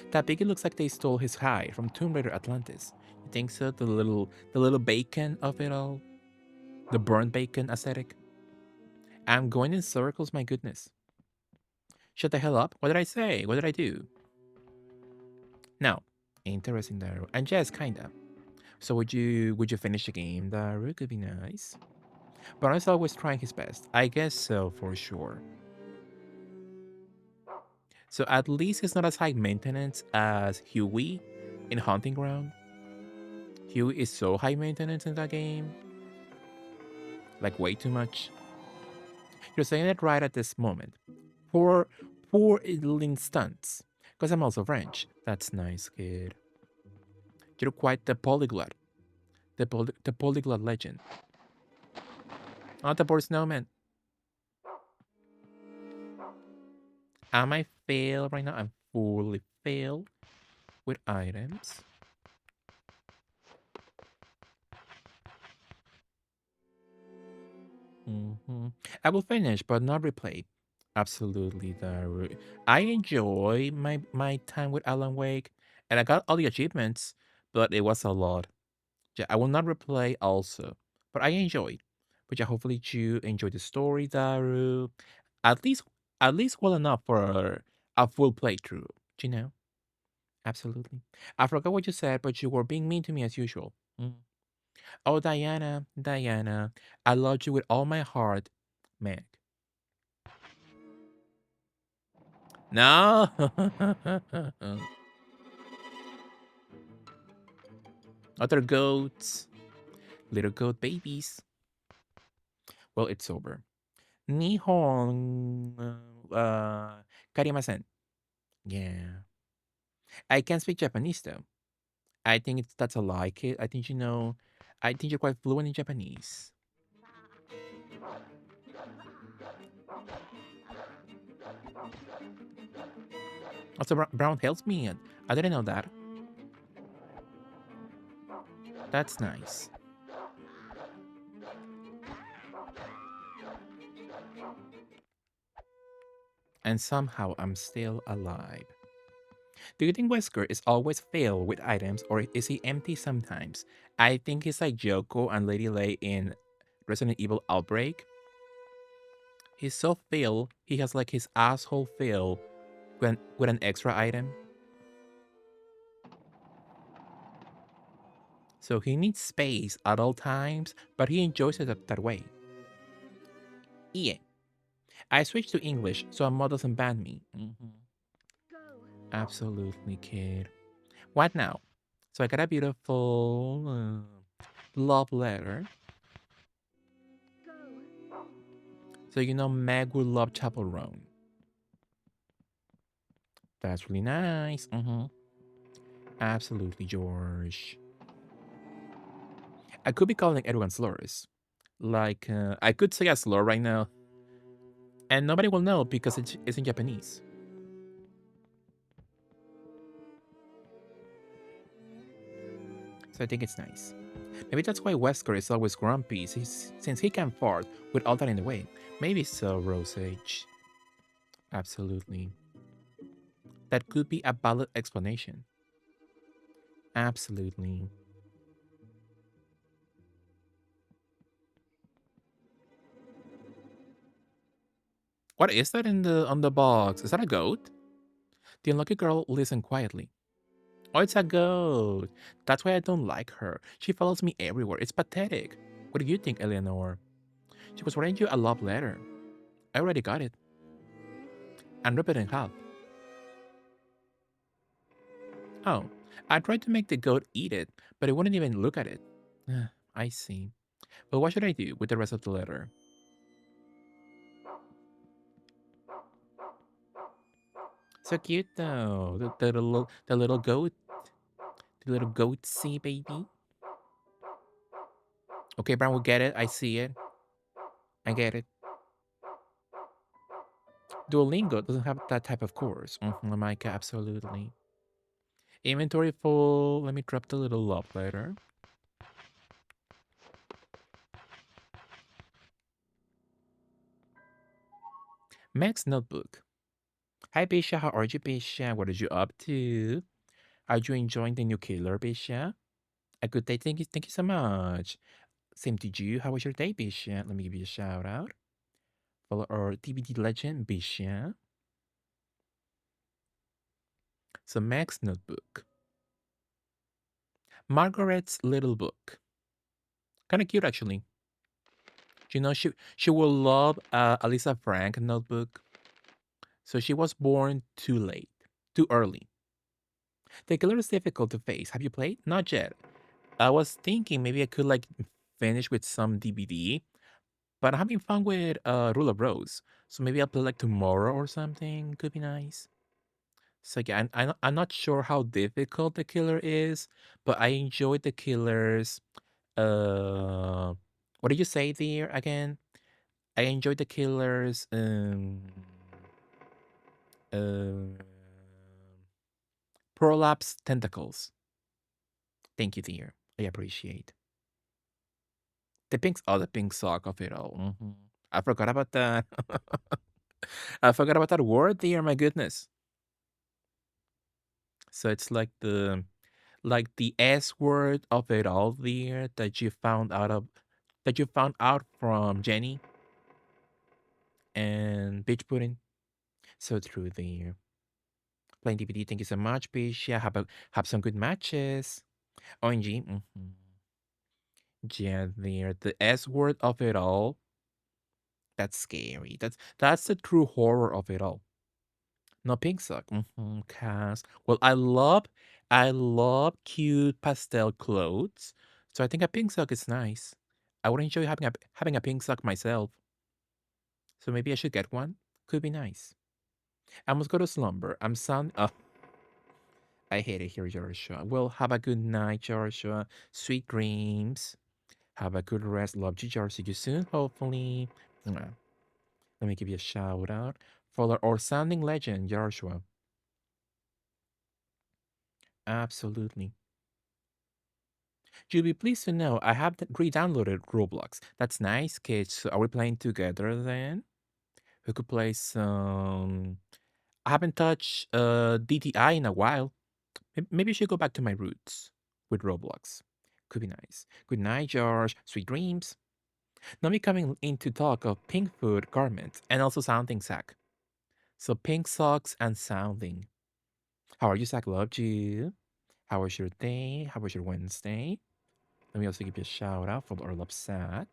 That piggy looks like they stole his hide from Tomb Raider Atlantis. You think so? The little bacon of it all, the burnt bacon aesthetic. I'm going in circles. My goodness. Shut the hell up. What did I say? What did I do? No. Interesting, Daru. And yes, kinda. So would you finish the game, Daru? Could be nice. But he's always trying his best. I guess so for sure. So at least he's not as high maintenance as Huey in Hunting Ground. Huey is so high maintenance in that game. Like way too much. You're saying it right at this moment. Poor little instance. Because I'm also French. That's nice, kid. You're quite the polyglot. The polyglot legend. Not the poor snowman. Am I fail right now? I'm fully fail with items. I will finish, but not replay. Absolutely, Daru. I enjoy my time with Alan Wake, and I got all the achievements, but it was a lot. Yeah, I will not replay also, but I enjoyed. But yeah, hopefully you enjoyed the story, Daru. At least at least well enough for a full playthrough. You know, absolutely. I forgot what you said, but you were being mean to me as usual. Mm. Oh, Diana, I love you with all my heart, Meg. No. Other goats, little goat babies. Well, it's over. Nihon, karimasen. Yeah. I can speak Japanese though. I think that's a lie, kid. I think I think you're quite fluent in Japanese. Also, brown helps me. I didn't know that. That's nice. And somehow I'm still alive. Do you think Wesker is always filled with items or is he empty sometimes? I think he's like Yoko and Lady Lay in Resident Evil Outbreak. He's so filled, he has like his asshole filled with an extra item. So he needs space at all times, but he enjoys it that way. Yeah, I switched to English so a mod doesn't ban me. Absolutely, kid. What now? So I got a beautiful love letter. So you know Meg will love Chaperone. That's really nice. Absolutely, George. I could be calling everyone slurs. Like, I could say a slur right now, and nobody will know because it's in Japanese. So I think it's nice. Maybe that's why Wesker is always grumpy, since he can fart with all that in the way. Maybe so, Rosage. Absolutely. That could be a valid explanation. Absolutely. What is that in the on the box? Is that a goat? The unlucky girl listened quietly. Oh, it's a goat. That's why I don't like her. She follows me everywhere. It's pathetic. What do you think, Eleanor? She was writing you a love letter. I already got it. And rip it in half. Oh, I tried to make the goat eat it, but it wouldn't even look at it. I see. But what should I do with the rest of the letter? So cute though. The little goat. The little goatsy baby. Okay, Brown will get it. I see it. I get it. Duolingo doesn't have that type of course. Micah, absolutely. Inventory full. Let me drop the little love letter. Meg's notebook. Hi, Bisha. How are you, Bisha? What are you up to? Are you enjoying the new killer, Bisha? A good day. Thank you. Thank you so much. Same to you. How was your day, Bisha? Let me give you a shout out. Follow our DVD legend, Bisha. So Meg's notebook. Margaret's little book. Kind of cute, actually. You know, she will love Alisa Frank notebook. So she was born too late, too early. The killer is difficult to face. Have you played? Not yet. I was thinking maybe I could like finish with some DBD, but I'm having fun with Rule of Rose. So maybe I'll play like tomorrow or something. Could be nice. So yeah, I'm not sure how difficult the killer is, but I enjoyed the killer's. Uh, what did you say there again? I enjoyed the killer's. Uh, prolapse tentacles. Thank you, dear. I appreciate. The pink sock of it all. I forgot about that. I forgot about that word there. My goodness. So it's like the S word of it all there that you found out from Jenny and Bitch Pudding. So true there. Playing DVD. Thank you so much, bitch. Yeah, have some good matches. ONG. Yeah, there. The S word of it all. That's scary. That's the true horror of it all. No pink sock. Cast. Well, I love cute pastel clothes. So I think a pink sock is nice. I would enjoy having a pink sock myself. So maybe I should get one. Could be nice. I must go to slumber. I'm sound. I hate it here, Joshua. Well, have a good night, Joshua. Sweet dreams. Have a good rest. Love you, George. See you soon, hopefully. Mwah. Let me give you a shout out for our sounding legend, Joshua. Absolutely. You'll be pleased to know I have re-downloaded Roblox. That's nice, kids. So are we playing together then? We could play some. I haven't touched DTI in a while. Maybe I should go back to my roots with Roblox. Could be nice. Good night, George. Sweet dreams. Now we coming in to talk of pink food garments and also sounding sack. So pink socks and sounding. How are you, Zach? Loved you. How was your day? How was your Wednesday? Let me also give you a shout out for our love Zach.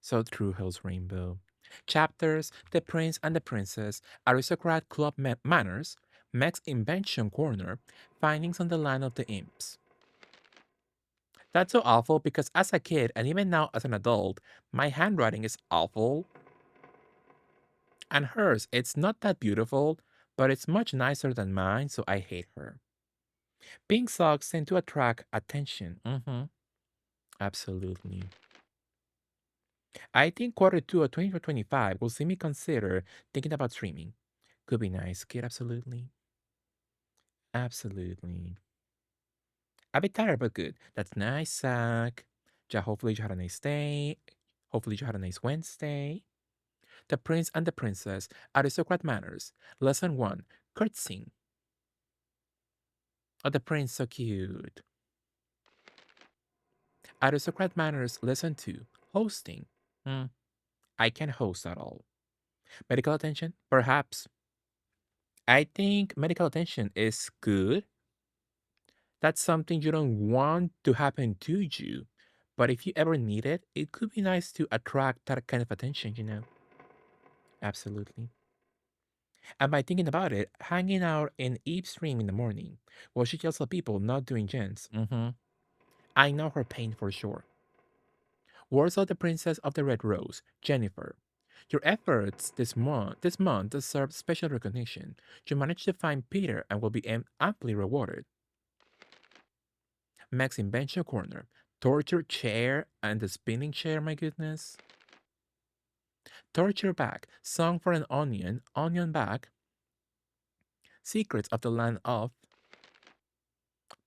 So true, Hell's Rainbow. Chapters: The Prince and the Princess, Aristocrat Club Manners, Meg's Invention Corner, Findings on the Land of the Imps. That's so awful because as a kid and even now as an adult, my handwriting is awful. And hers, it's not that beautiful, but it's much nicer than mine, so I hate her. Pink socks tend to attract attention. Absolutely. I think quarter two of 2025 will see me consider thinking about streaming. Could be nice, kid. Absolutely. Absolutely. A bit tired, but good. That's nice, Zach. Ja, hopefully you had a nice day. Hopefully you had a nice Wednesday. The Prince and the Princess, Aristocrat Manners. Lesson 1, Curtsing. Oh, the prince, so cute. Aristocrat Manners, Lesson 2, Hosting. Hmm, I can't host at all. Medical attention? Perhaps. I think medical attention is good. That's something you don't want to happen to you. But if you ever need it, it could be nice to attract that kind of attention. Absolutely. And by thinking about it, hanging out in Eve's stream in the morning while she yells at people not doing gens. I know her pain for sure. Words of the Princess of the Red Rose, Jennifer. Your efforts this month deserve special recognition. You managed to find Peter and will be amply rewarded. Meg's Invention Corner. Torture chair and the spinning chair, my goodness. Torture bag. Song for an onion. Onion bag. Secrets of the Land of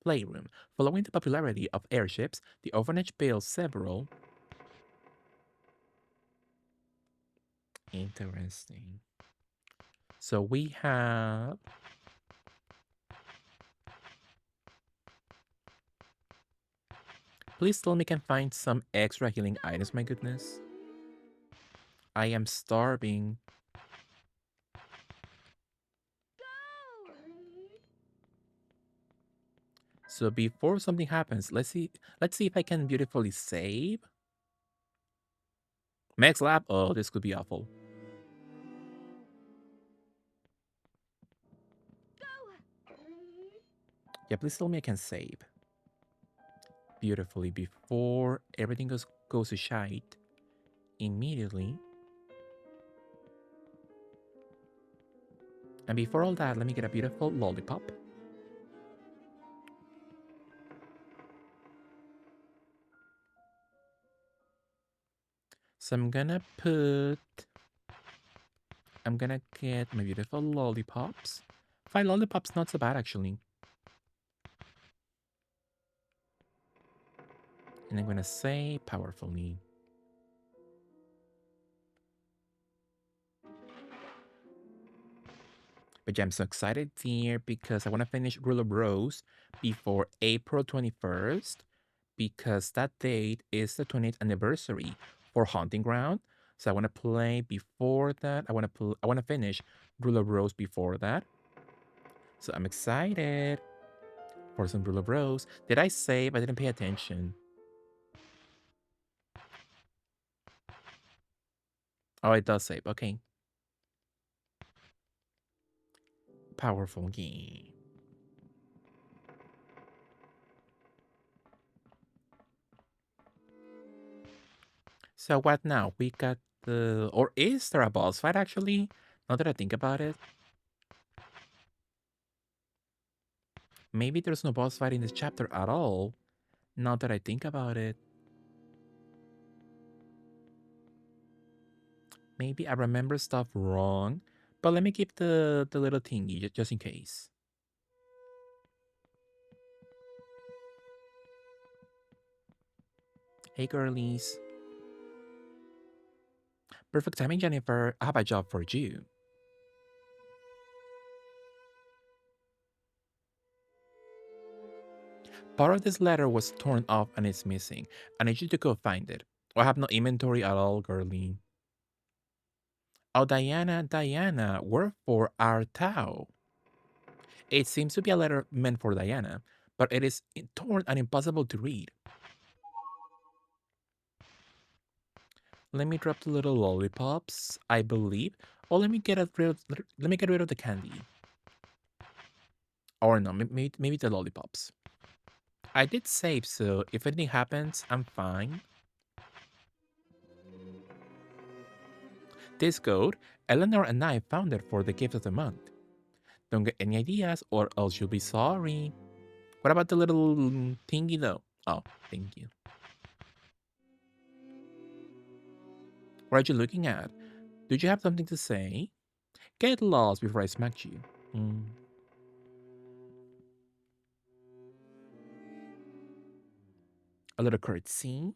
Playroom. Following the popularity of airships, the orphanage built several. Interesting. So we have. Please tell me I can find some extra healing items, my goodness. I am starving. So before something happens, let's see if I can beautifully save. Max lab. Oh, this could be awful. Yeah, please tell me I can save beautifully before everything goes to shite immediately. And before all that, let me get a beautiful lollipop. So I'm gonna get my beautiful lollipops. 5 lollipops, not so bad actually. And I'm gonna say powerfully. But yeah, I'm so excited here because I want to finish Rule of Rose before April 21st because that date is the 20th anniversary for Haunting Ground. So I want to play before that. I want to finish Rule of Rose before that. So I'm excited for some Rule of Rose. Did I save? I didn't pay attention. Oh, it does save. Okay. Powerful game. So what now? We got the... Or is there a boss fight actually? Now that I think about it. Maybe there's no boss fight in this chapter at all. Now that I think about it. Maybe I remember stuff wrong, but let me keep the little thingy just in case. Hey girlies. Perfect timing, Jennifer. I have a job for you. Part of this letter was torn off and it's missing. I need you to go find it. I have no inventory at all, girlie. Oh, Diana, Diana, where for our Tao? It seems to be a letter meant for Diana, but it is torn and impossible to read. Let me drop the little lollipops, I believe. Oh, let me get rid of the candy. Or no, maybe the lollipops. I did save, so if anything happens, I'm fine. This code, Eleanor and I found it for the gift of the month. Don't get any ideas or else you'll be sorry. What about the little thingy though? Oh, thank you. What are you looking at? Did you have something to say? Get lost before I smack you. Mm. A little curtsy.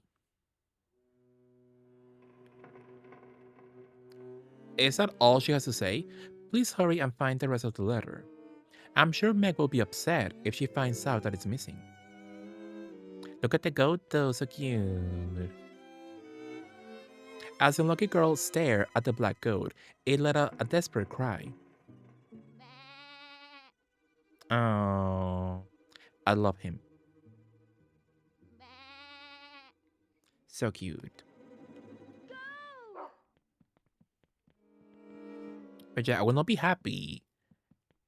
Is that all she has to say? Please hurry and find the rest of the letter. I'm sure Meg will be upset if she finds out that it's missing. Look at the goat though, so cute. As the lucky girl stared at the black goat, it let out a desperate cry. Oh, I love him. So cute. But yeah, I will not be happy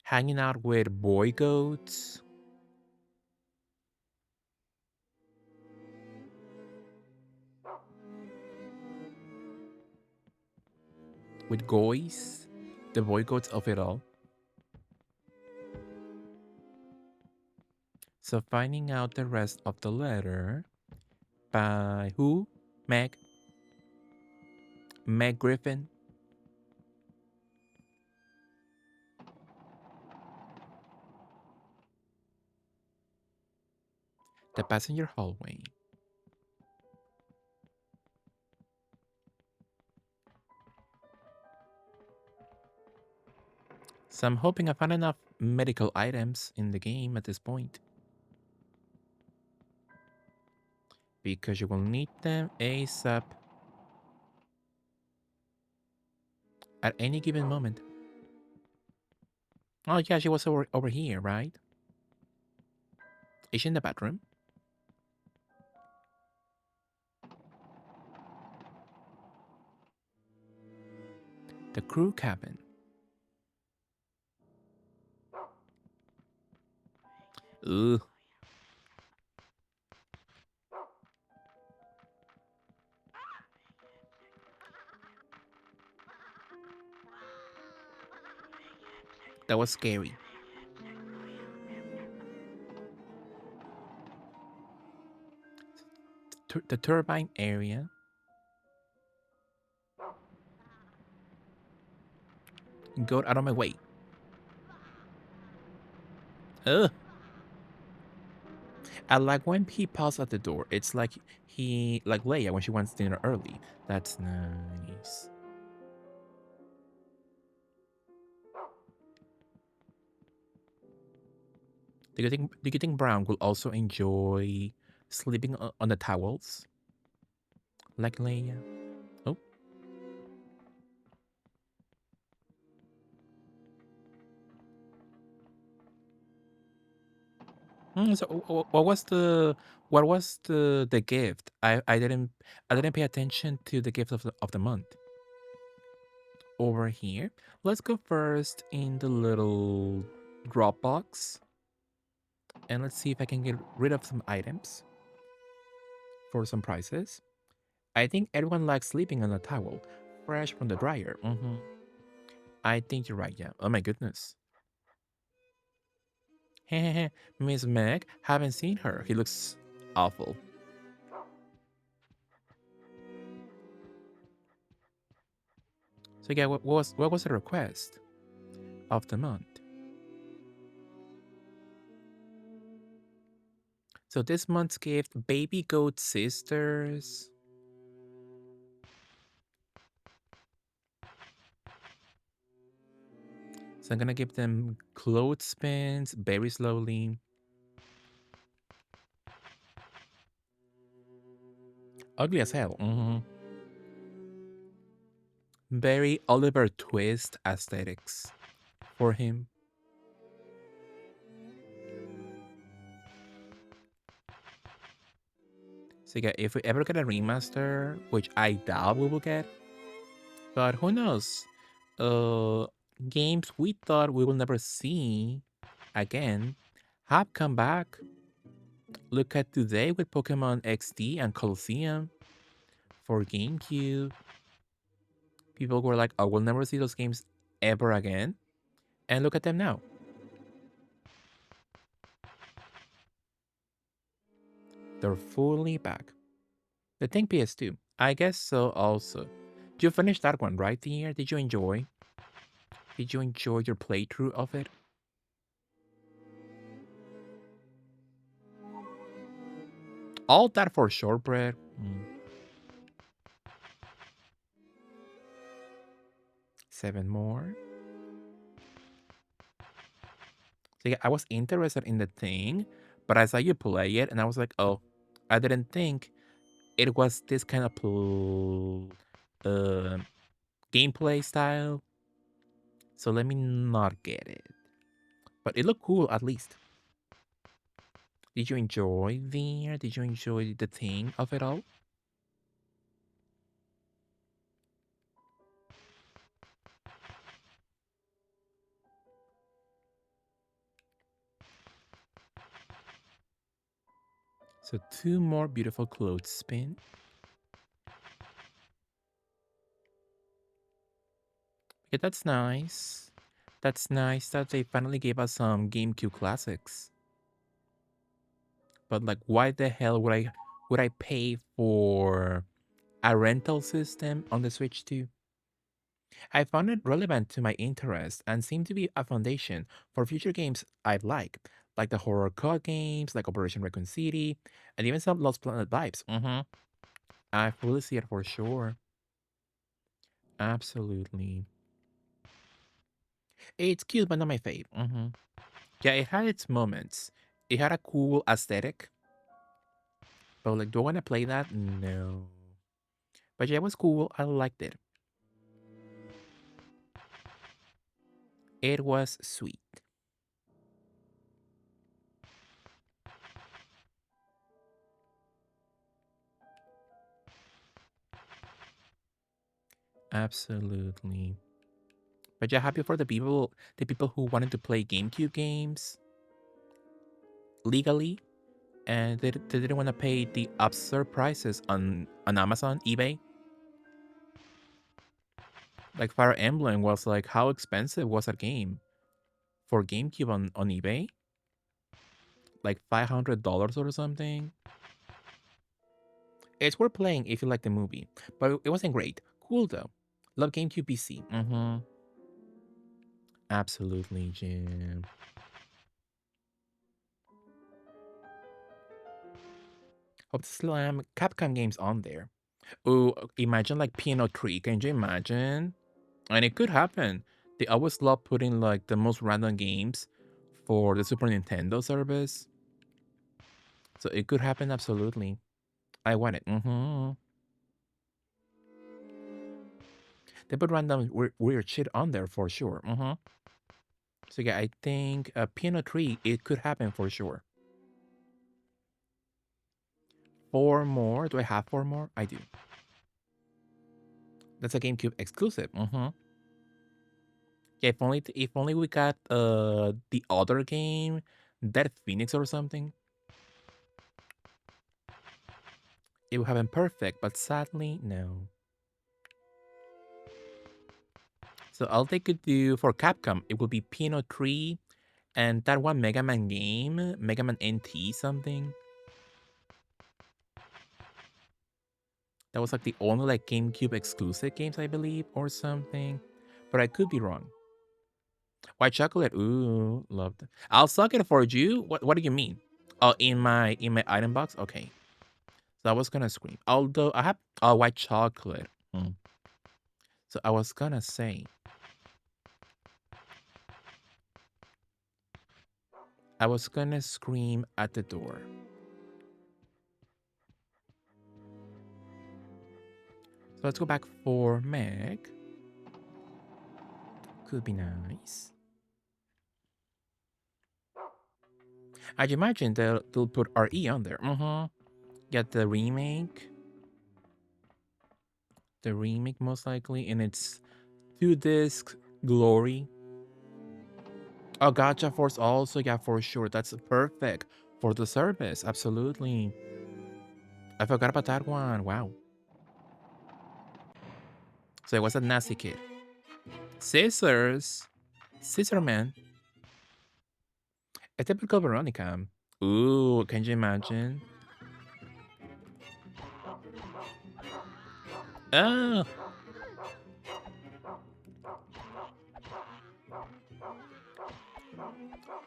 hanging out with boy goats. With goys. The boy goats of it all. So finding out the rest of the letter by who? Meg. Meg Griffin. The passenger hallway. So I'm hoping I found enough medical items in the game at this point. Because you will need them ASAP at any given moment. Oh yeah, she was over here, right? Is she in the bathroom? The crew cabin. Ugh. That was scary. The turbine area. Go out of my way. Ugh. I like when he paused at the door. It's like like Leia when she wants dinner early. That's nice. Do you think Brown will also enjoy sleeping on the towels? Like Leia? Oh. So what was the gift? I didn't pay attention to the gift of the month. Over here, let's go first in the little drop box, and let's see if I can get rid of some items for some prices. I think everyone likes sleeping on a towel, fresh from the dryer. I think you're right. Yeah. Oh my goodness. Miss Meg, haven't seen her. He looks awful. So yeah, what was the request of the month? So this month's gift, baby goat sisters. So I'm gonna give them clothespins very slowly. Ugly as hell. Very Oliver Twist aesthetics for him. So yeah, if we ever get a remaster, which I doubt we will get, but who knows? Uh, Games we thought we will never see again have come back. Look at today with Pokemon XD and Colosseum for GameCube. People were like, "Oh, we'll never see those games ever again," and look at them now. They're fully back. The Thing PS2. I guess so. Also, you finished that one, right? The year? Did you enjoy? Did you enjoy your playthrough of it? All that for shortbread. 7 more. So yeah, I was interested in the thing, but I saw you play it, and I was like, oh, I didn't think it was this kind of uh, gameplay style. So let me not get it. But it looked cool at least. Did you enjoy the? Did you enjoy the thing of it all? So 2 more beautiful clothespin. Okay, that's nice. That's nice that they finally gave us some GameCube classics. But like, why the hell would I pay for a rental system on the Switch too? I found it relevant to my interest and seemed to be a foundation for future games I'd like the horror code games, like Operation Raccoon City, and even some Lost Planet vibes. I fully see it for sure. Absolutely. It's cute, but not my fave. Yeah, it had its moments. It had a cool aesthetic, but like, do I want to play that? No. But yeah, it was cool. I liked it. It was sweet. Absolutely. But yeah, happy for the people who wanted to play GameCube games legally, and they didn't want to pay the absurd prices on Amazon, eBay. Like Fire Emblem was like, how expensive was a game for GameCube on eBay? Like $500 or something. It's worth playing if you like the movie, but it wasn't great. Cool though. Love GameCube PC. Absolutely, Jim. Hope to slam Capcom games on there. Oh, imagine like Piano 3. Can you imagine? And it could happen. They always love putting like the most random games for the Super Nintendo service. So it could happen absolutely. I want it. They put random weird shit on there for sure. So yeah, I think Piano 3, it could happen for sure. 4 more. Do I have 4 more? I do. That's a GameCube exclusive. Yeah, if only we got the other game, Dead Phoenix or something, it would have been perfect, but sadly, no. So all they could do for Capcom, it would be Piano 3 and that one Mega Man game, Mega Man NT something. That was like the only like GameCube exclusive games, I believe, or something. But I could be wrong. White chocolate. Ooh, love that. I'll suck it for you. What do you mean? Oh, in my item box? Okay. So I was gonna scream. Although I have white chocolate. So I was gonna say I was gonna scream at the door. So let's go back for Meg. Could be nice. I'd imagine they'll put RE on there. Get the remake. The remake most likely, and it's 2-disc glory. Oh, Gacha Force also, yeah, for sure. That's perfect for the service. Absolutely. I forgot about that one. Wow. So it was a Nazi kid. Scissors. Scissor Man. A typical Veronica. Ooh, can you imagine? Oh,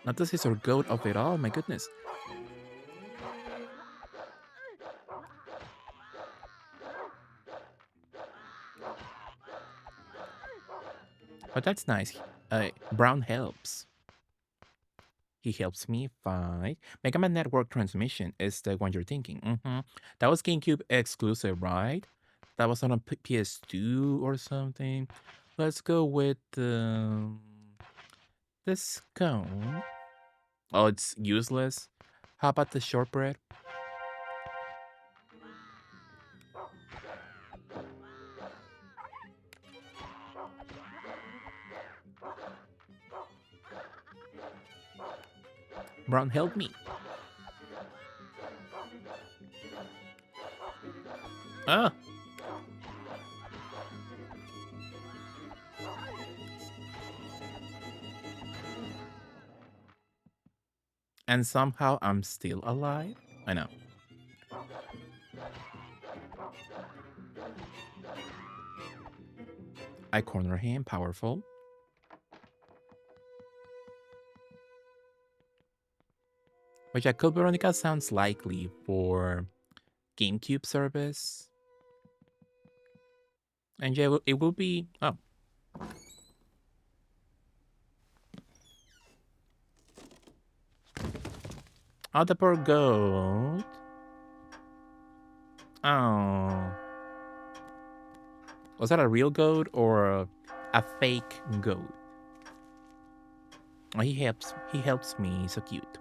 not the scissor goat of it all. My goodness. But that's nice. Brown helps. He helps me fight. Mega Man Network Transmission is the one you're thinking. That was GameCube exclusive, right? That was on a PS2 or something. Let's go with this cone. Oh, it's useless. How about the shortbread? Brown, help me. Ah, and somehow I'm still alive? I know. I corner him, powerful. Which I Code Veronica sounds likely for GameCube service. And yeah, it will be. Oh. Oh, the poor goat. Oh. Was that a real goat or a fake goat? Oh, he helps me. So cute.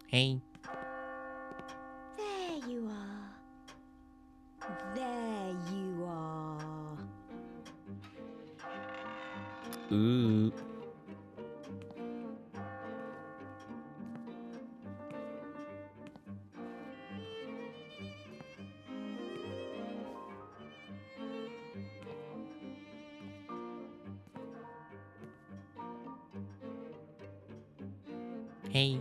Hey. There you are. There you are. Ooh. Hey.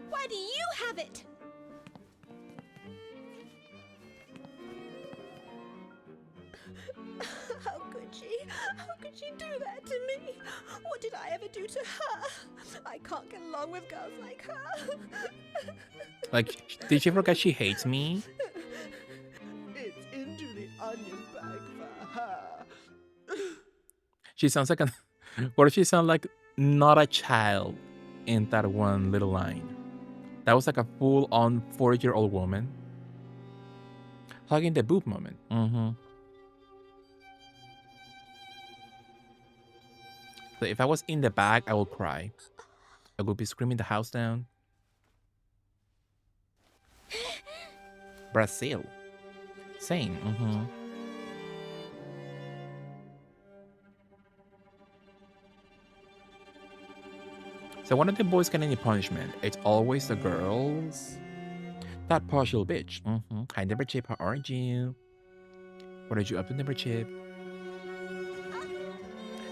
Why do you have it? How could she? How could she do that to me? What did I ever do to her? I can't get along with girls like her. Like, did she forget she hates me? It's into the onion bag for her. She sounds like what does she sound like? Not a child in that one little line. That was like a full-on 4-year-old woman. Hugging the boob moment. So if I was in the back, I would cry. I would be screaming the house down. Brazil. Same. So when do the boys get any punishment? It's always the girls. That partial bitch. Hi, Never Chip. How are you? What did you up to, Never Chip?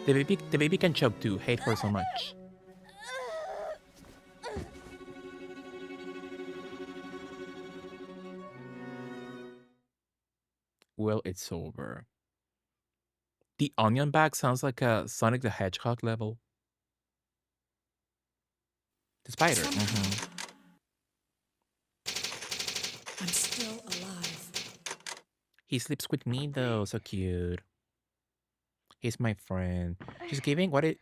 The baby can choke too. Hate her so much. Well, it's over. The onion bag sounds like a Sonic the Hedgehog level. The spider. Somehow, I'm still alive. He sleeps with me though, so cute. He's my friend. She's giving what it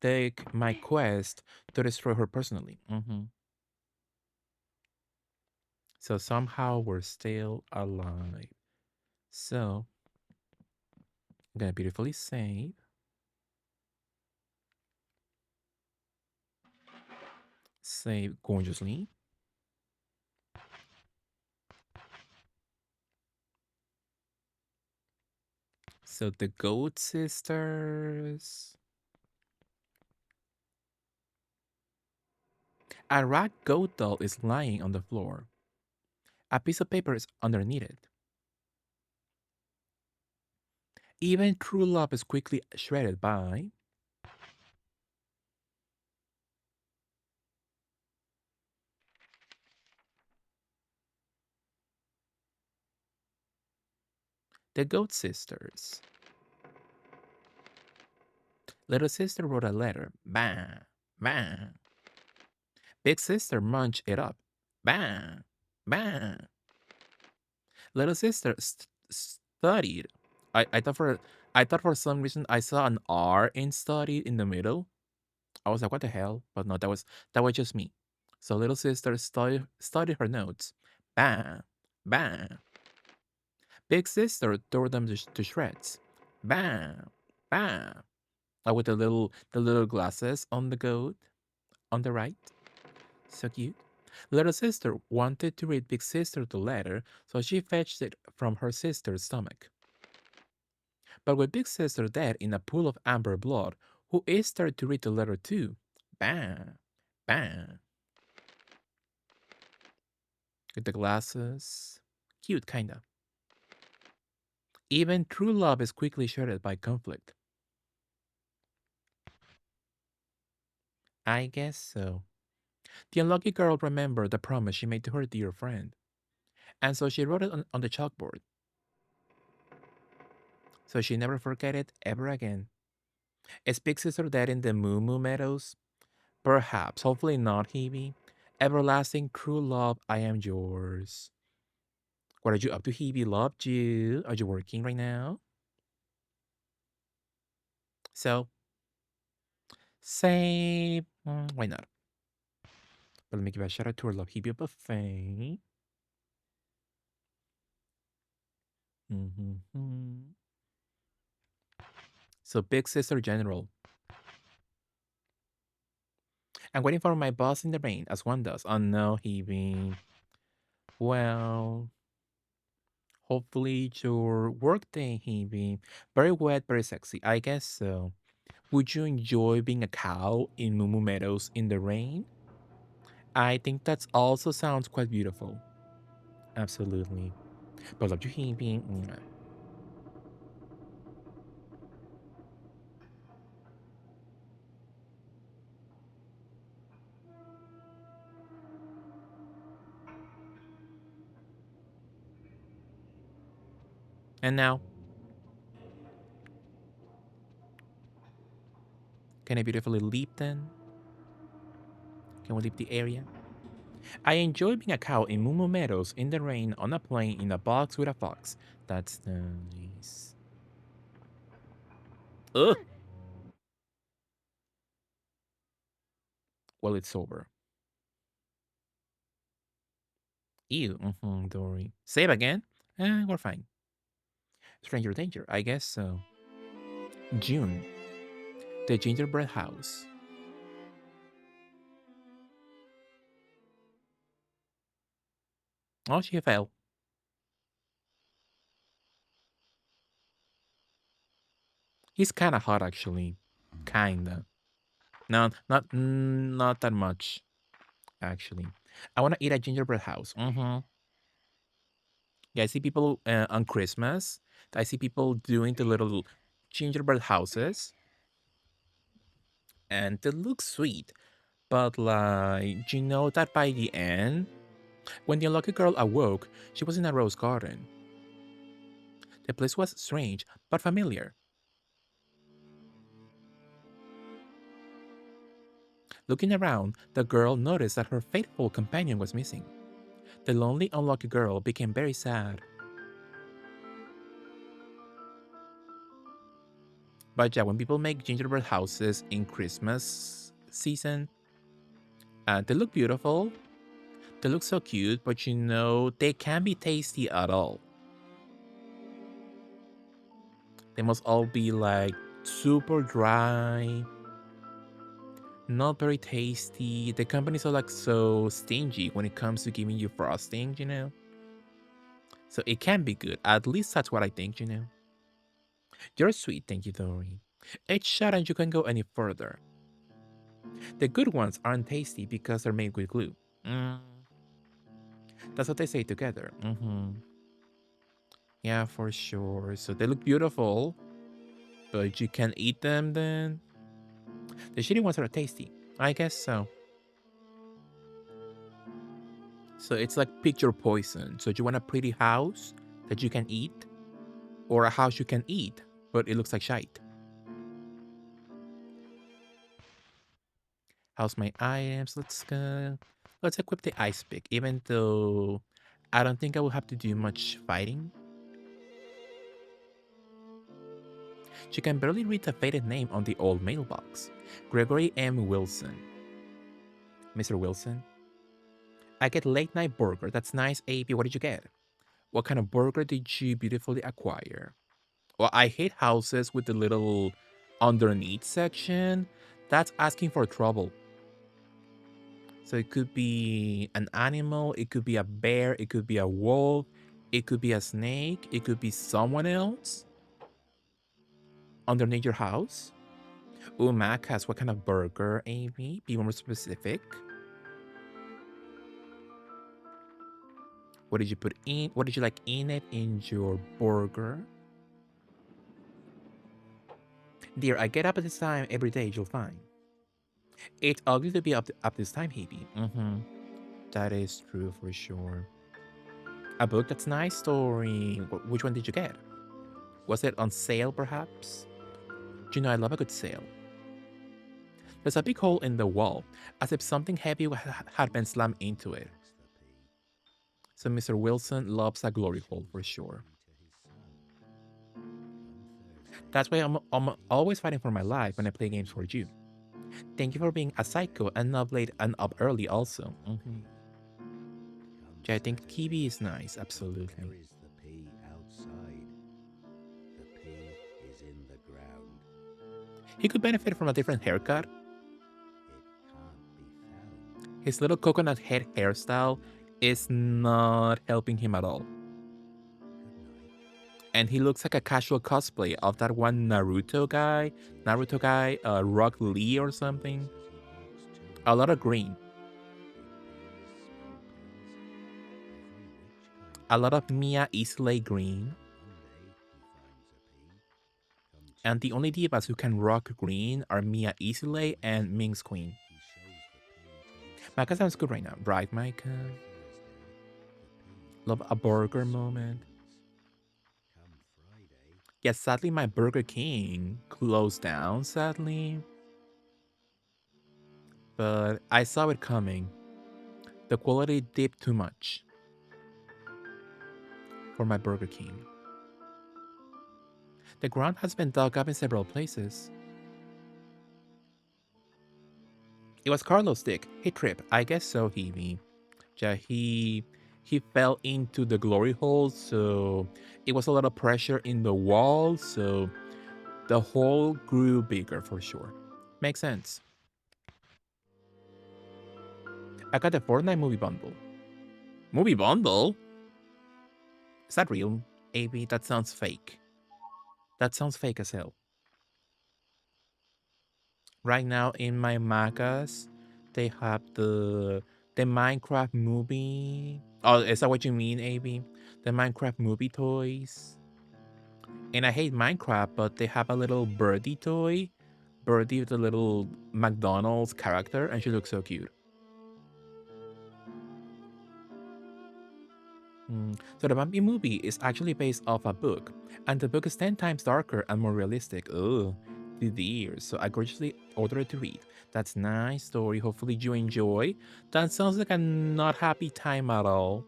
take my quest to destroy her personally. So somehow we're still alive. So I'm gonna beautifully save gorgeously. So the goat sisters. A rag goat doll is lying on the floor. A piece of paper is underneath it. Even true love is quickly shredded by the goat sisters. Little sister wrote a letter. Bang, bang. Big sister munched it up. Bang, bang. Little sister studied. I, I thought for I thought for some reason I saw an R in studied in the middle. I was like, what the hell? But no, that was just me. So little sister studied her notes. Bang, bang. Big sister tore them to shreds. Bang, bang. With the little glasses on the goat on the right. So cute. Little sister wanted to read big sister the letter, so she fetched it from her sister's stomach. But with big sister dead in a pool of amber blood, who is there to read the letter to? Bang, bang. With the glasses. Cute, kinda. Even true love is quickly shattered by conflict. I guess so. The unlucky girl remembered the promise she made to her dear friend, and so she wrote it on the chalkboard. So she never forget it ever again. Is Big Sister dead in the Moo Moo Meadows? Perhaps, hopefully not, Hebe. Everlasting true love, I am yours. What are you up to, Hebe? Loved you. Are you working right now? So, save. Why not? But let me give a shout out to our love Hebe buffet. Mm-hmm. So, Big Sister General. I'm waiting for my boss in the rain, as one does. Oh no, Hebe. Well, hopefully your workday, Hebe. Very wet, very sexy. I guess so. Would you enjoy being a cow in Mumu Meadows in the rain? I think that also sounds quite beautiful. Absolutely. But love you, Hebe. Mwah. And now, can I beautifully leap then? Can we leave the area? I enjoy being a cow in Mumu Meadows in the rain on a plane in a box with a fox. That's nice. Ugh. Well, it's over. Ew. Don't worry. Save again? We're fine. Stranger danger, I guess so. June. The gingerbread house. Oh, she fell. He's kind of hot, actually. Kinda. No, not that much, actually. I want to eat at gingerbread house. Yeah, I see people on Christmas. I see people doing the little gingerbread houses. and they look sweet. But like, you know that by the end, when the unlucky girl awoke, she was in a rose garden. The place was strange but familiar. Looking around, the girl noticed that her faithful companion was missing. The lonely, unlucky girl became very sad. But yeah, when people make gingerbread houses in Christmas season, they look beautiful. They look so cute, but you know, they can't be tasty at all. They must all be like super dry, not very tasty. The companies are like so stingy when it comes to giving you frosting, you know? So it can be good. At least that's what I think, you know? You're sweet, thank you, Dory. Each shot and you can go any further. The good ones aren't tasty because they're made with glue. Mm, that's what they say together. Yeah, for sure. So they look beautiful, but you can eat them then? The shitty ones are tasty. I guess so. So it's like pick your poison. So do you want a pretty house that you can eat? Or a house you can eat, but it looks like shite? How's my items? Let's go. Let's equip the ice pick, even though I don't think I will have to do much fighting. She can barely read the faded name on the old mailbox. Gregory M. Wilson. Mr. Wilson? I get late night burger. That's nice, AP. What did you get? What kind of burger did you beautifully acquire? Well, I hate houses with the little underneath section. That's asking for trouble. So it could be an animal, it could be a bear, it could be a wolf, it could be a snake, it could be someone else underneath your house. Ooh, Mac has what kind of burger, Amy? Be more specific. What did you put in? What did you like in it in your burger? Dear, I get up at this time every day, you'll find. It's ugly to be up this time, Hebe. That is true for sure. A book that's nice story. Which one did you get? Was it on sale, perhaps? Do you know I love a good sale? There's a big hole in the wall, as if something heavy had been slammed into it. So Mr. Wilson loves a glory hole for sure. That's why I'm always fighting for my life when I play games for you. Thank you for being a psycho and up late and up early also. Yeah, I think Kiwi is nice, absolutely. There is the pea outside. The pea is in the ground. He could benefit from a different haircut. It can't be found. His little coconut head hairstyle is not helping him at all. Good night. And he looks like a casual cosplay of that one Naruto guy, Rock Lee or something. A lot of green. A lot of Mia Islay green. And the only divas who can rock green are Mia Islay and Ming's Queen. Micah sounds good right now, right, Micah? Love a burger moment. Yes, sadly, my Burger King closed down, sadly. But I saw it coming. The quality dipped too much for my Burger King. The ground has been dug up in several places. It was Carlos' dick. He tripped. I guess so, Hebe. Yeah, he fell into the glory hole, so it was a lot of pressure in the wall, so the hole grew bigger for sure. Makes sense. I got the Fortnite movie bundle. Movie bundle? Is that real? AB, that sounds fake. That sounds fake as hell. Right now in my Magas, they have the Minecraft movie. Oh, is that what you mean, AB? The Minecraft movie toys. And I hate Minecraft, but they have a little birdie toy Birdie, the little McDonald's character, and she looks so cute. So the Bambi movie is actually based off a book, and the book is 10 times darker and more realistic. Ugh, the dear. So I graciously ordered it to read. That's nice story. Hopefully you enjoy. That sounds like a not happy time at all.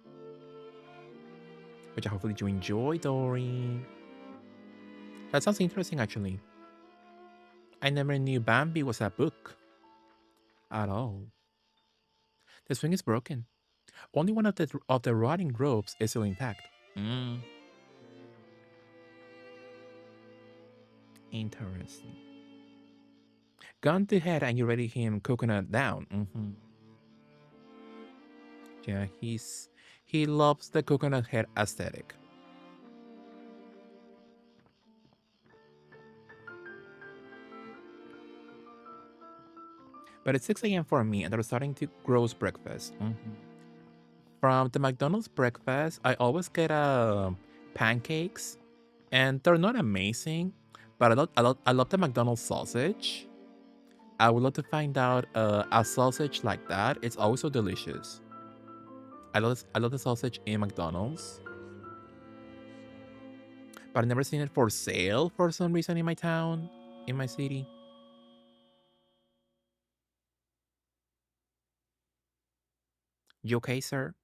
But yeah, hopefully you enjoy, Dory. That sounds interesting, actually. I never knew Bambi was a book at all. The swing is broken. Only one of the rotting ropes is still intact. Mm, interesting. Gun to head and you ready him coconut down. Yeah, he loves the coconut head aesthetic. But it's 6 a.m. for me and they're starting to gross breakfast. From the McDonald's breakfast, I always get pancakes, and they're not amazing, but I love the McDonald's sausage. I would love to find out a sausage like that. It's always so delicious. I love the sausage in McDonald's, but I've never seen it for sale for some reason in my town, in my city. You okay, sir?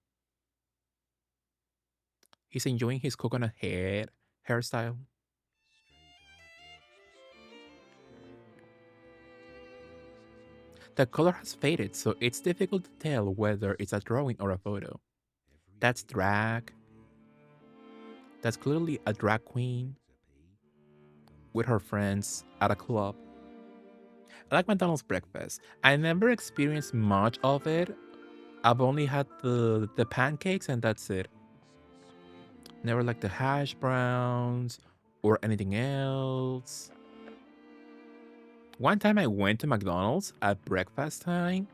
He's enjoying his coconut hairstyle. The color has faded, so it's difficult to tell whether it's a drawing or a photo. That's drag. That's clearly a drag queen with her friends at a club. I like McDonald's breakfast. I never experienced much of it. I've only had the pancakes and that's it. Never like the hash browns or anything else. One time I went to McDonald's at breakfast time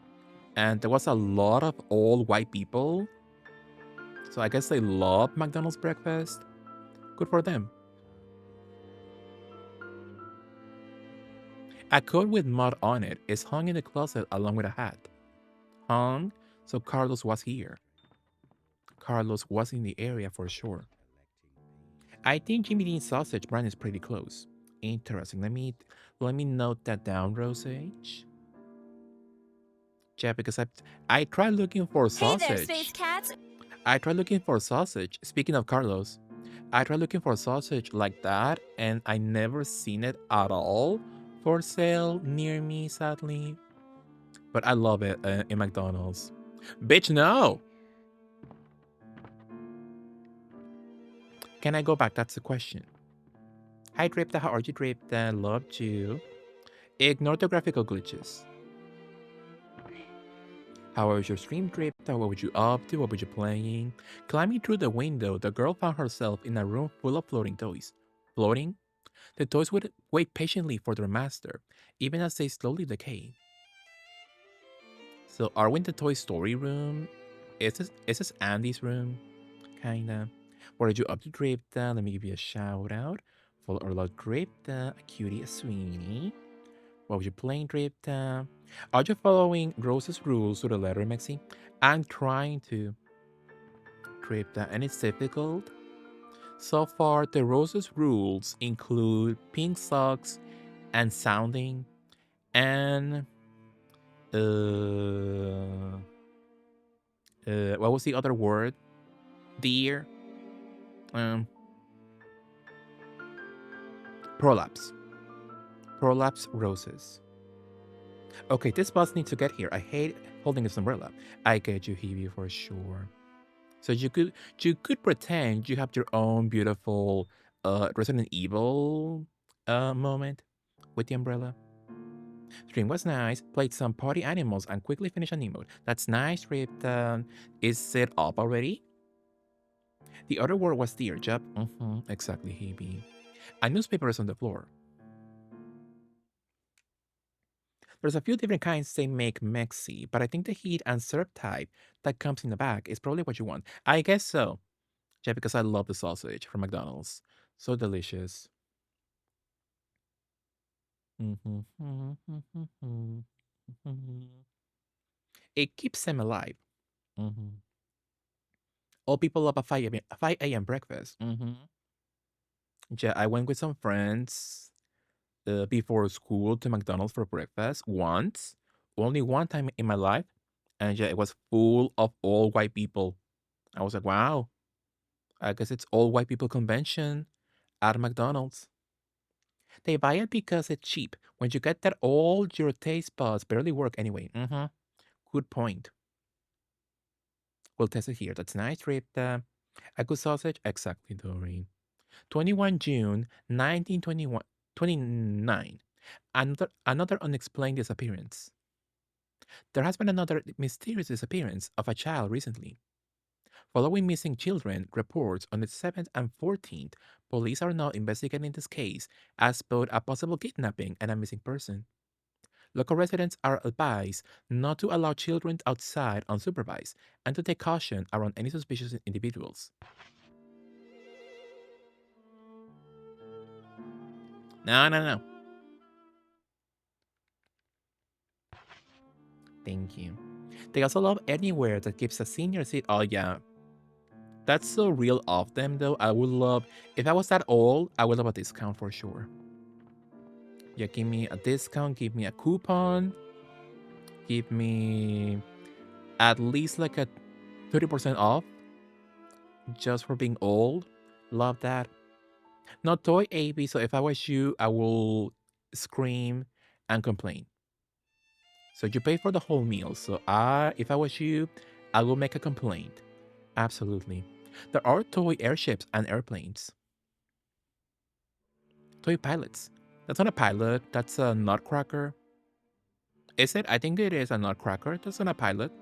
and there was a lot of old white people. So I guess they love McDonald's breakfast. Good for them. A coat with mud on it is hung in the closet along with a hat. Hung, so Carlos was here. Carlos was in the area for sure. I think Jimmy Dean's sausage brand is pretty close. Interesting. Let me note that down, Rose H. Yeah, because I tried looking for Hey there, space sausage. cats. I tried looking for sausage. Speaking of Carlos, I tried looking for sausage like that, and I never seen it at all for sale near me, sadly. But I love it in McDonald's. Bitch, no! Can I go back? That's the question. Hi, Dripta. How are you, Dripta? Loved you. Ignore the graphical glitches. How was your stream, Dripta? What were you up to? What were you playing? Climbing through the window, the girl found herself in a room full of floating toys. Floating? The toys would wait patiently for their master, even as they slowly decay. So, are we in the Toy Story room? Is this Andy's room? Kinda. What are you up to, Dripta? Let me give you a shout out. Follow our love, Dripta, a cutie, a sweetie. What was you playing, Dripta? Are you following Rose's rules to the letter, Mexi? I'm trying to, Dripta, and it's difficult. So far, the Rose's rules include pink socks and sounding and what was the other word? Deer. Um, prolapse. Prolapse roses. Okay, this bus needs to get here. I hate holding this umbrella. I get you, Hebe, for sure. So you could pretend you have your own beautiful Resident Evil moment with the umbrella. Stream was nice. Played some party animals and quickly finished an emote. That's nice, Ripped. Is it up already? The other word was deer, Jeb. Exactly, Hebe. A newspaper is on the floor. There's a few different kinds they make Mexi, but I think the heat and serve type that comes in the bag is probably what you want. I guess so. Yeah, because I love the sausage from McDonald's. So delicious. It keeps them alive. Mhm. All people love a 5 a.m. breakfast. Yeah, I went with some friends before school to McDonald's for breakfast once, only one time in my life, and yeah, it was full of all white people. I was like, wow, I guess it's all white people convention at McDonald's. They buy it because it's cheap. When you get that, all your taste buds barely work anyway. Good point. We'll test it here. That's nice, Rita. A good sausage? Exactly, Doreen. 21 June 1921 29. Another unexplained disappearance. There has been another mysterious disappearance of a child recently. Following missing children reports on the 7th and 14th, police are now investigating this case as both a possible kidnapping and a missing person. Local residents are advised not to allow children outside unsupervised and to take caution around any suspicious individuals. No, no, no. Thank you. They also love anywhere that gives a senior seat. Oh, yeah. That's so real of them, though. I would love, if I was that old, I would love a discount for sure. Yeah, give me a discount, give me a coupon, give me at least like a 30% off just for being old. Love that. Not toy AB, so if I was you, I will scream and complain. So you pay for the whole meal. So if I was you, I will make a complaint. Absolutely. There are toy airships and airplanes. Toy pilots. That's not a pilot. That's a nutcracker. Is it? I think it is a nutcracker. That's not a pilot.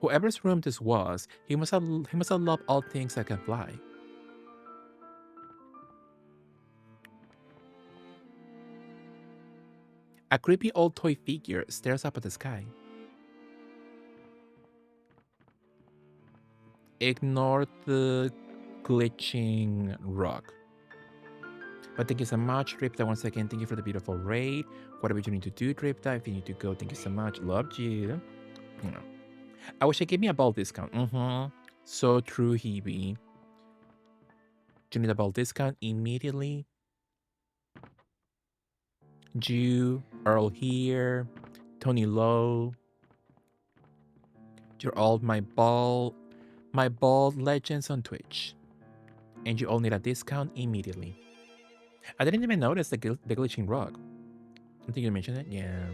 Whoever's room this was, he must have loved all things that can fly. A creepy old toy figure stares up at the sky. Ignore the glitching rock. But thank you so much, Ripta. Once again, thank you for the beautiful raid. Whatever you need to do, Ripta, if you need to go, thank you so much. Loved you. Yeah. I wish I gave me a ball discount. So true, Hebe. Do you need a ball discount immediately? Jew, Earl here, Tony Lowe. You're all my bald legends on Twitch. And you all need a discount immediately. I didn't even notice the glitching rock. I think you mentioned it. Yeah.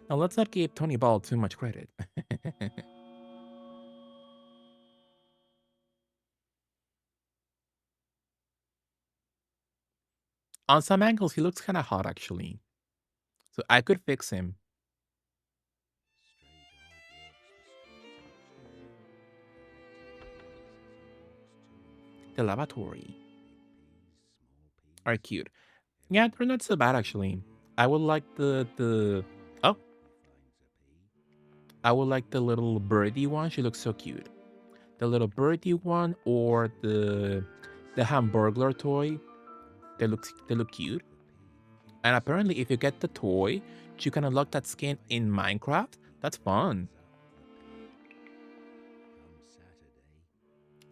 Now let's not give Tony Ball too much credit. On some angles, he looks kind of hot actually. So I could fix him. The lavatory are cute. Yeah, they're not so bad actually. I would like the oh, I would like the little birdie one. She looks so cute. The little birdie one or the Hamburglar toy. They look cute. And apparently, if you get the toy, you can unlock that skin in Minecraft. That's fun.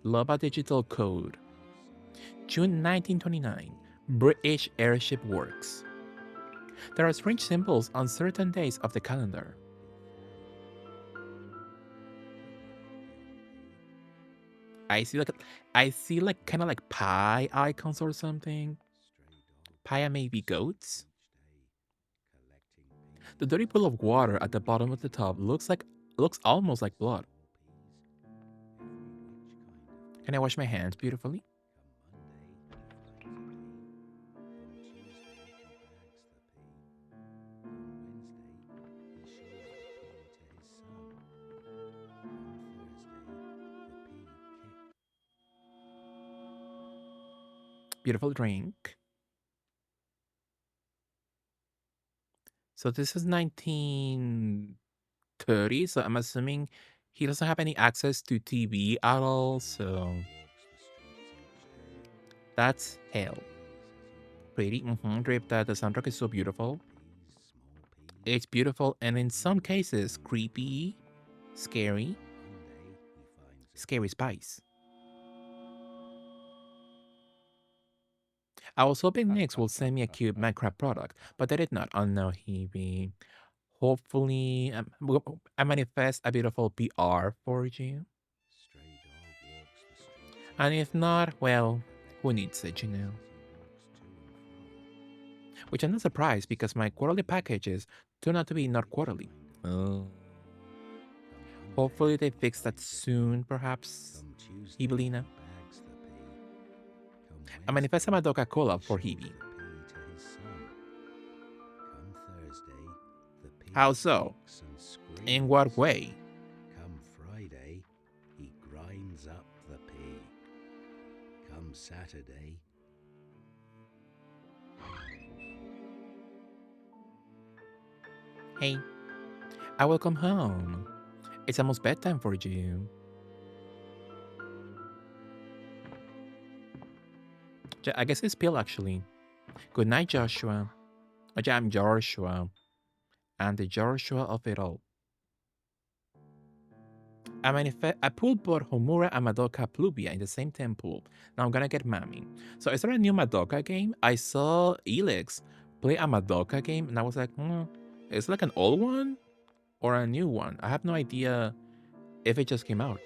Love a digital code. June 1929. British airship works. There are strange symbols on certain days of the calendar. I see like kind of like pie icons or something. Pie and maybe goats. The dirty pool of water at the bottom of the tub looks almost like blood. Can I wash my hands beautifully? Beautiful drink. So this is 1930, so I'm assuming He doesn't have any access to TV at all, so that's hell. Pretty, Drip, that the soundtrack is so beautiful. It's beautiful and in some cases creepy, scary, scary spice. I was hoping Nix will send me a cute Minecraft product, but they did not. Oh no, Hebe. Hopefully, I manifest a beautiful PR for you. And if not, well, who needs it, you know? Which I'm not surprised because my quarterly packages turn out to be not quarterly. Oh. Hopefully they fix that soon, perhaps. Hebelina. I manifest my Coca-Cola for Hebe. How so? In what way? Come Friday, he grinds up the pea. Come Saturday. Hey, I will come home. It's almost bedtime for you. I guess it's Bill actually. Good night, Joshua. Yeah, I'm Joshua. And the Joshua of it all. I pulled both Homura and Madoka Pluvia in the same temple. Now I'm gonna get Mami. So is there a new Madoka game? I saw Elix play a Madoka game and I was like, is it like an old one or a new one? I have no idea if it just came out.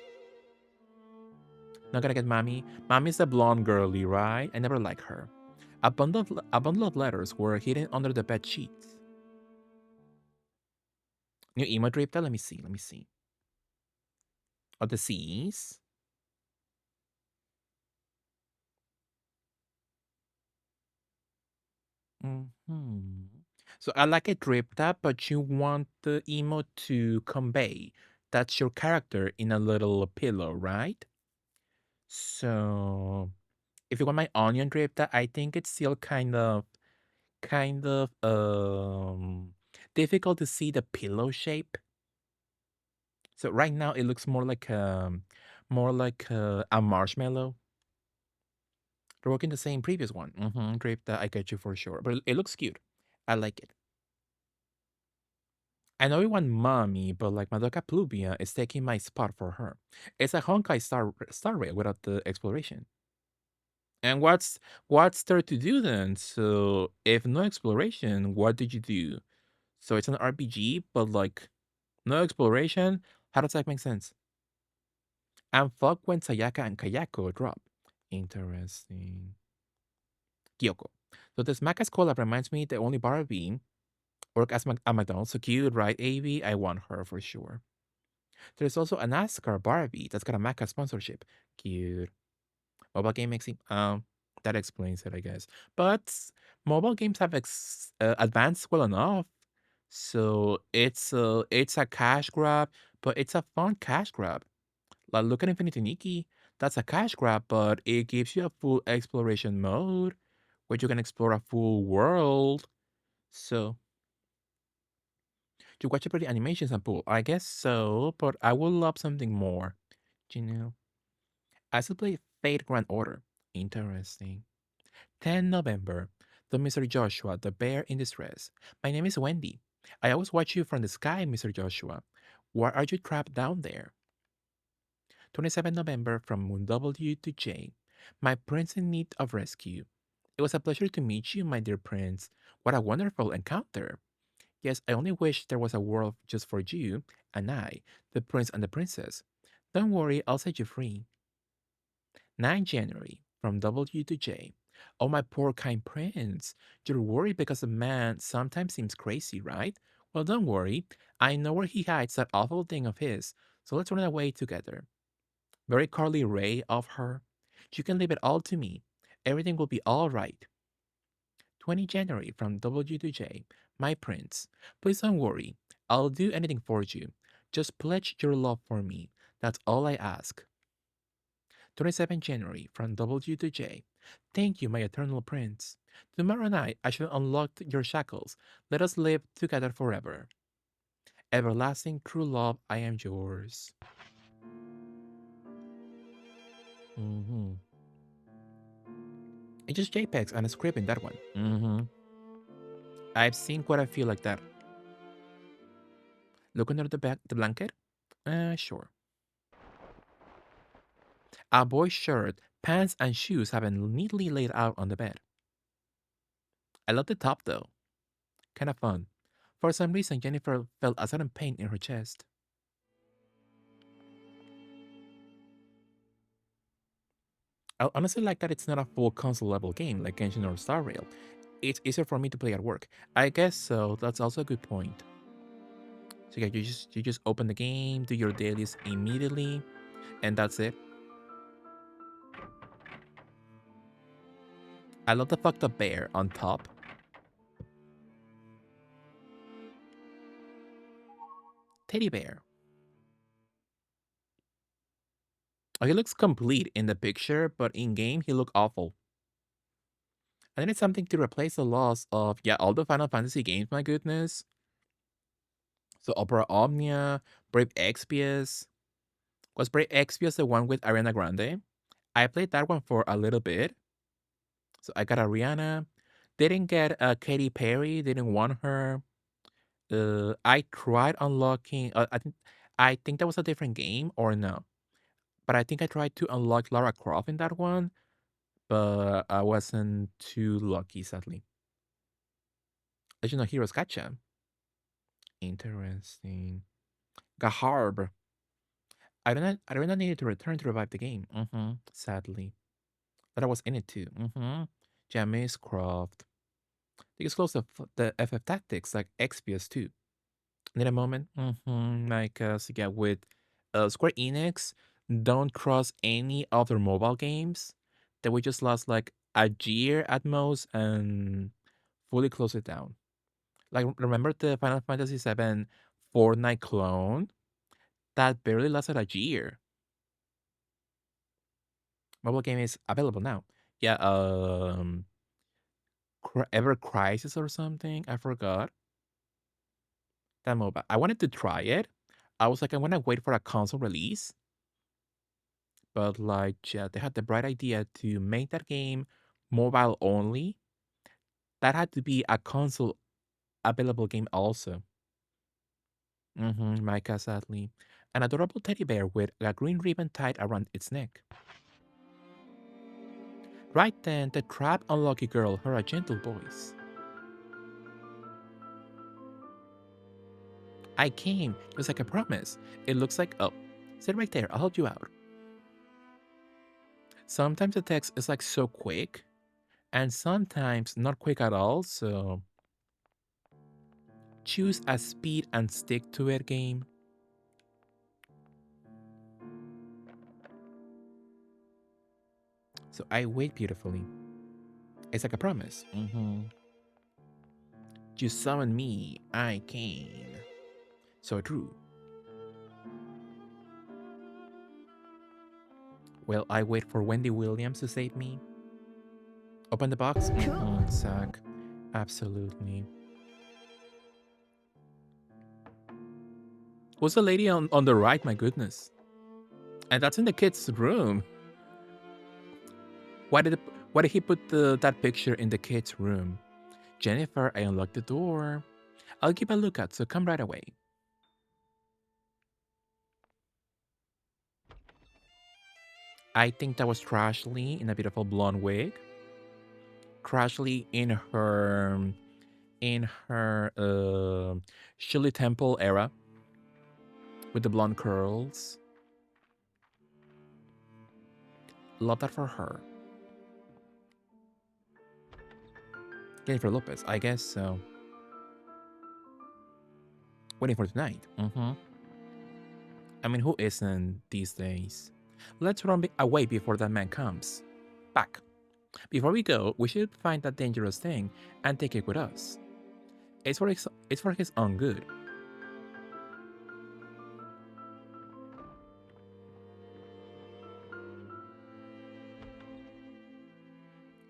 Not gonna get Mami. Mami's the blonde girly, right? I never liked her. A bundle of letters were hidden under the bed sheets. New emo dripta? Let me see. Oh, the C's? Hmm. So I like it dripped up, but you want the emo to convey that's your character in a little pillow, right? So if you want my onion dripped up, I think it's still kind of difficult to see the pillow shape. So right now it looks more like a marshmallow. They're working the same previous one. Draped, I get you for sure. But it looks cute. I like it. I know we want mommy, but like Madoka Pluvia is taking my spot for her. It's a Honkai star rail without the exploration. And what's there to do then? So if no exploration, what did you do? So it's an RPG, but like no exploration. How does that make sense? And fuck when Sayaka and Kayako drop. Interesting. Kyoko. So this Maka's collab reminds me the only Barbie work as a McDonald's. So cute, right, Avi? I want her for sure. There's also a NASCAR Barbie that's got a Maca sponsorship. Cute. Mobile game mixing. That explains it, I guess. But mobile games have advanced well enough, so it's a cash grab, but it's a fun cash grab. Like look at Infinity Nikki. That's a cash grab, but it gives you a full exploration mode where you can explore a full world. So you watch a pretty animations and pool. I guess so, but I would love something more. You know. I still play Fate Grand Order. Interesting. 10 November. The Mr. Joshua, the bear in distress. My name is Wendy. I always watch you from the sky, Mr. Joshua. Why are you trapped down there? 27 November from Moon W to J. My prince in need of rescue. It was a pleasure to meet you, my dear prince. What a wonderful encounter. Yes, I only wish there was a world just for you and I, the prince and the princess. Don't worry, I'll set you free. 9 January, from W to J. Oh, my poor kind prince. You're worried because a man sometimes seems crazy, right? Well, don't worry. I know where he hides that awful thing of his, so let's run away together. Very Carly Ray of her. You can leave it all to me. Everything will be all right. 20 January, from W to J. My prince. Please don't worry. I'll do anything for you. Just pledge your love for me. That's all I ask. 27 January, from W to J. Thank you, my eternal prince. Tomorrow night I shall unlock your shackles. Let us live together forever. Everlasting true love, I am yours. Mm-hmm. It's just JPEGs and a script in that one. Mm-hmm. I've seen quite a few like that. Look under the blanket? Sure. A boy's shirt, pants, and shoes have been neatly laid out on the bed. I love the top though. Kind of fun. For some reason, Jennifer felt a sudden pain in her chest. I honestly like that it's not a full console level game like Genshin or Star Rail. It's easier for me to play at work. I guess so. That's also a good point. So yeah, you just open the game, do your dailies immediately, and that's it. I love the fucked up bear on top. Teddy bear. Oh, he looks complete in the picture, but in game he look awful. I need something to replace the loss of all the Final Fantasy games. My goodness. So Opera Omnia, Brave Exvius. Was Brave Exvius the one with Ariana Grande? I played that one for a little bit. So I got Ariana. Didn't get Katy Perry. Didn't want her. I tried unlocking. I think that was a different game or no. But I think I tried to unlock Lara Croft in that one, but I wasn't too lucky, sadly. Legend of Heroes Gacha. Interesting. Gaharb. I don't needed to return to revive the game. Sadly. But I was in it too. Jamis Croft. They disclosed the FF tactics like Exvius too. Need a moment? Like, so yeah, with Square Enix, don't trust any other mobile games. That we just lost like a year at most and fully close it down. Like, remember the Final Fantasy VII Fortnite clone? That barely lasted a year. Mobile game is available now. Yeah, Ever Crisis or something. I forgot that mobile. I wanted to try it. I was like, I'm gonna wait for a console release, but like, yeah, they had the bright idea to make that game mobile only. That had to be a console available game also. Micah, sadly. An adorable teddy bear with a green ribbon tied around its neck. Right then, the trapped unlucky girl heard a gentle voice. I came, just like I promised. It looks like, oh, sit right there, I'll help you out. Sometimes the text is like so quick, and sometimes not quick at all, so choose a speed and stick to it game. So I wait beautifully. It's like a promise. You summon me, I came. So true. Well, I wait for Wendy Williams to save me. Open the box. Cool. Suck. Absolutely. Who's the lady on the right? My goodness. And that's in the kid's room. Why did he put that picture in the kid's room? Jennifer, I unlocked the door. I'll keep a lookout, so come right away. I think that was Trashley in a beautiful blonde wig. Trashley in her Shirley Temple era with the blonde curls. Love that for her. Jennifer Lopez, I guess so. Waiting for tonight. I mean, who isn't these days? Let's run away before that man comes. Back. Before we go, we should find that dangerous thing and take it with us. It's for his own good.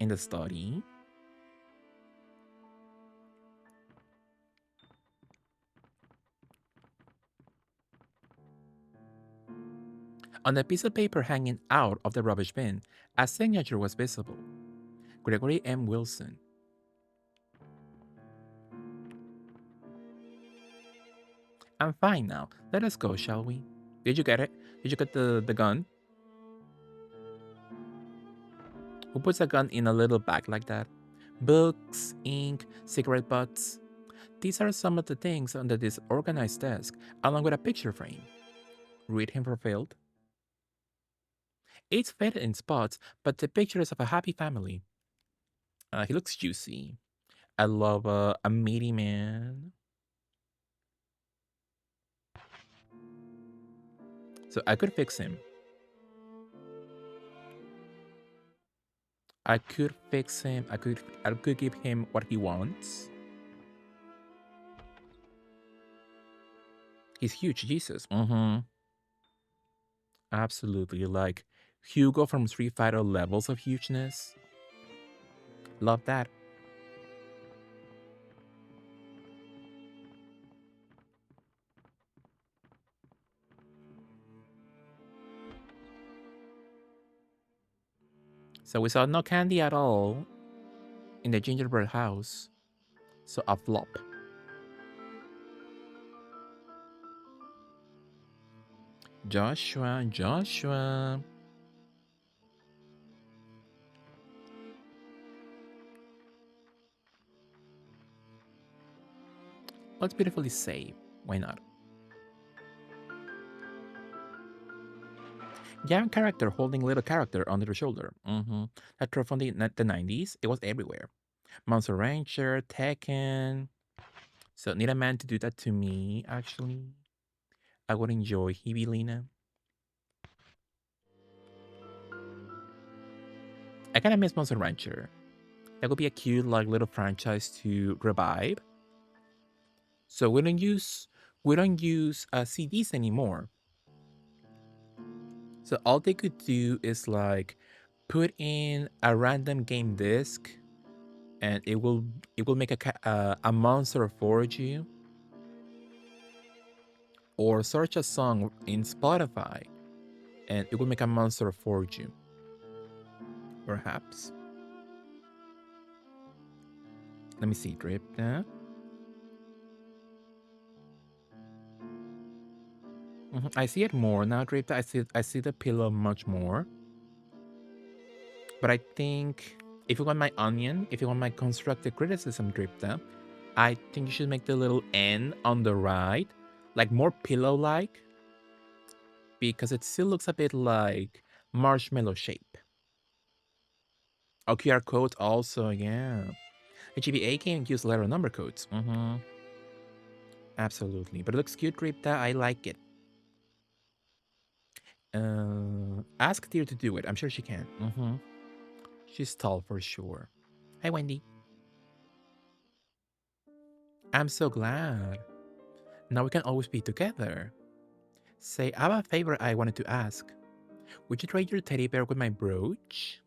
In the study. On the piece of paper hanging out of the rubbish bin, a signature was visible. Gregory M. Wilson. I'm fine now. Let us go, shall we? Did you get it? Did you get the gun? Who puts a gun in a little bag like that? Books, ink, cigarette butts. These are some of the things under this organized desk, along with a picture frame. Read him fulfilled. It's faded in spots, but the picture is of a happy family. He looks juicy. I love a meaty man. So I could fix him. I could fix him. I could give him what he wants. He's huge, Jesus. Mm-hmm. Absolutely. Like Hugo from Street Fighter levels of hugeness. Love that. So we saw no candy at all in the gingerbread house. So a flop. Joshua. Let's beautifully say, why not? Young character holding little character under the shoulder. That trope from the 90s, it was everywhere. Monster Rancher, Tekken. So need a man to do that to me, actually. I would enjoy Hibilina. I kinda miss Monster Rancher. That would be a cute like little franchise to revive. So we don't use CDs anymore. So all they could do is like put in a random game disc, and it will make a monster for you, or search a song in Spotify, and it will make a monster for you. Perhaps. Let me see, drip that. I see it more now, drip. I see the pillow much more. But I think if you want my onion, if you want my constructive criticism, Dripta, I think you should make the little N on the right, like more pillow-like, because it still looks a bit like marshmallow shape. Oh, QR codes also, yeah. A GBA can use letter number codes. Absolutely. But it looks cute, Dripta. I like it. Ask Dear to do it. I'm sure she can. She's tall for sure. Hi, Wendy. I'm so glad. Now we can always be together. Say, I have a favor I wanted to ask. Would you trade your teddy bear with my brooch?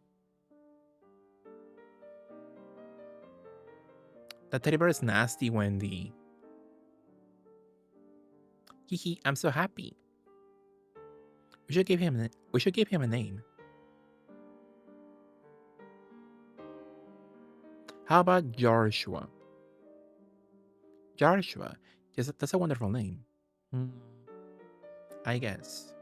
That teddy bear is nasty, Wendy. Hee, I'm so happy. We should give him a name. How about Joshua? Joshua. Yes, that's a wonderful name. I guess.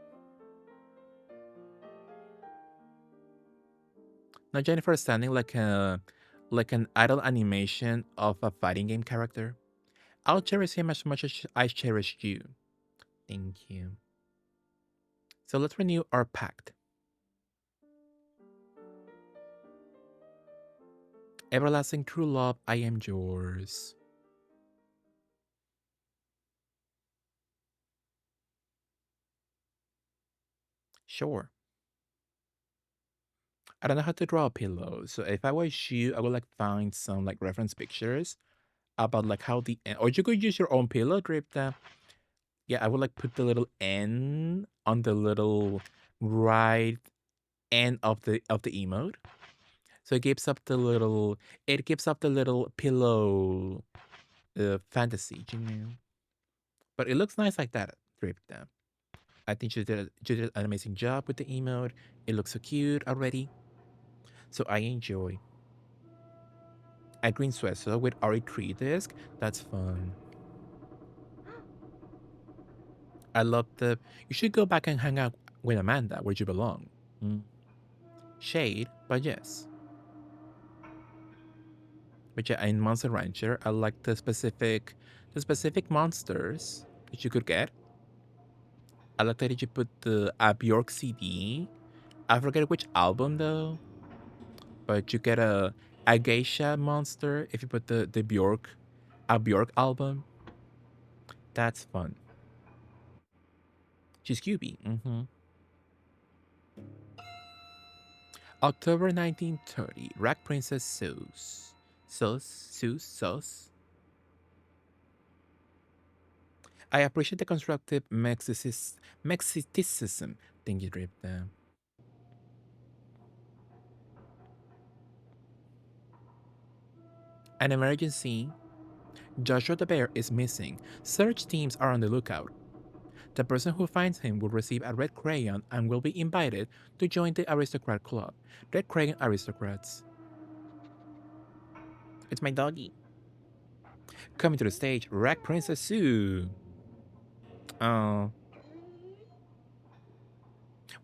Now Jennifer is standing like an idle animation of a fighting game character. I'll cherish him as much as I cherish you. Thank you. So let's renew our pact. Everlasting true love, I am yours. Sure. I don't know how to draw a pillow, so if I was you, I would like find some like reference pictures about like how the or you could use your own pillow, Dripta. Yeah, I would like put the little N on the little right end of the emote, so it gives up the little pillow fantasy, you know. But it looks nice like that, Dripta. I think you did an amazing job with the emote. It looks so cute already. So I enjoy. A green sweater with RE3 disc. That's fun. I love the. You should go back and hang out with Amanda where you belong. Mm. Shade, but yes. But yeah, in Monster Rancher, I like the specific monsters that you could get. I like that you put the a Bjork CD. I forget which album though, but you get a geisha monster if you put the Bjork a Bjork album. That's fun. She's Cubey. October 1930, Rack Princess Sauce. I appreciate the constructive Mexicism thing you dripped down. An emergency. Joshua the bear is missing. Search teams are on the lookout. The person who finds him will receive a red crayon and will be invited to join the aristocrat club. Red crayon aristocrats. It's my doggy. Coming to the stage, Rack Princess Sue. Oh.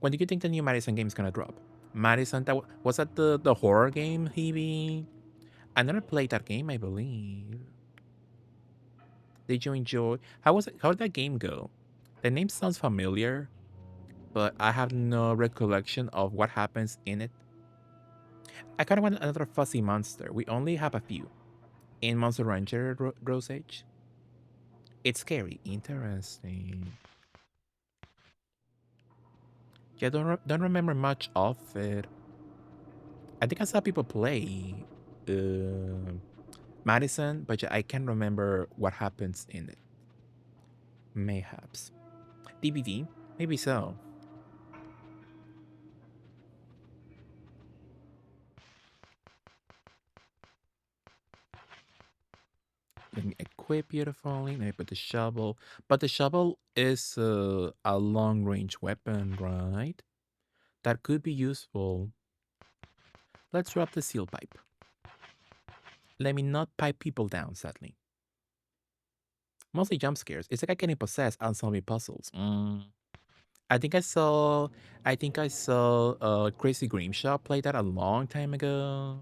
When do you think the new Madison game is gonna drop? Madison, was that the horror game, Hebe? I never played that game, I believe. Did you enjoy? How did that game go? The name sounds familiar, but I have no recollection of what happens in it. I kind of want another fuzzy monster. We only have a few. In Monster Rancher Rose Age. It's scary. Interesting. Yeah, don't remember much of it. I think I saw people play uh, Madison, but I can't remember what happens in it. Mayhaps. DVD? Maybe so. Let me equip beautifully. Let me put the shovel. But the shovel is a long range weapon, right? That could be useful. Let's drop the seal pipe. Let me not pipe people down, sadly. Mostly jump scares. It's like I'm getting possessed and solving puzzles. I think I saw Crazy Grimshaw play that a long time ago.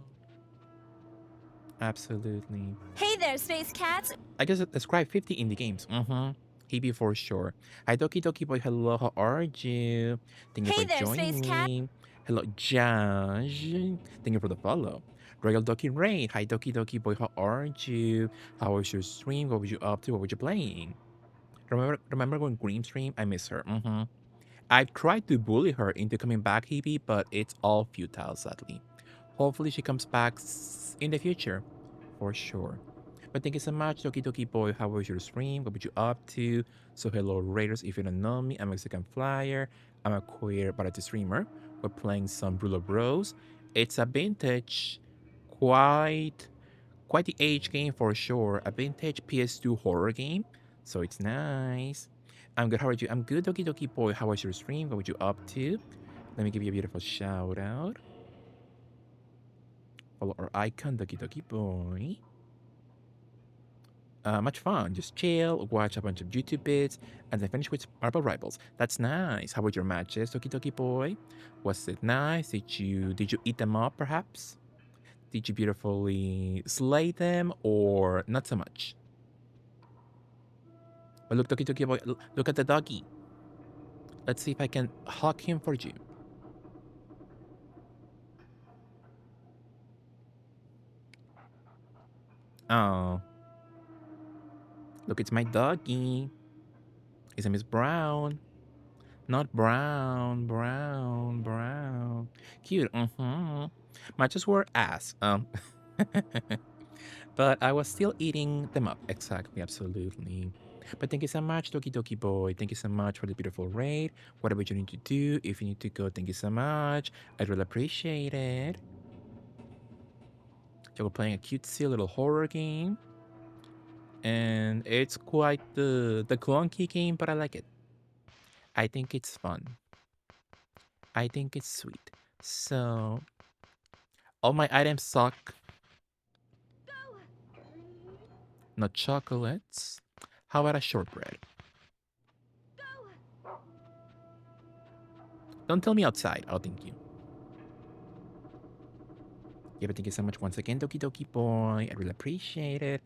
Absolutely. Hey there, space cats. I just described 50 indie games. He be for sure. Hi Doki Doki Boy, hello, how are you? Thank you Hey for there, joining space cat. me. Hello, Josh. Thank you for the follow. Royal Doki Ray, hi Doki Doki Boy, how are you? How was your stream? What were you up to? What were you playing? Remember when Green stream? I miss her. I tried to bully her into coming back, Hebe, but it's all futile, sadly. Hopefully she comes back in the future, for sure. But thank you so much, Doki Doki Boy. How was your stream? What were you up to? So hello, Raiders. If you don't know me, I'm a Mexican Flyer. I'm a queer variety streamer. We're playing some Rule of Rose. It's a vintage, quite quite the age game for sure. A vintage PS2 horror game. So it's nice. I'm good. How are you? I'm good, Doki Doki Boy. How was your stream? What were you up to? Let me give you a beautiful shout out. Follow our icon, Doki Doki Boy. Much fun. Just chill, watch a bunch of YouTube bits, and then finish with Marble Rivals. That's nice. How were your matches, Doki Doki Boy? Was it nice? Did you eat them up, perhaps? Did you beautifully slay them, or not so much? But look, Doki Doki Boy, look at the doggy. Let's see if I can hug him for you. Oh, look, it's my doggy. His name is Brown. Not brown, brown, brown. Cute. Matches were ass. But I was still eating them up. Exactly, absolutely. But thank you so much, Doki Doki Boy. Thank you so much for the beautiful raid. Whatever you need to do, if you need to go, thank you so much. I really appreciate it. So we're playing a cutesy little horror game. And it's quite the clunky game, but I like it. I think it's fun. I think it's sweet. So, all my items suck. No chocolates. How about a shortbread? Don't tell me outside. Oh, thank you. Yeah, but thank you so much once again, Doki Doki Boy. I really appreciate it.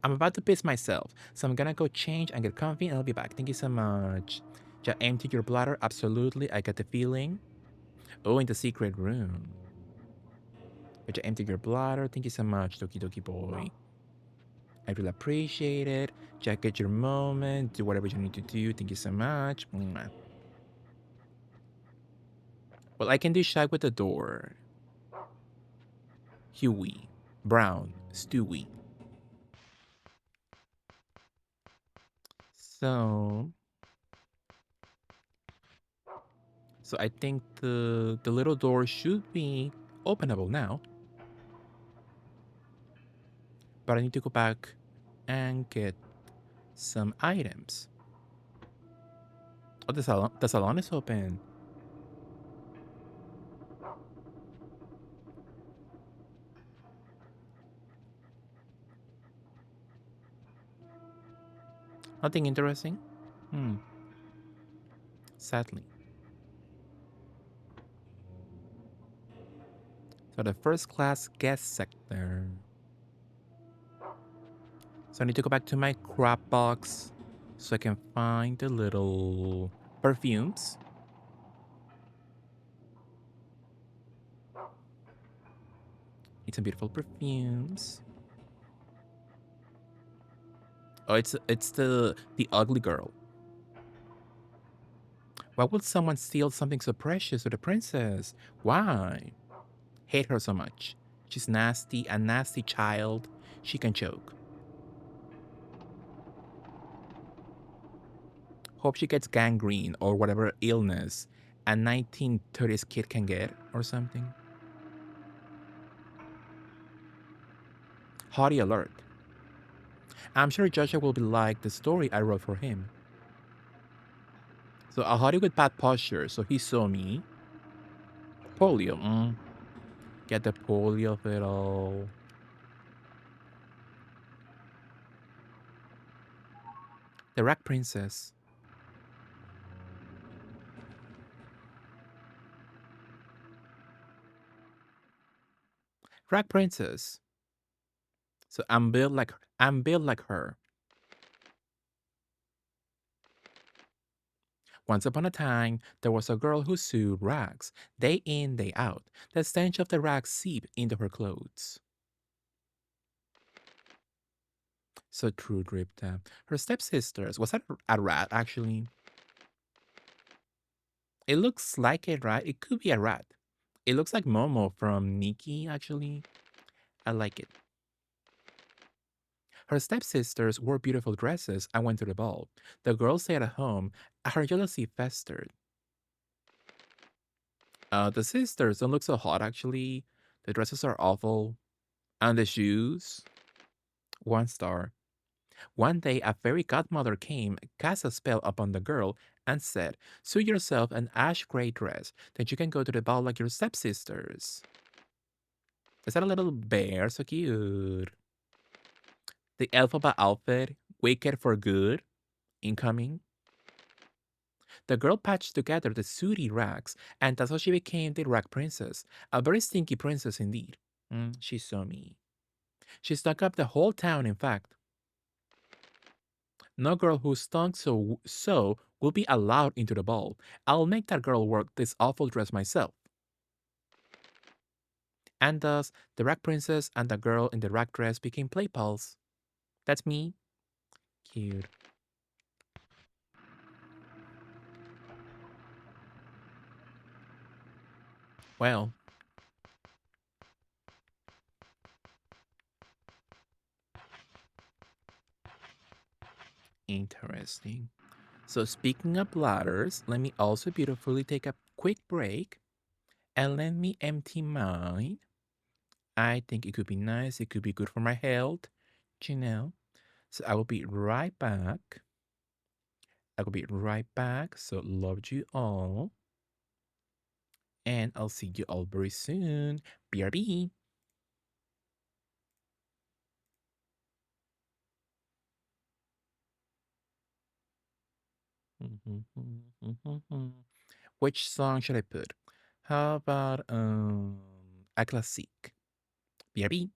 I'm about to piss myself, so I'm gonna go change and get comfy, and I'll be back. Thank you so much. Just empty your bladder. Absolutely, I get the feeling. Oh, in the secret room. But just empty your bladder. Thank you so much, Doki Doki Boy. I really appreciate it. Just get your moment. Do whatever you need to do. Thank you so much. Mwah. Well, I can do shy with the door. Huey. Brown. Stewie. So, so I think the little door should be openable now. But I need to go back and get some items. Oh, the salon is open. Nothing interesting? Hmm. Sadly. So the first class guest sector. So I need to go back to my crop box so I can find the little perfumes. Need some beautiful perfumes. Oh, it's the ugly girl. Why would someone steal something so precious to the princess? Why? Hate her so much. She's nasty, a nasty child. She can choke. Hope she gets gangrene or whatever illness a 1930s kid can get or something. Hottie alert. I'm sure Joshua will be like the story I wrote for him. So a hottie with bad posture, so he saw me. Polio, get the polio of it all. The Rat Princess. Rat Princess. So I'm built like her. Once upon a time, there was a girl who sewed rags, day in, day out. The stench of the rags seeped into her clothes. So true, Dripta. Her stepsisters, was that a rat actually? It looks like a rat. It could be a rat. It looks like Momo from Nikki, actually. I like it. Her stepsisters wore beautiful dresses and went to the ball. The girl stayed at home. Her jealousy festered. The sisters don't look so hot, actually. The dresses are awful. And the shoes? 1 star. One day, a fairy godmother came, cast a spell upon the girl, and said, sew yourself an ash gray dress, then you can go to the ball like your stepsisters. Is that a little bear? So cute. The Elphaba outfit, wicked for good, incoming. The girl patched together the sooty rags, and that's how she became the rag princess. A very stinky princess indeed. She saw me. She stunk up the whole town, in fact. No girl who stunk so will be allowed into the ball. I'll make that girl work this awful dress myself. And thus, the rag princess and the girl in the rag dress became play pals. That's me. Cute. Well, interesting. So speaking of bladders, let me also beautifully take a quick break and let me empty mine. I think it could be nice. It could be good for my health, you know. So I will be right back. I will be right back. So, love you all. And I'll see you all very soon. BRB. Which song should I put? How about a classique? BRB.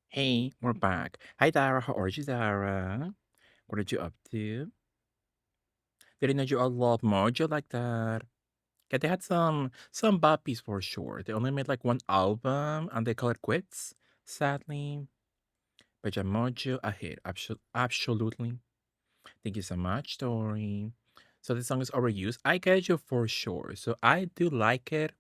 Hey, we're back. Hi, Dara. How are you, Dara? What are you up to? Didn't know you all love Mojo like that. Yeah, they had some boppies for sure. They only made like one album and they call it quits, sadly. But yeah, Mojo, a hit. Absolutely. Thank you so much, Tori. So this song is overused. I get you for sure. So I do like it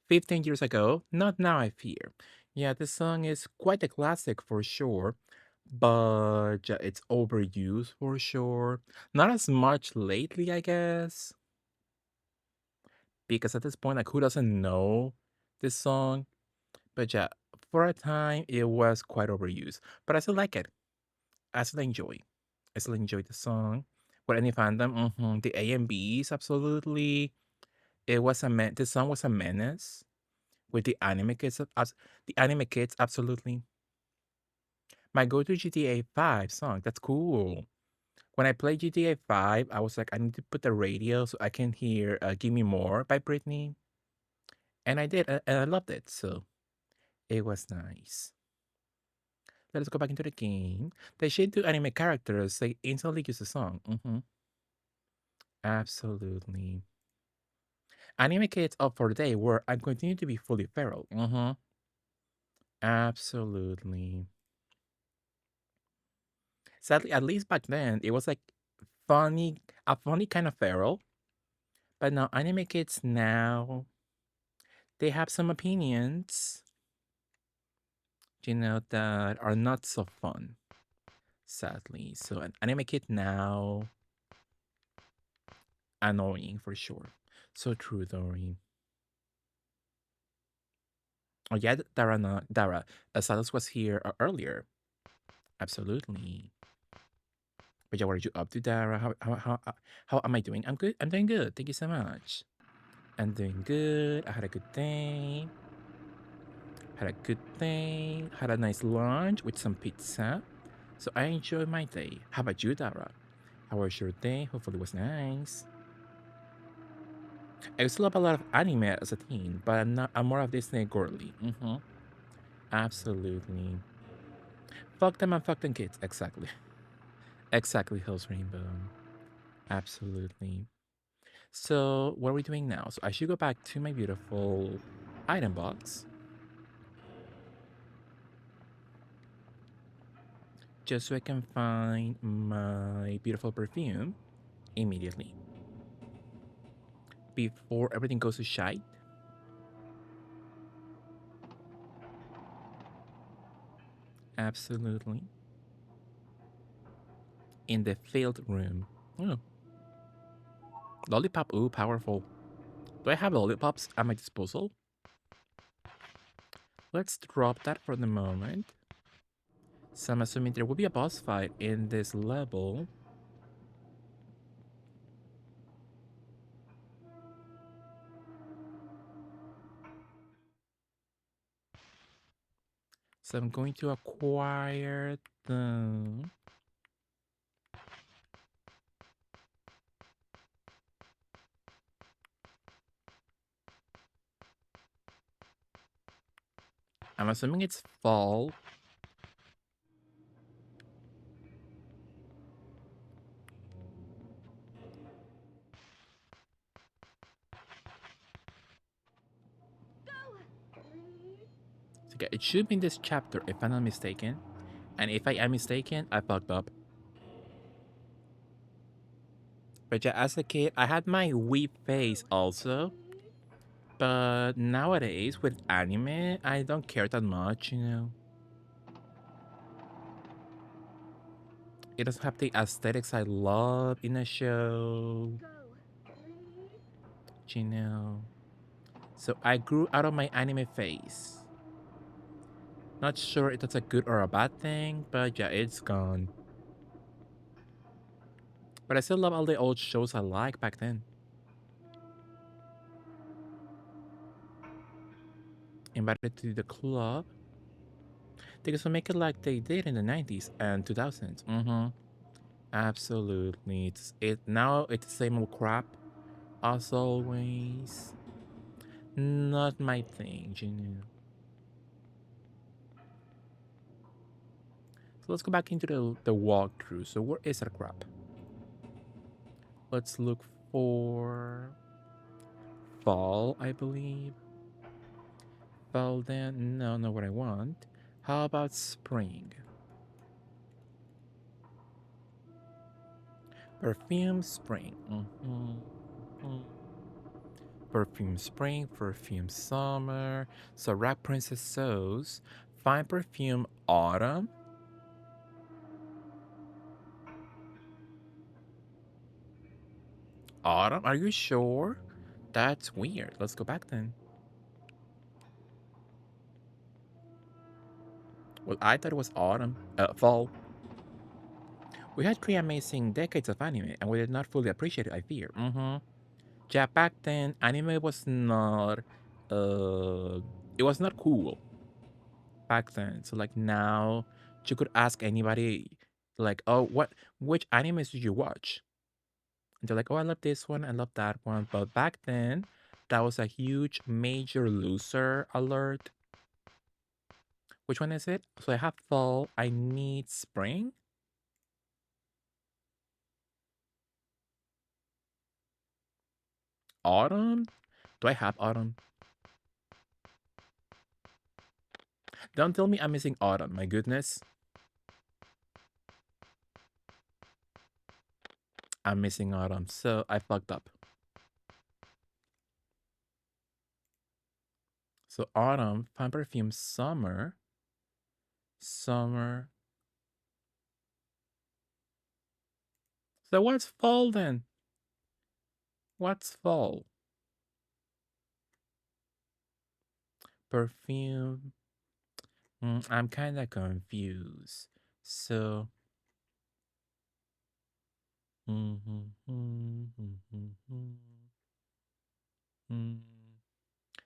15 years ago. Not now, I fear. Yeah, this song is quite a classic for sure, but yeah, it's overused for sure. Not as much lately, I guess, because at this point, like, who doesn't know this song? But yeah, for a time, it was quite overused. But I still like it. I still enjoy. I still enjoy the song. With any fandom, the A and Bs, absolutely. It was the song was a menace with the anime kids. The anime kids, absolutely. My go-to GTA 5 song. That's cool. When I play GTA 5, I was like, I need to put the radio so I can hear "Give Me More" by Britney, and I did, and I loved it. So it was nice. Let us go back into the game. They should do anime characters. They instantly use the song. Absolutely. Anime kids up for the day where I continue to be fully feral. Absolutely. Sadly, at least back then, it was like funny, a funny kind of feral. But now, anime kids now, they have some opinions, that are not so fun, sadly. So, an anime kid now, annoying for sure. So true, Doreen. Oh, yeah, Dara, Dara, Salas was here earlier. Absolutely. But yeah, what are you up to, Dara? How am I doing? I'm good. I'm doing good. Thank you so much. I'm doing good. I had a good day. Had a good day. Had a nice lunch with some pizza. So I enjoyed my day. How about you, Dara? How was your day? Hopefully it was nice. I used to love a lot of anime as a teen, but I'm more of Disney girly. Absolutely. Fuck them and fuck them kids. Exactly. Exactly, Hills Rainbow. Absolutely. So what are we doing now? So I should go back to my beautiful item box. Just so I can find my beautiful perfume immediately. Before everything goes to shite. Absolutely. In the field room. Oh, lollipop. Ooh, powerful. Do I have lollipops at my disposal? Let's drop that for the moment. So I'm assuming there will be a boss fight in this level. So I'm going to acquire the... I'm assuming it's fall. So yeah, it should be in this chapter if I'm not mistaken. And if I am mistaken, I fucked up. But yeah, as a kid, I had my Wii face also. But nowadays, with anime, I don't care that much. It doesn't have the aesthetics I love in a show, you know. So I grew out of my anime phase. Not sure if that's a good or a bad thing, but yeah, it's gone. But I still love all the old shows I liked back then. Invited to the club. They can make it like they did in the 90s and 2000s. Absolutely. It's the same old crap as always. Not my thing. So let's go back into the walkthrough. So where is our crap? Let's look for fall, I believe. Fall then? No, not what I want. How about spring? Perfume spring. Perfume spring, perfume summer. So Rack Princess Sauce. Fine perfume autumn. Autumn? Are you sure? That's weird. Let's go back then. Well, I thought it was autumn. Fall. We had 3 amazing decades of anime, and we did not fully appreciate it, I fear. Yeah, back then, anime was not, uh, it was not cool back then. So, like, now, you could ask anybody, like, oh, which animes did you watch? And they're like, oh, I love this one, I love that one. But back then, that was a huge major loser alert. Which one is it? So I have fall, I need spring. Autumn? Do I have autumn? Don't tell me I'm missing autumn, my goodness. I'm missing autumn, so I fucked up. So autumn, fine perfume, summer. Summer. So what's fall then? What's fall? Perfume. I'm kind of confused. So.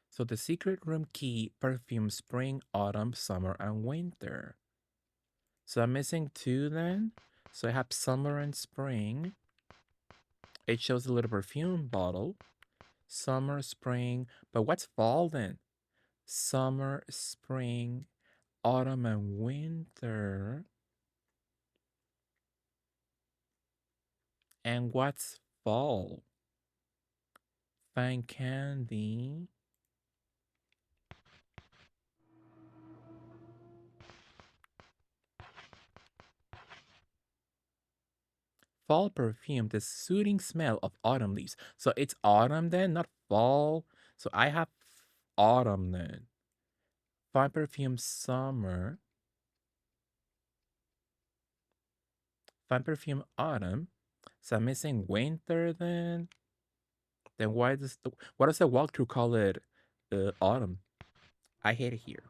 So the secret room key, perfume, spring, autumn, summer, and winter. So I'm missing 2 then. So I have summer and spring. It shows a little perfume bottle. Summer, spring. But what's fall then? Summer, spring, autumn, and winter. And what's fall? Fine candy. Fall perfume, the soothing smell of autumn leaves. So it's autumn then, not fall. So I have autumn then. Fine perfume, summer. Fine perfume, autumn. So I'm missing winter then. Then what does the walkthrough call it? Autumn. I hate it here.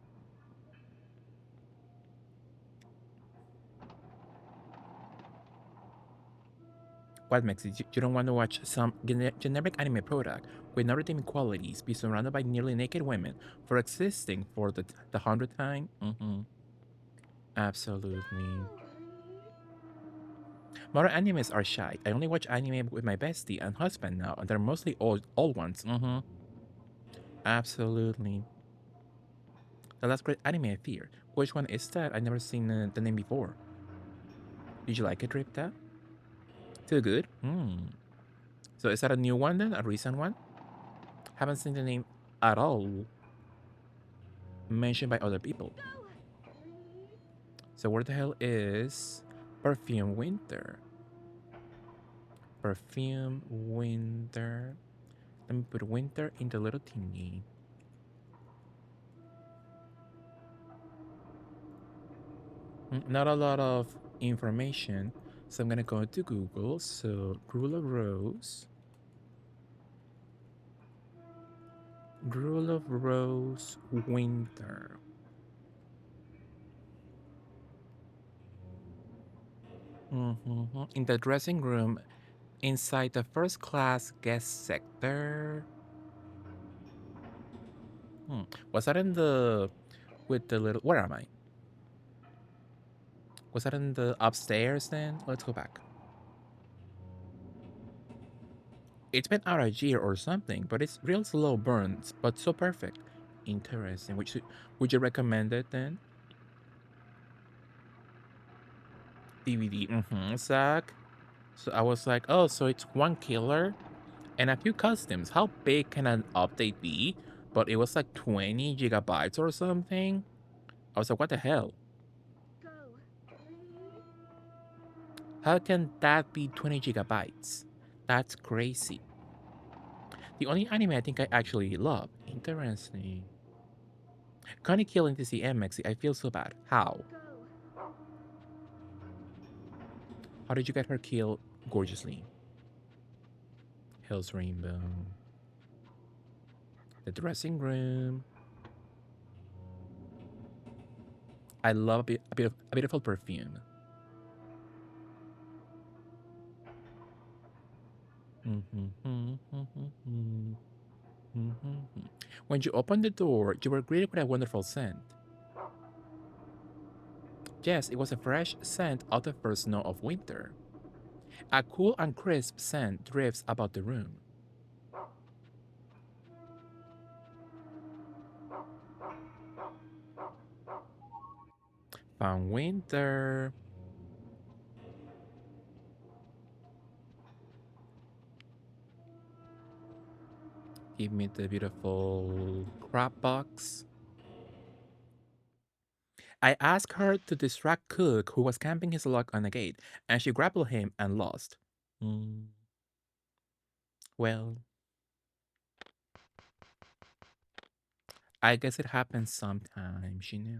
What makes it you don't want to watch some generic anime product with no redeeming qualities, be surrounded by nearly naked women for existing for the 100th time? Absolutely. Modern animes are shy. I only watch anime with my bestie and husband now, and they're mostly old ones. Absolutely. The last great anime I fear. Which one is that? I've never seen the name before. Did you like it, Ripta? Too good? So is that a new one then? A recent one? Haven't seen the name at all mentioned by other people. So where the hell is Perfume Winter? Perfume Winter. Let me put winter in the little thingy. Not a lot of information. So I'm gonna go to Google. So Rule of Rose. Rule of Rose Winter. In the dressing room inside the first class guest sector. Was that in the with the little where am I? Was that in the upstairs then? Let's go back. It's been out a year or something, but it's real slow burns, but so perfect. Interesting. Would you recommend it then? DVD, Zach. So I was like, oh, so it's one killer and a few costumes. How big can an update be? But it was like 20 gigabytes or something. I was like, what the hell? How can that be 20 gigabytes? That's crazy. The only anime I think I actually love. Interesting. Connie killing the CMX. I feel so bad. How? How did you get her killed gorgeously? Hell's Rainbow. The dressing room. I love a beautiful perfume. When you opened the door, you were greeted with a wonderful scent. Yes, it was a fresh scent of the first snow of winter. A cool and crisp scent drifts about the room. Fun winter. Give me the beautiful crab box. I asked her to distract Cook, who was camping his luck on a gate, and she grappled him and lost. Mm, well, I guess it happens sometimes, you know.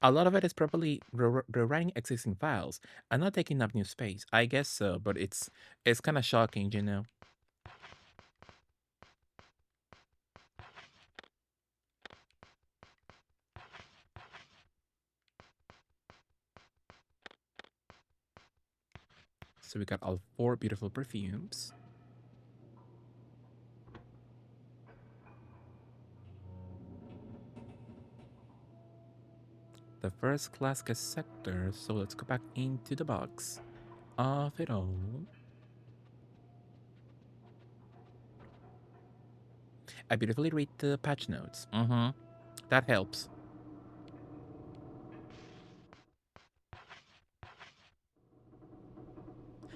A lot of it is probably rewriting existing files and not taking up new space. I guess so, but it's kind of shocking, you know. So we got all 4 beautiful perfumes. The first class guest sector, so let's go back into the box of it all. I beautifully read the patch notes. That helps.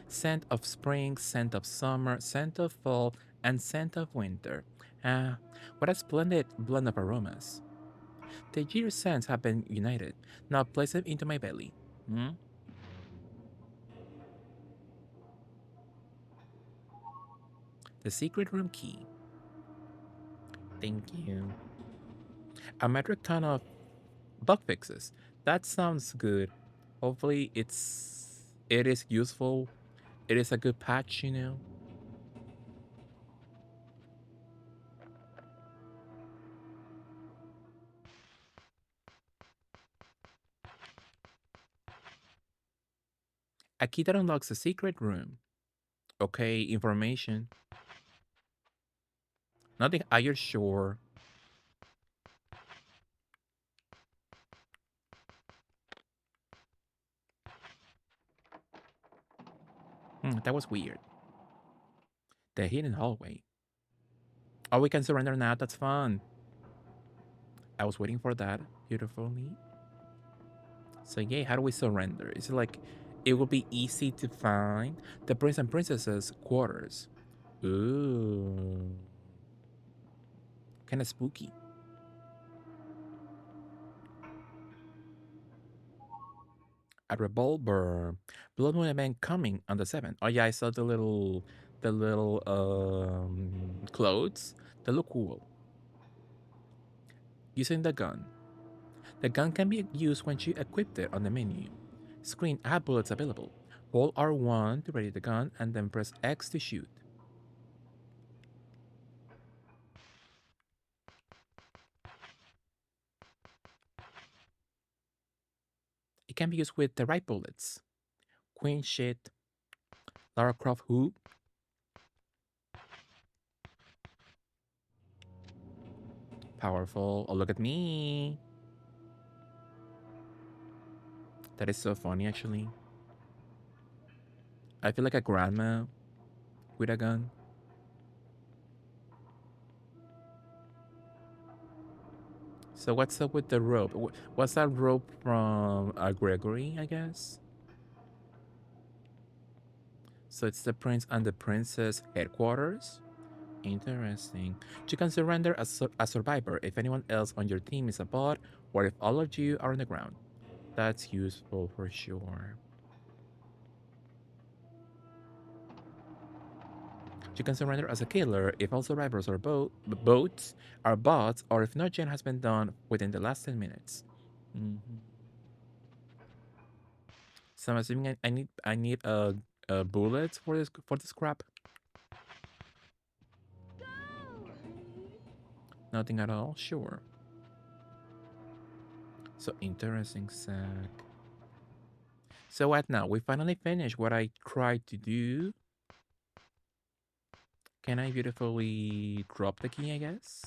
Scent of spring, scent of summer, scent of fall, and scent of winter. Ah, what a splendid blend of aromas. The year scents have been united. Now place them into my belly. Hmm? The secret room key. Thank you. A metric ton of bug fixes. That sounds good. Hopefully it is useful. It is a good patch, you know. A key that unlocks a secret room. Okay, information. Nothing. Are you sure? That was weird. The hidden hallway. Oh, we can surrender now. That's fun. I was waiting for that. Beautifully. So yeah, how do we surrender? Is it like it will be easy to find the prince and princess's quarters? Ooh, kind of spooky. A revolver. Blood Moon event coming on the 7th. Oh yeah, I saw the little clothes. They look cool. Using the gun. The gun can be used when you equip it on the menu. Screen add bullets available. Hold R1 to ready the gun and then press X to shoot. It can be used with the right bullets. Queen shit. Lara Croft who? Powerful. Oh, look at me. That is so funny, actually. I feel like a grandma with a gun. So what's up with the rope? What's that rope from Gregory, I guess? So it's the prince and the princess headquarters? Interesting. You can surrender as a survivor if anyone else on your team is a bot or if all of you are on the ground. That's useful for sure. You can surrender as a killer if all survivors or boats are bots or if no gen has been done within the last 10 minutes. So I'm assuming I need bullets for this crap. Nothing at all? Sure. So interesting, Zach. So what now? We finally finished what I tried to do. Can I beautifully drop the key, I guess?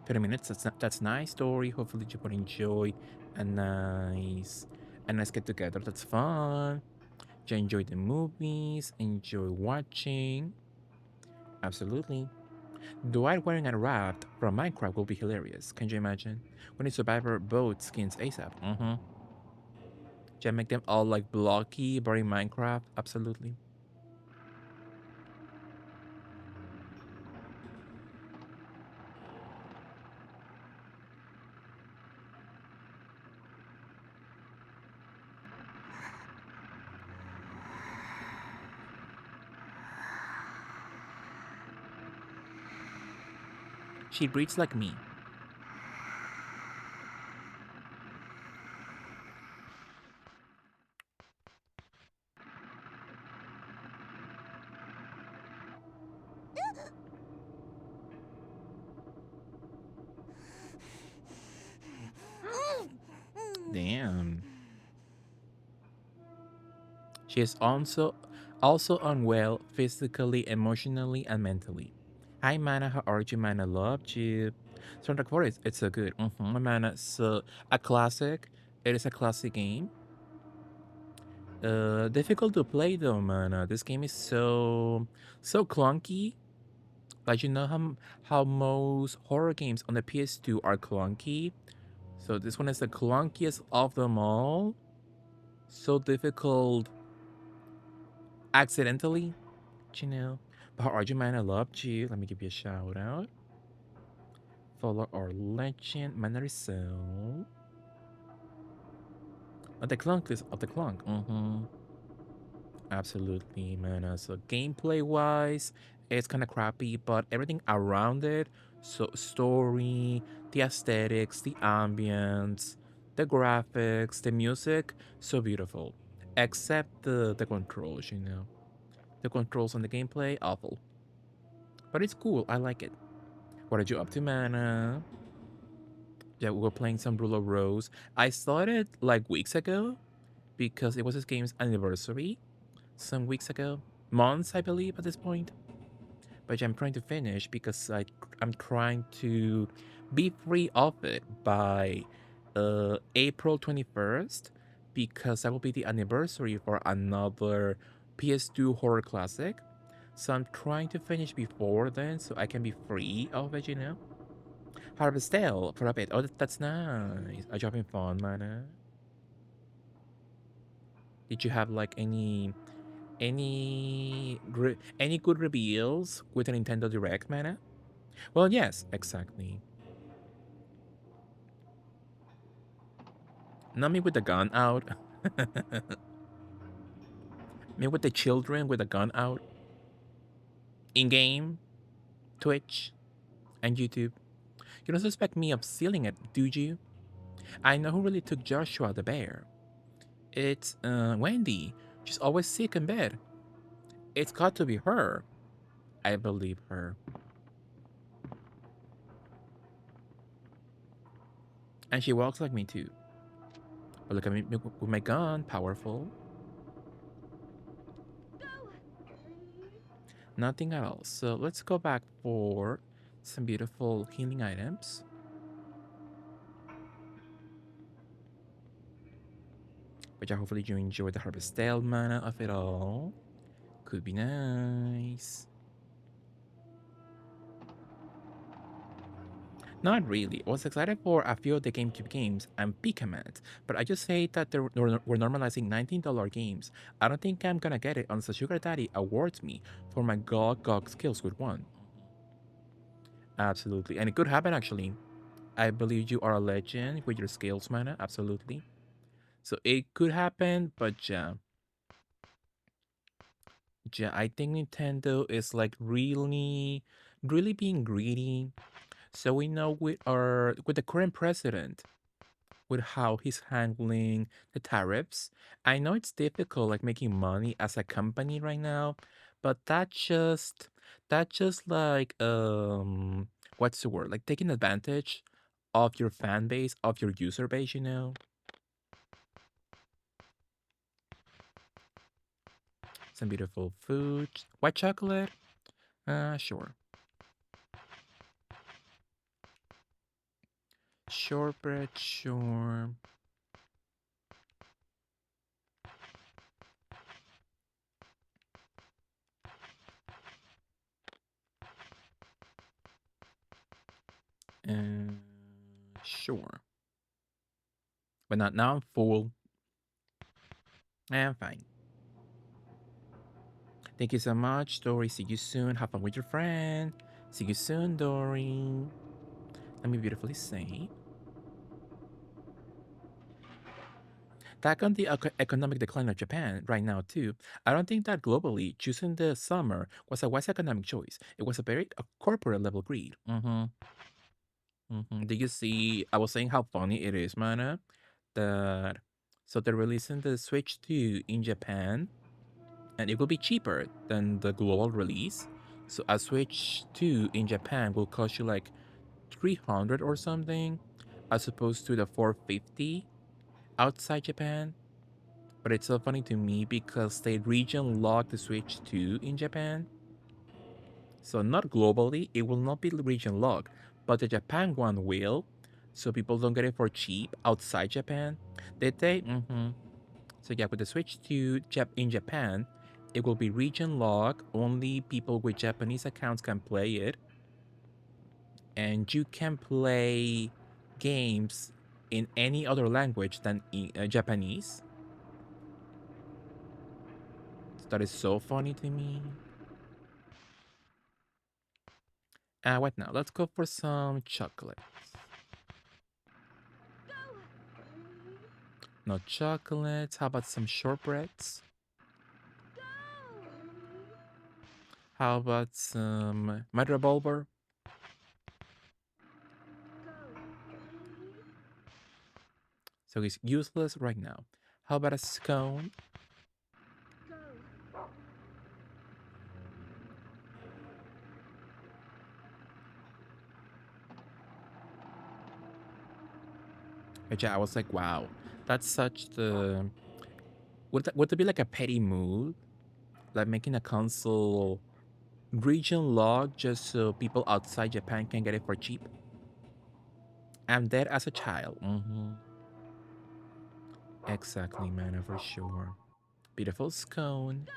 $30 minutes, that's nice story. Hopefully you will enjoy a nice get together. That's fun. You enjoy the movies, enjoy watching. Absolutely. Dwight wearing a raft from Minecraft will be hilarious. Can you imagine? We need Survivor boat skins ASAP. Just make them all like blocky, very Minecraft. Absolutely. She breathes like me. Damn. She is also unwell physically, emotionally, and mentally. Hi Mana, how are you, Mana? Loved you. Soundtrack for it, it's so good. Mana, so a classic. It is a classic game. Difficult to play though, Mana. This game is so clunky. Like you know how most horror games on the PS2 are clunky. So this one is the clunkiest of them all. So difficult accidentally, you know. But how are you, man? I loved you. Let me give you a shout out. Follow our legend, Manariso. Oh, the clunk is of the clunk. Absolutely, man. So gameplay wise, it's kind of crappy, but everything around it, so story, the aesthetics, the ambience, the graphics, the music, so beautiful. Except the controls, you know. The controls and the gameplay, awful. But it's cool. I like it. What are you up to, man? Yeah, we were playing some Rule of Rose. I started like weeks ago because it was this game's anniversary. Some weeks ago, months, I believe, at this point. But I'm trying to finish because I'm trying to be free of it by April 21st because that will be the anniversary for another PS2 horror classic. So I'm trying to finish before then so I can be free of it, you know? Harvestel for a bit. Oh, that's nice. Are you having fun, Mana? Did you have like any good reveals with a Nintendo Direct, Mana? Well, yes, exactly. Not me with the gun out. Me with the children with the gun out. In game, Twitch, and YouTube. You don't suspect me of stealing it, do you? I know who really took Joshua the bear. It's Wendy. She's always sick in bed. It's got to be her. I believe her. And she walks like me too. But look at me with my gun, powerful. Nothing at all. So let's go back for some beautiful healing items. But yeah, hopefully you enjoy the Harvestel mana of it all. Could be nice. Not really. I was excited for a few of the GameCube games and Pikamat, but I just hate that we're normalizing $19 games. I don't think I'm gonna get it unless the Sugar Daddy awards me for my GOG skills with one. Absolutely. And it could happen actually. I believe you are a legend with your skills, mana. Absolutely. So it could happen, but yeah. Yeah, I think Nintendo is like really being greedy. So we know with the current president, with how he's handling the tariffs. I know it's difficult like making money as a company right now, but that just like what's the word? Like taking advantage of your fan base, of your user base, you know? Some beautiful food. White chocolate? Sure. Shortbread, sure. Uh, sure. But not now I'm full. I'm fine. Thank you so much, Dory. See you soon. Have fun with your friend. See you soon, Dory. Let me beautifully say. Back on the economic decline of Japan right now, too. I don't think that globally choosing the summer was a wise economic choice. It was a corporate level greed. Did you see? I was saying how funny it is, Mana, that so they're releasing the Switch 2 in Japan, and it will be cheaper than the global release. So a Switch 2 in Japan will cost you like 300 or something, as opposed to the 450 outside Japan. But it's so funny to me because they region locked the Switch 2 in Japan. So not globally, it will not be region locked, but the Japan one will. So people don't get it for cheap outside Japan. Did they? So yeah, with the Switch 2 in Japan, it will be region locked. Only people with Japanese accounts can play it. And you can play games in any other language than Japanese. That is so funny to me. What now? Let's go for some chocolates. No chocolates. How about some shortbreads? How about some mud revolver? So he's useless right now. How about a scone? Which I was like, wow, that's such the. Would it be like a petty move? Like making a console region log just so people outside Japan can get it for cheap? I'm dead as a child. Exactly, man, for sure. Beautiful scone.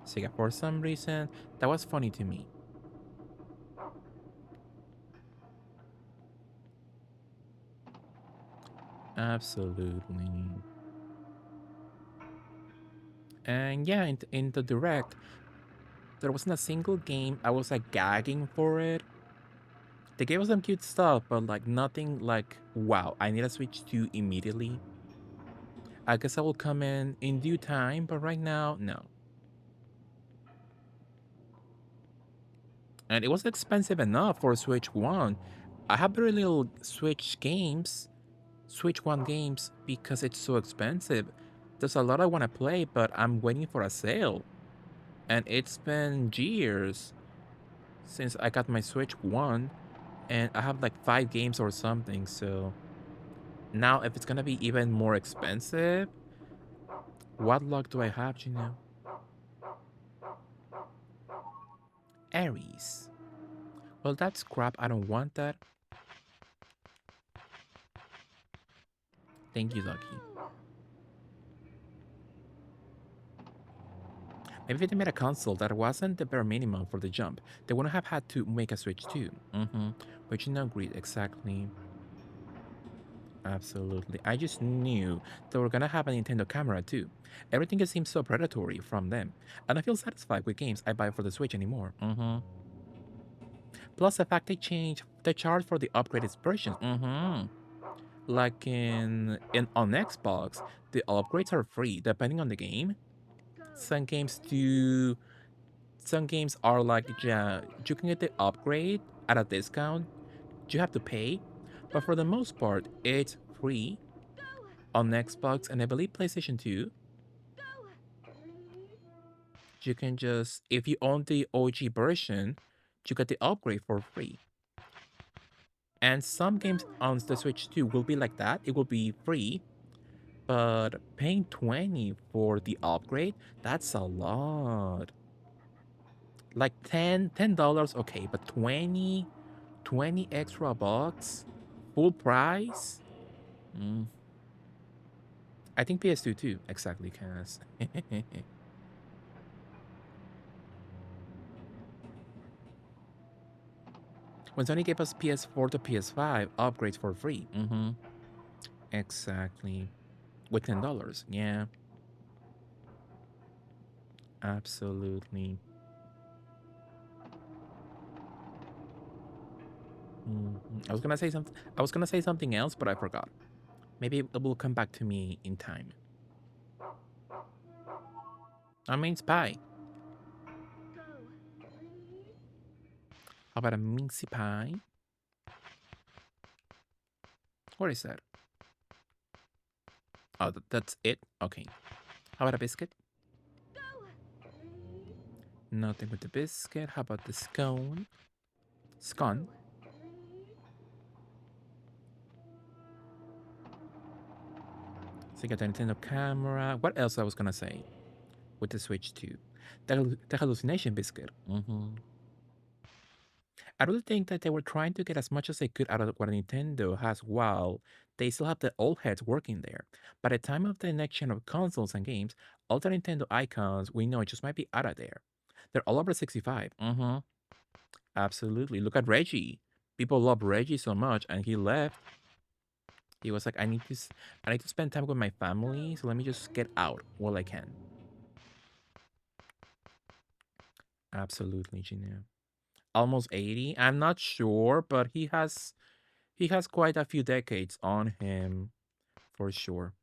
So yeah, for some reason, that was funny to me. Absolutely. And yeah, in the direct, there wasn't a single game I was like gagging for it. They gave us some cute stuff, but like nothing like, wow, I need a Switch 2 immediately. I guess I will come in due time, but right now, no. And it was expensive enough for Switch 1. I have very little Switch 1 games, because it's so expensive. There's a lot I want to play, but I'm waiting for a sale. And it's been years since I got my Switch 1, and I have like 5 games or something, so now if it's gonna be even more expensive, what luck do I have, you know? Aries. Well, that's crap. I don't want that. Thank you, Lucky. Maybe if they made a console that wasn't the bare minimum for the jump, they wouldn't have had to make a Switch too. Which you know, agreed exactly. Absolutely. I just knew they were gonna have a Nintendo camera too. Everything just seems so predatory from them, and I feel satisfied with games I buy for the Switch anymore. Plus the fact they change the charge for the upgraded versions. Like in on Xbox, the upgrades are free depending on the game. Some games do. Some games are like, yeah, you can get the upgrade at a discount. You have to pay, but for the most part, it's free on Xbox and I believe PlayStation 2. You can just, if you own the OG version, you get the upgrade for free. And some games on the Switch 2 will be like that. It will be free, but paying 20 for the upgrade, that's a lot. Like $10, okay, but 20 extra bucks, full price. Mm. I think PS2 too, exactly, Cass. When Sony gave us PS4 to PS5 upgrades for free. Exactly. With $10. Yeah, absolutely. I was gonna say something. I was gonna say something else, but I forgot. Maybe it will come back to me in time. I mean, pie. How about a mincy pie? What is that? Oh, that's it? Okay. How about a biscuit? Nothing with the biscuit. How about the scone? Scone? So you got the Nintendo camera. What else I was gonna say with the Switch 2? The hallucination biscuit. I really think that they were trying to get as much as they could out of what Nintendo has while they still have the old heads working there. By the time of the next gen of consoles and games, all the Nintendo icons we know just might be out of there. They're all over 65. Absolutely. Look at Reggie. People love Reggie so much, and he left. He was like, I need to spend time with my family, so let me just get out while I can. Absolutely, Gina. Almost 80. I'm not sure, but he has quite a few decades on him for sure.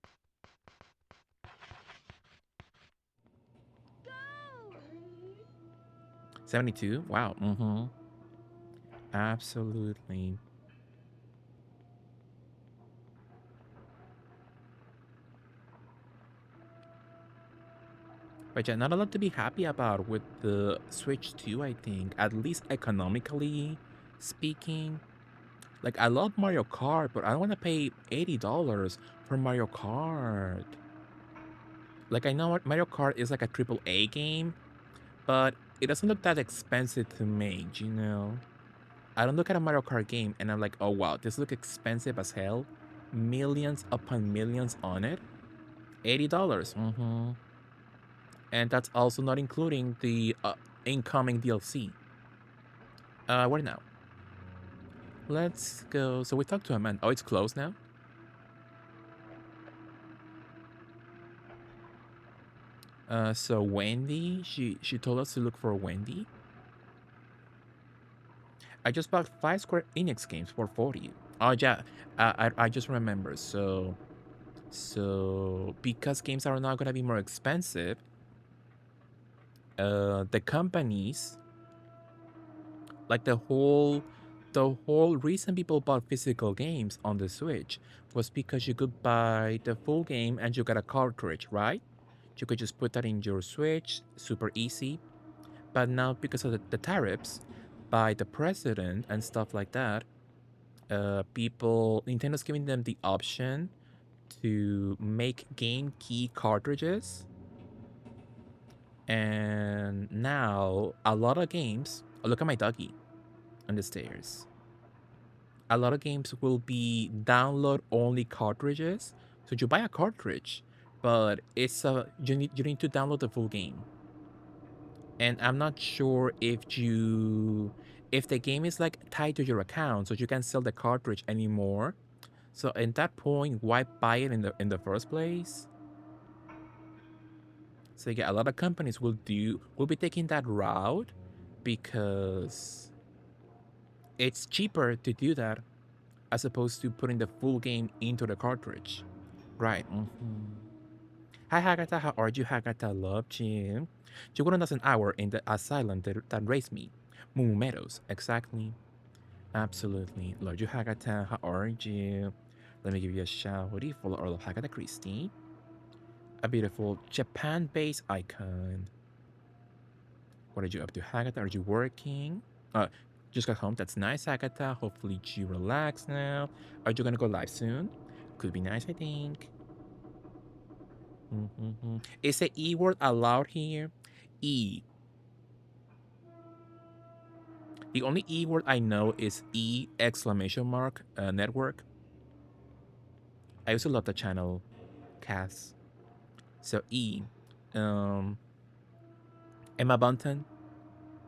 72? Wow. Absolutely. But yeah, not a lot to be happy about with the Switch 2, I think. At least economically speaking. Like, I love Mario Kart, but I don't want to pay $80 for Mario Kart. Like, I know Mario Kart is like a triple A game, but it doesn't look that expensive to make, you know? I don't look at a Mario Kart game and I'm like, oh wow, this looks expensive as hell. Millions upon millions on it. $80. And that's also not including the incoming DLC. Where now? Let's go. So we talked to Amanda. Oh, it's closed now? So Wendy, she told us to look for Wendy. I just bought 5 Square Enix games for 40. Oh yeah, I just remember. So because games are now gonna be more expensive, the companies, like the whole reason people bought physical games on the Switch was because you could buy the full game and you got a cartridge, right? You could just put that in your Switch, super easy. But now, because of the tariffs by the president and stuff like that, Nintendo's giving them the option to make game key cartridges. And now, a lot of games, oh, look at my doggy. on the stairs. A lot of games will be download only cartridges. So you buy a cartridge, but you need to download the full game. And I'm not sure if the game is like tied to your account, so you can't sell the cartridge anymore. So at that point, why buy it in the first place? So yeah, a lot of companies will be taking that route because it's cheaper to do that as opposed to putting the full game into the cartridge. Right. Hi Hagata, how are you? Hagata, love you. You wouldn't us an hour in the asylum that raised me. Mumu Meadows, exactly. Absolutely. Love you, Hagata. How are you? Let me give you a shouty for all of Hagata Christie. A beautiful Japan-based icon. What are you up to, Hagata? Are you working? Uh, just got home. That's nice, Hagata. Hopefully you relax now. Are you gonna go live soon? Could be nice, I think. Is the E word allowed here? E. The only E word I know is E exclamation mark network. I used to love the channel Cass. So E. Um, Emma Bunton,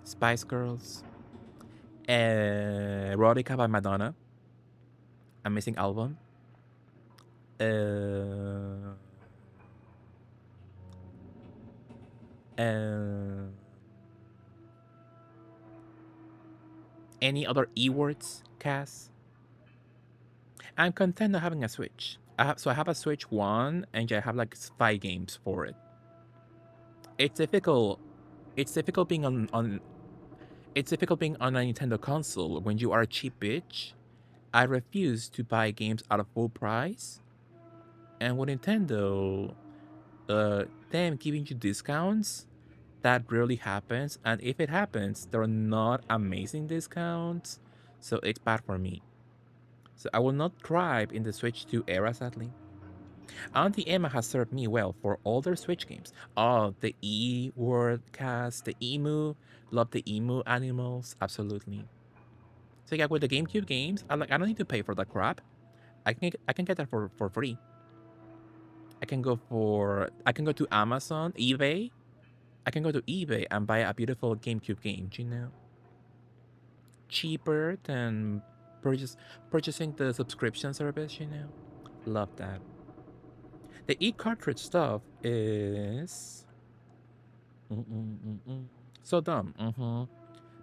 Spice Girls, Erotica by Madonna, amazing album. Uh, uh, any other E words, Cass? I'm content not having a Switch. I have a Switch 1 and I have like 5 games for it. It's difficult. It's difficult being on It's difficult being on a Nintendo console when you are a cheap bitch. I refuse to buy games at a full price. And with Nintendo, them giving you discounts, that rarely happens. And if it happens, they're not amazing discounts. So it's bad for me. So I will not thrive in the Switch 2 era, sadly. Auntie Emma has served me well for all their Switch games. Oh, the E word cast, the emu. Love the emu animals, absolutely. So yeah, with the GameCube games, I don't need to pay for that crap. I can get that for free. I can go to Amazon, eBay. I can go to eBay and buy a beautiful GameCube game, you know? Cheaper than purchasing the subscription service, you know? Love that. The e-cartridge stuff is so dumb.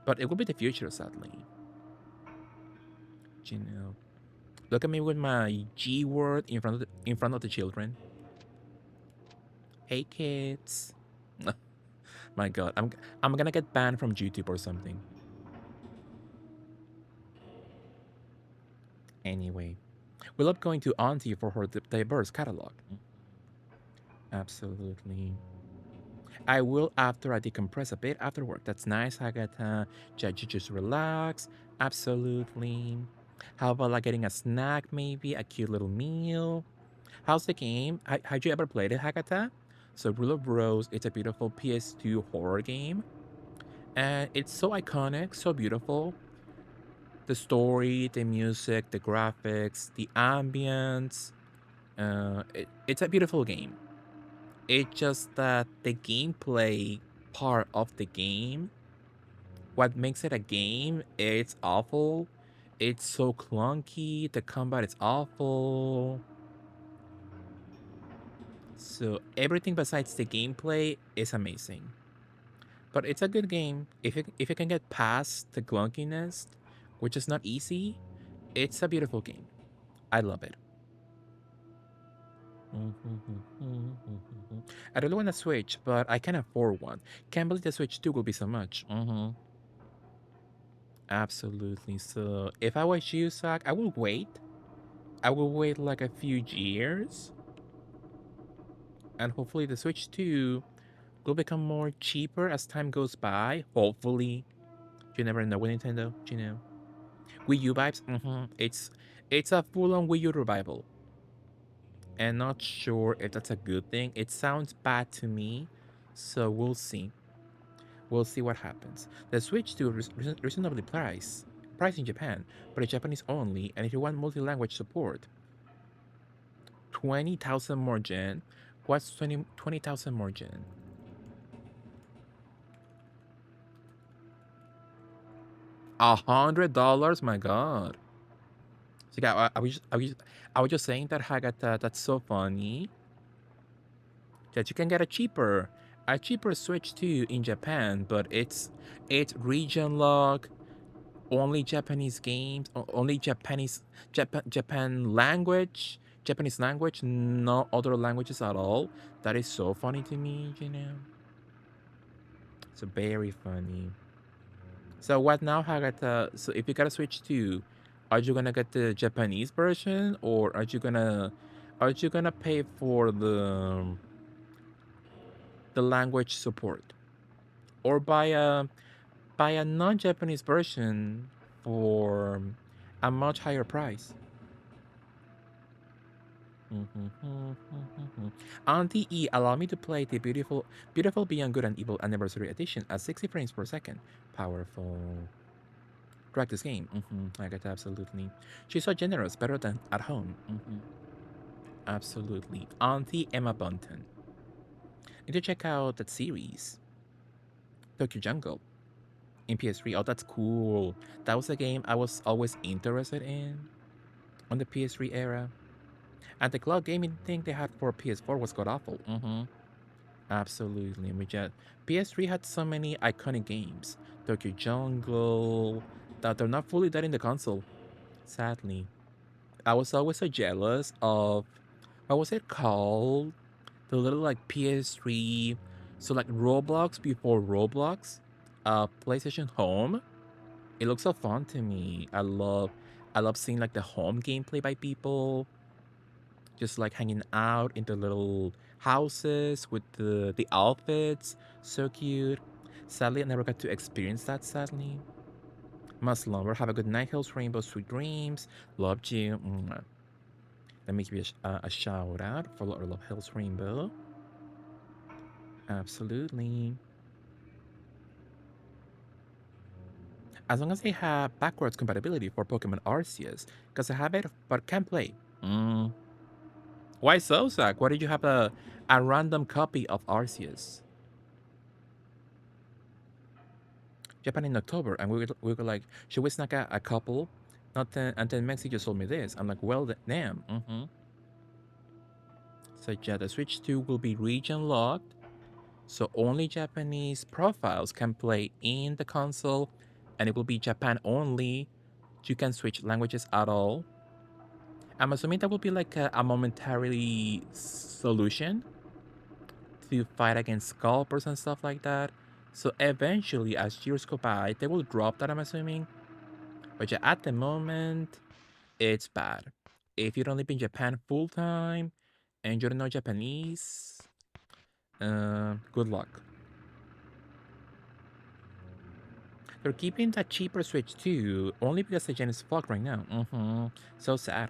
But it will be the future, sadly. You know. Look at me with my G word in front of the children. Hey kids. My god, I'm gonna get banned from YouTube or something. Anyway, we love going to Auntie for her diverse catalog. Absolutely. I will after I decompress a bit after work. That's nice, Agatha. You just relax. Absolutely. How about like getting a snack, maybe a cute little meal? How's the game? Had you ever played it, Hakata? So Rule of Rose, it's a beautiful PS2 horror game. And it's so iconic, so beautiful. The story, the music, the graphics, the ambience. It's a beautiful game. It's just that the gameplay part of the game, what makes it a game, it's awful. It's so clunky. The combat is awful. So everything besides the gameplay is amazing. But it's a good game. If you can get past the clunkiness, which is not easy, it's a beautiful game. I love it. I really want to Switch, but I can't afford one. Can't believe the Switch 2 will be so much. Absolutely. So if I was you, Zach, I will wait. I will wait like a few years. And hopefully the Switch 2 will become more cheaper as time goes by. Hopefully. You never know with Nintendo, you know. Wii U vibes, it's a full-on Wii U revival. And not sure if that's a good thing. It sounds bad to me, so we'll see. We'll see what happens. The Switch 2 reasonably priced. price in Japan, but it's Japanese only. And if you want multi-language support, 20,000 more yen. What's 20,000 more yen? $100? My God. So yeah, I was just saying that Hagata, that's so funny that you can get a cheaper Switch too in Japan, but it's region lock, only Japanese games, only Japanese language, no other languages at all. That is so funny to me, you know. It's very funny. So what now, Hagata? So if you gotta switch to, are you gonna get the Japanese version, or are you gonna pay for the language support, or buy a non-Japanese version for a much higher price? Auntie E, allow me to play the beautiful Beyond Good and Evil Anniversary Edition at 60 frames per second. Powerful. Crack this game. I get absolutely. She's so generous, better than at home. Absolutely. Auntie Emma Bunton. Need to check out that series, Tokyo Jungle, in PS3. Oh, that's cool. That was a game I was always interested in on the PS3 era. And the cloud gaming thing they had for PS4 was god awful. Absolutely. PS3 had so many iconic games. Tokyo Jungle, that they're not fully dead in the console, sadly. I was always so jealous of what was it called? The little like PS3, so like Roblox before Roblox, PlayStation Home. It looks so fun to me. I love seeing like the home gameplay by people, just like hanging out in the little houses with the outfits. So cute. Sadly, I never got to experience that. Sadly. Must longer. Have a good night, Hills Rainbow, sweet dreams. Loved you. Mwah. Let me give you a shout out for Love Hills Rainbow. Absolutely. As long as they have backwards compatibility for Pokemon Arceus, because I have it but can't play. Why so, Zach? Why did you have a random copy of Arceus? Japan in October, and we were like, should we snack a couple? Not then, and then Mexi just told me this. I'm like, well, damn. So yeah, the Switch 2 will be region locked, so only Japanese profiles can play in the console, and it will be Japan only. You can switch languages at all. I'm assuming that will be like a momentary solution to fight against scalpers and stuff like that. So eventually, as years go by, they will drop that, I'm assuming. But yeah, at the moment, it's bad. If you don't live in Japan full time and you don't know Japanese, good luck. They're keeping that cheaper Switch too, only because the gen is fucked right now. So sad.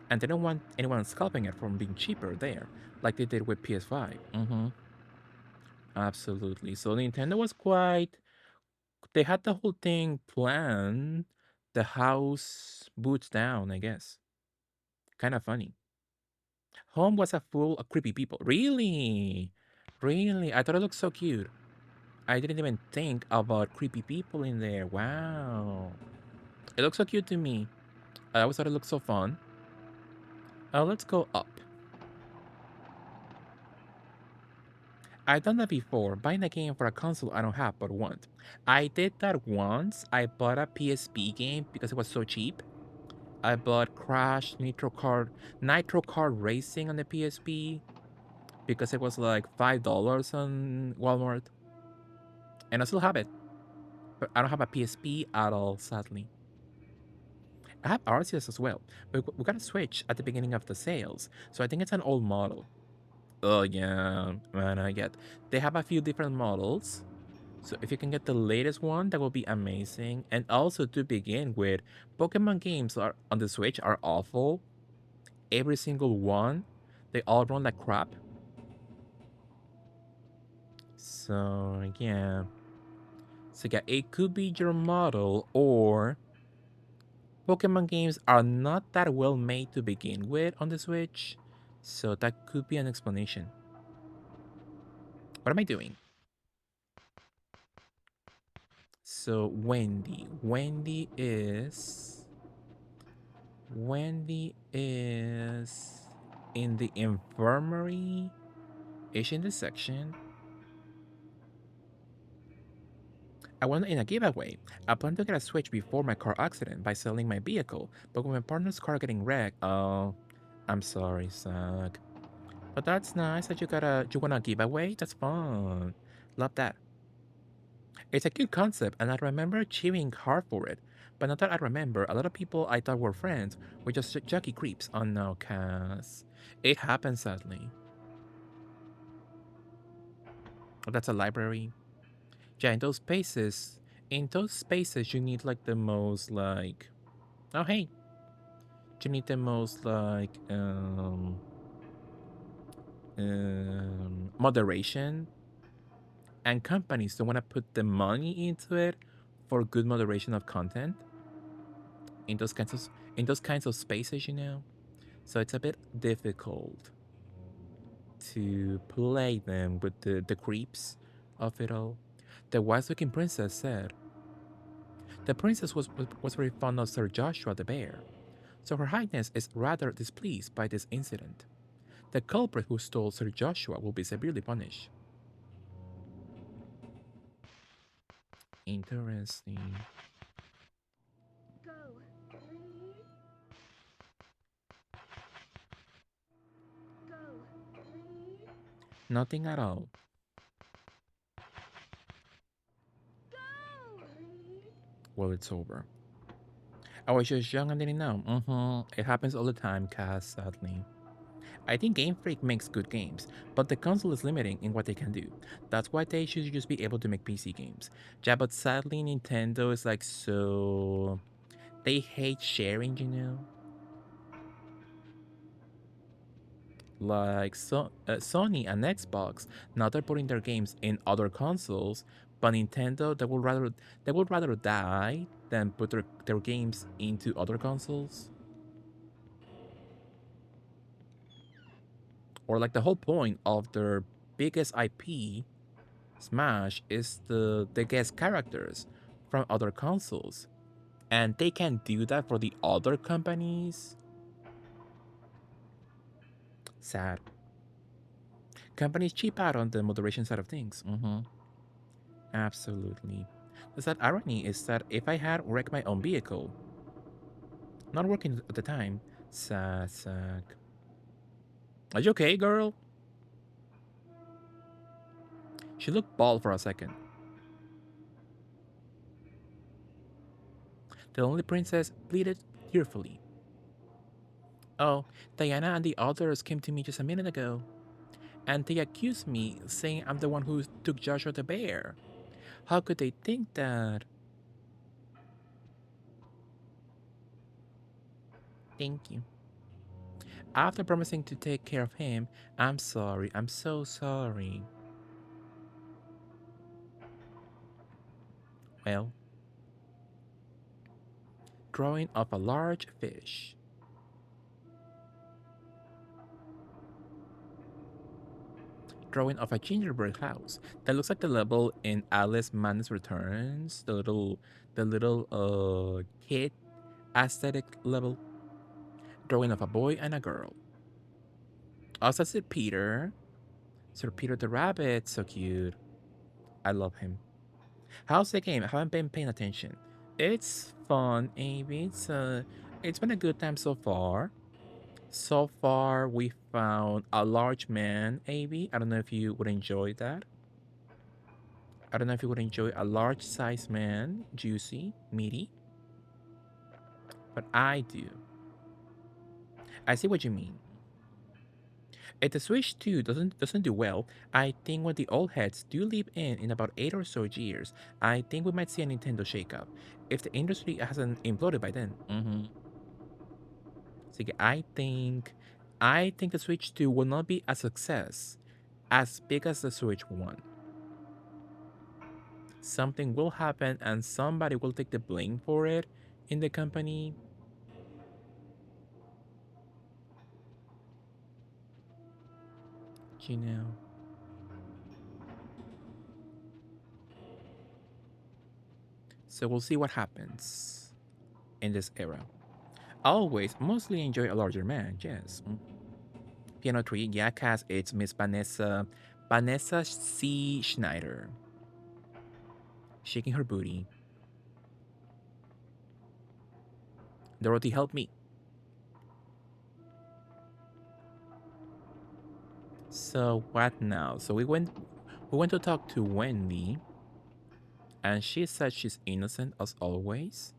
And they don't want anyone scalping it from being cheaper there, like they did with PS5. Absolutely. So Nintendo was quite. They had the whole thing planned. The house boots down, I guess. Kind of funny. Home was a full of creepy people. Really? Really? I thought it looked so cute. I didn't even think about creepy people in there. Wow. It looks so cute to me. I always thought it looked so fun. Let's go up. I've done that before, buying a game for a console I don't have but want. I did that once. I bought a PSP game because it was so cheap. I bought Crash Nitro Kart Racing on the PSP because it was like $5 on Walmart. And I still have it. But I don't have a PSP at all, sadly. I have Arceus as well, but we got a Switch at the beginning of the sales, so I think it's an old model. Oh yeah, man, I get. They have a few different models, so if you can get the latest one, that will be amazing. And also to begin with, Pokemon games are on the Switch are awful. Every single one, they all run like crap. So yeah, it could be your model, or Pokemon games are not that well made to begin with on the Switch, so that could be an explanation. What am I doing? So Wendy is in the infirmary. Is she in this section? I won in a giveaway. I plan to get a Switch before my car accident by selling my vehicle, but with my partner's car getting wrecked, oh, I'm sorry, Zach. But that's nice that you want a giveaway. That's fun. Love that. It's a cute concept, and I remember cheering hard for it. But now that I remember, a lot of people I thought were friends were just jockey creeps. Oh no, Cass. It happens sadly. Oh, that's a library. Yeah, in those spaces, you need like the most like, oh hey, you need the most like moderation, and companies don't want to put the money into it for good moderation of content in those kinds of spaces, you know. So it's a bit difficult to play them with the creeps of it all. The wise looking princess said the princess was very fond of Sir Joshua the bear, so her highness is rather displeased by this incident. The culprit who stole Sir Joshua will be severely punished. Interesting. Nothing at all. Well, it's over. I was just young and didn't know. It happens all the time, Cass, sadly. I think Game Freak makes good games, but the console is limiting in what they can do. That's why they should just be able to make PC games. Yeah, but sadly, Nintendo is like so. They hate sharing, you know? Like Sony and Xbox, now they're putting their games in other consoles, but Nintendo, they would rather die than put their games into other consoles. Or like the whole point of their biggest IP, Smash, is the guest characters from other consoles. And they can't do that for the other companies. Sad. Companies cheap out on the moderation side of things. Absolutely. The sad irony is that if I had wrecked my own vehicle, not working at the time, sad, sad. Are you okay, girl? She looked bald for a second. The lonely princess pleaded tearfully. Oh, Diana and the others came to me just a minute ago, and they accused me, saying I'm the one who took Joshua the bear. How could they think that? Thank you. After promising to take care of him, I'm sorry. I'm so sorry. Well, drawing of a large fish. Drawing of a gingerbread house that looks like the level in Alice Madness Returns, the little kid aesthetic level. Drawing of a boy and a girl. Also, Sir Peter. Sir Peter the Rabbit, so cute. I love him. How's the game? I haven't been paying attention. It's fun, Amy. It's been a good time so far. So far, we found a large man, Avi. I don't know if you would enjoy that. I don't know if you would enjoy a large sized man, juicy, meaty, but I do. I see what you mean. If the Switch 2 doesn't do well, I think when the old heads do leap in about 8 or so years, I think we might see a Nintendo shakeup. If the industry hasn't imploded by then. So yeah, I think the Switch 2 will not be a success as big as the Switch 1. Something will happen and somebody will take the blame for it in the company. you know. So we'll see what happens in this era. Always mostly enjoy a larger man, yes. Piano 3, yeah, cast it's Miss Vanessa C. Schneider. Shaking her booty. Dorothy, help me. So what now? So we went to talk to Wendy, and she said she's innocent as always.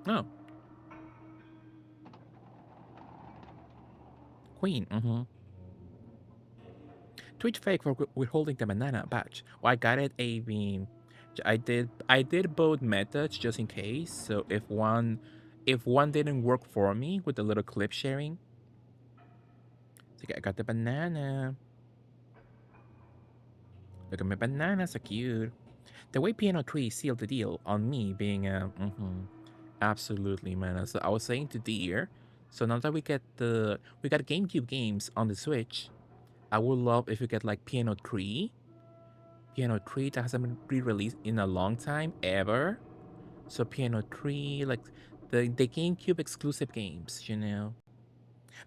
Oh, Queen. Tweet fake for withholding the banana badge. Well, I got it. I did both methods just in case. So if one didn't work for me with the little clip sharing, so I got the banana. Look at my banana, so cute. The way Piano 3 sealed the deal on me being a absolutely man. So I was saying to Deer, so now that we got GameCube games on the Switch, I would love if we get like Piano 3 that hasn't been re-released in a long time ever. So Piano 3, like the GameCube exclusive games.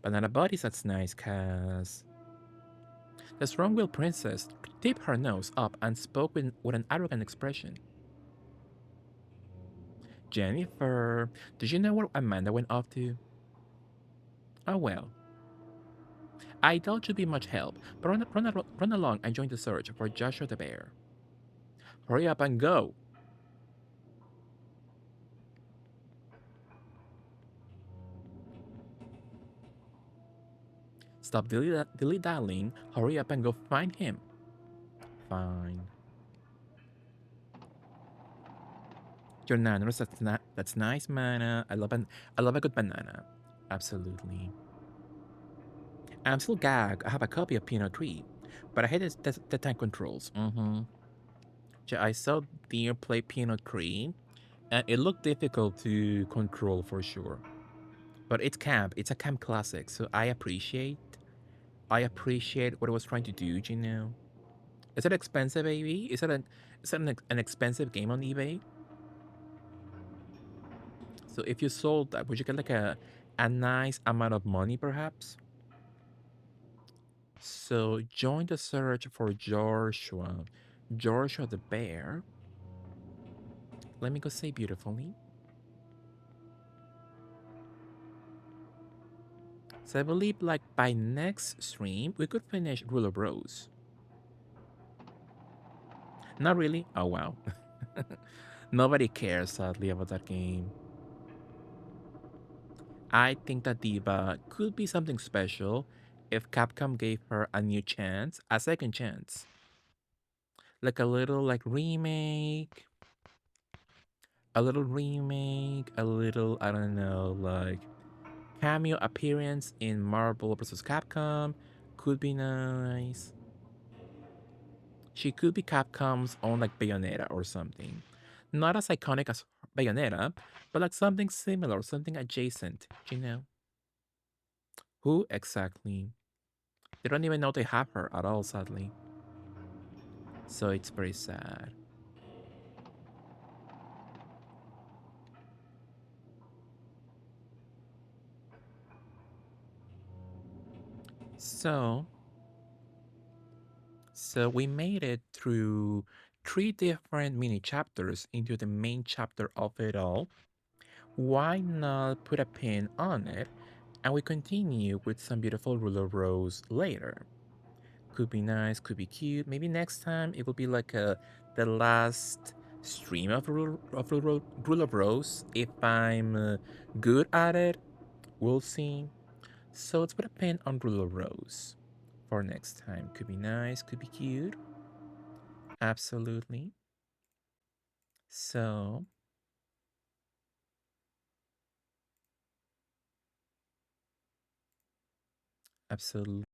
Banana Buddies, that's nice, cause the strong-willed princess tipped her nose up and spoke with an arrogant expression. Jennifer, did you know where Amanda went off to? Oh well. I doubt you'll be much help, but run along and join the search for Joshua the bear. Hurry up and go! Stop dilly-dallying, hurry up and go find him. Fine. Your nanos, that's nice, mana. I love a good banana. Absolutely. I'm still gagged. I have a copy of Pinot 3, but I hate the tank controls. Yeah, I saw Deer play Pinot 3, and it looked difficult to control for sure. But it's camp. It's a camp classic, so I appreciate what it was trying to do. Is it expensive, baby? Is it an expensive game on eBay? So if you sold that, would you get like a nice amount of money, perhaps? So join the search for Joshua. Joshua the bear. Let me go say beautifully. So I believe like by next stream, we could finish Rule of Rose. Not really? Oh wow. Nobody cares, sadly, about that game. I think that Diva could be something special if Capcom gave her a new chance, a second chance. Like a little like remake, a little, I don't know, like cameo appearance in Marvel vs. Capcom could be nice. She could be Capcom's own like Bayonetta or something. Not as iconic as Bayonetta, but like something similar, something adjacent. Who exactly? They don't even know they have her at all, sadly. So it's very sad. So, so we made it through 3 different mini chapters into the main chapter of it all. Why not put a pin on it and we continue with some beautiful ruler rows later? Could be nice, could be cute. Maybe next time it will be like the last stream of Rule of Rose. If I'm good at it, we'll see. So let's put a pin on Rule of Rose for next time. Could be nice, could be cute. Absolutely. So, absolutely.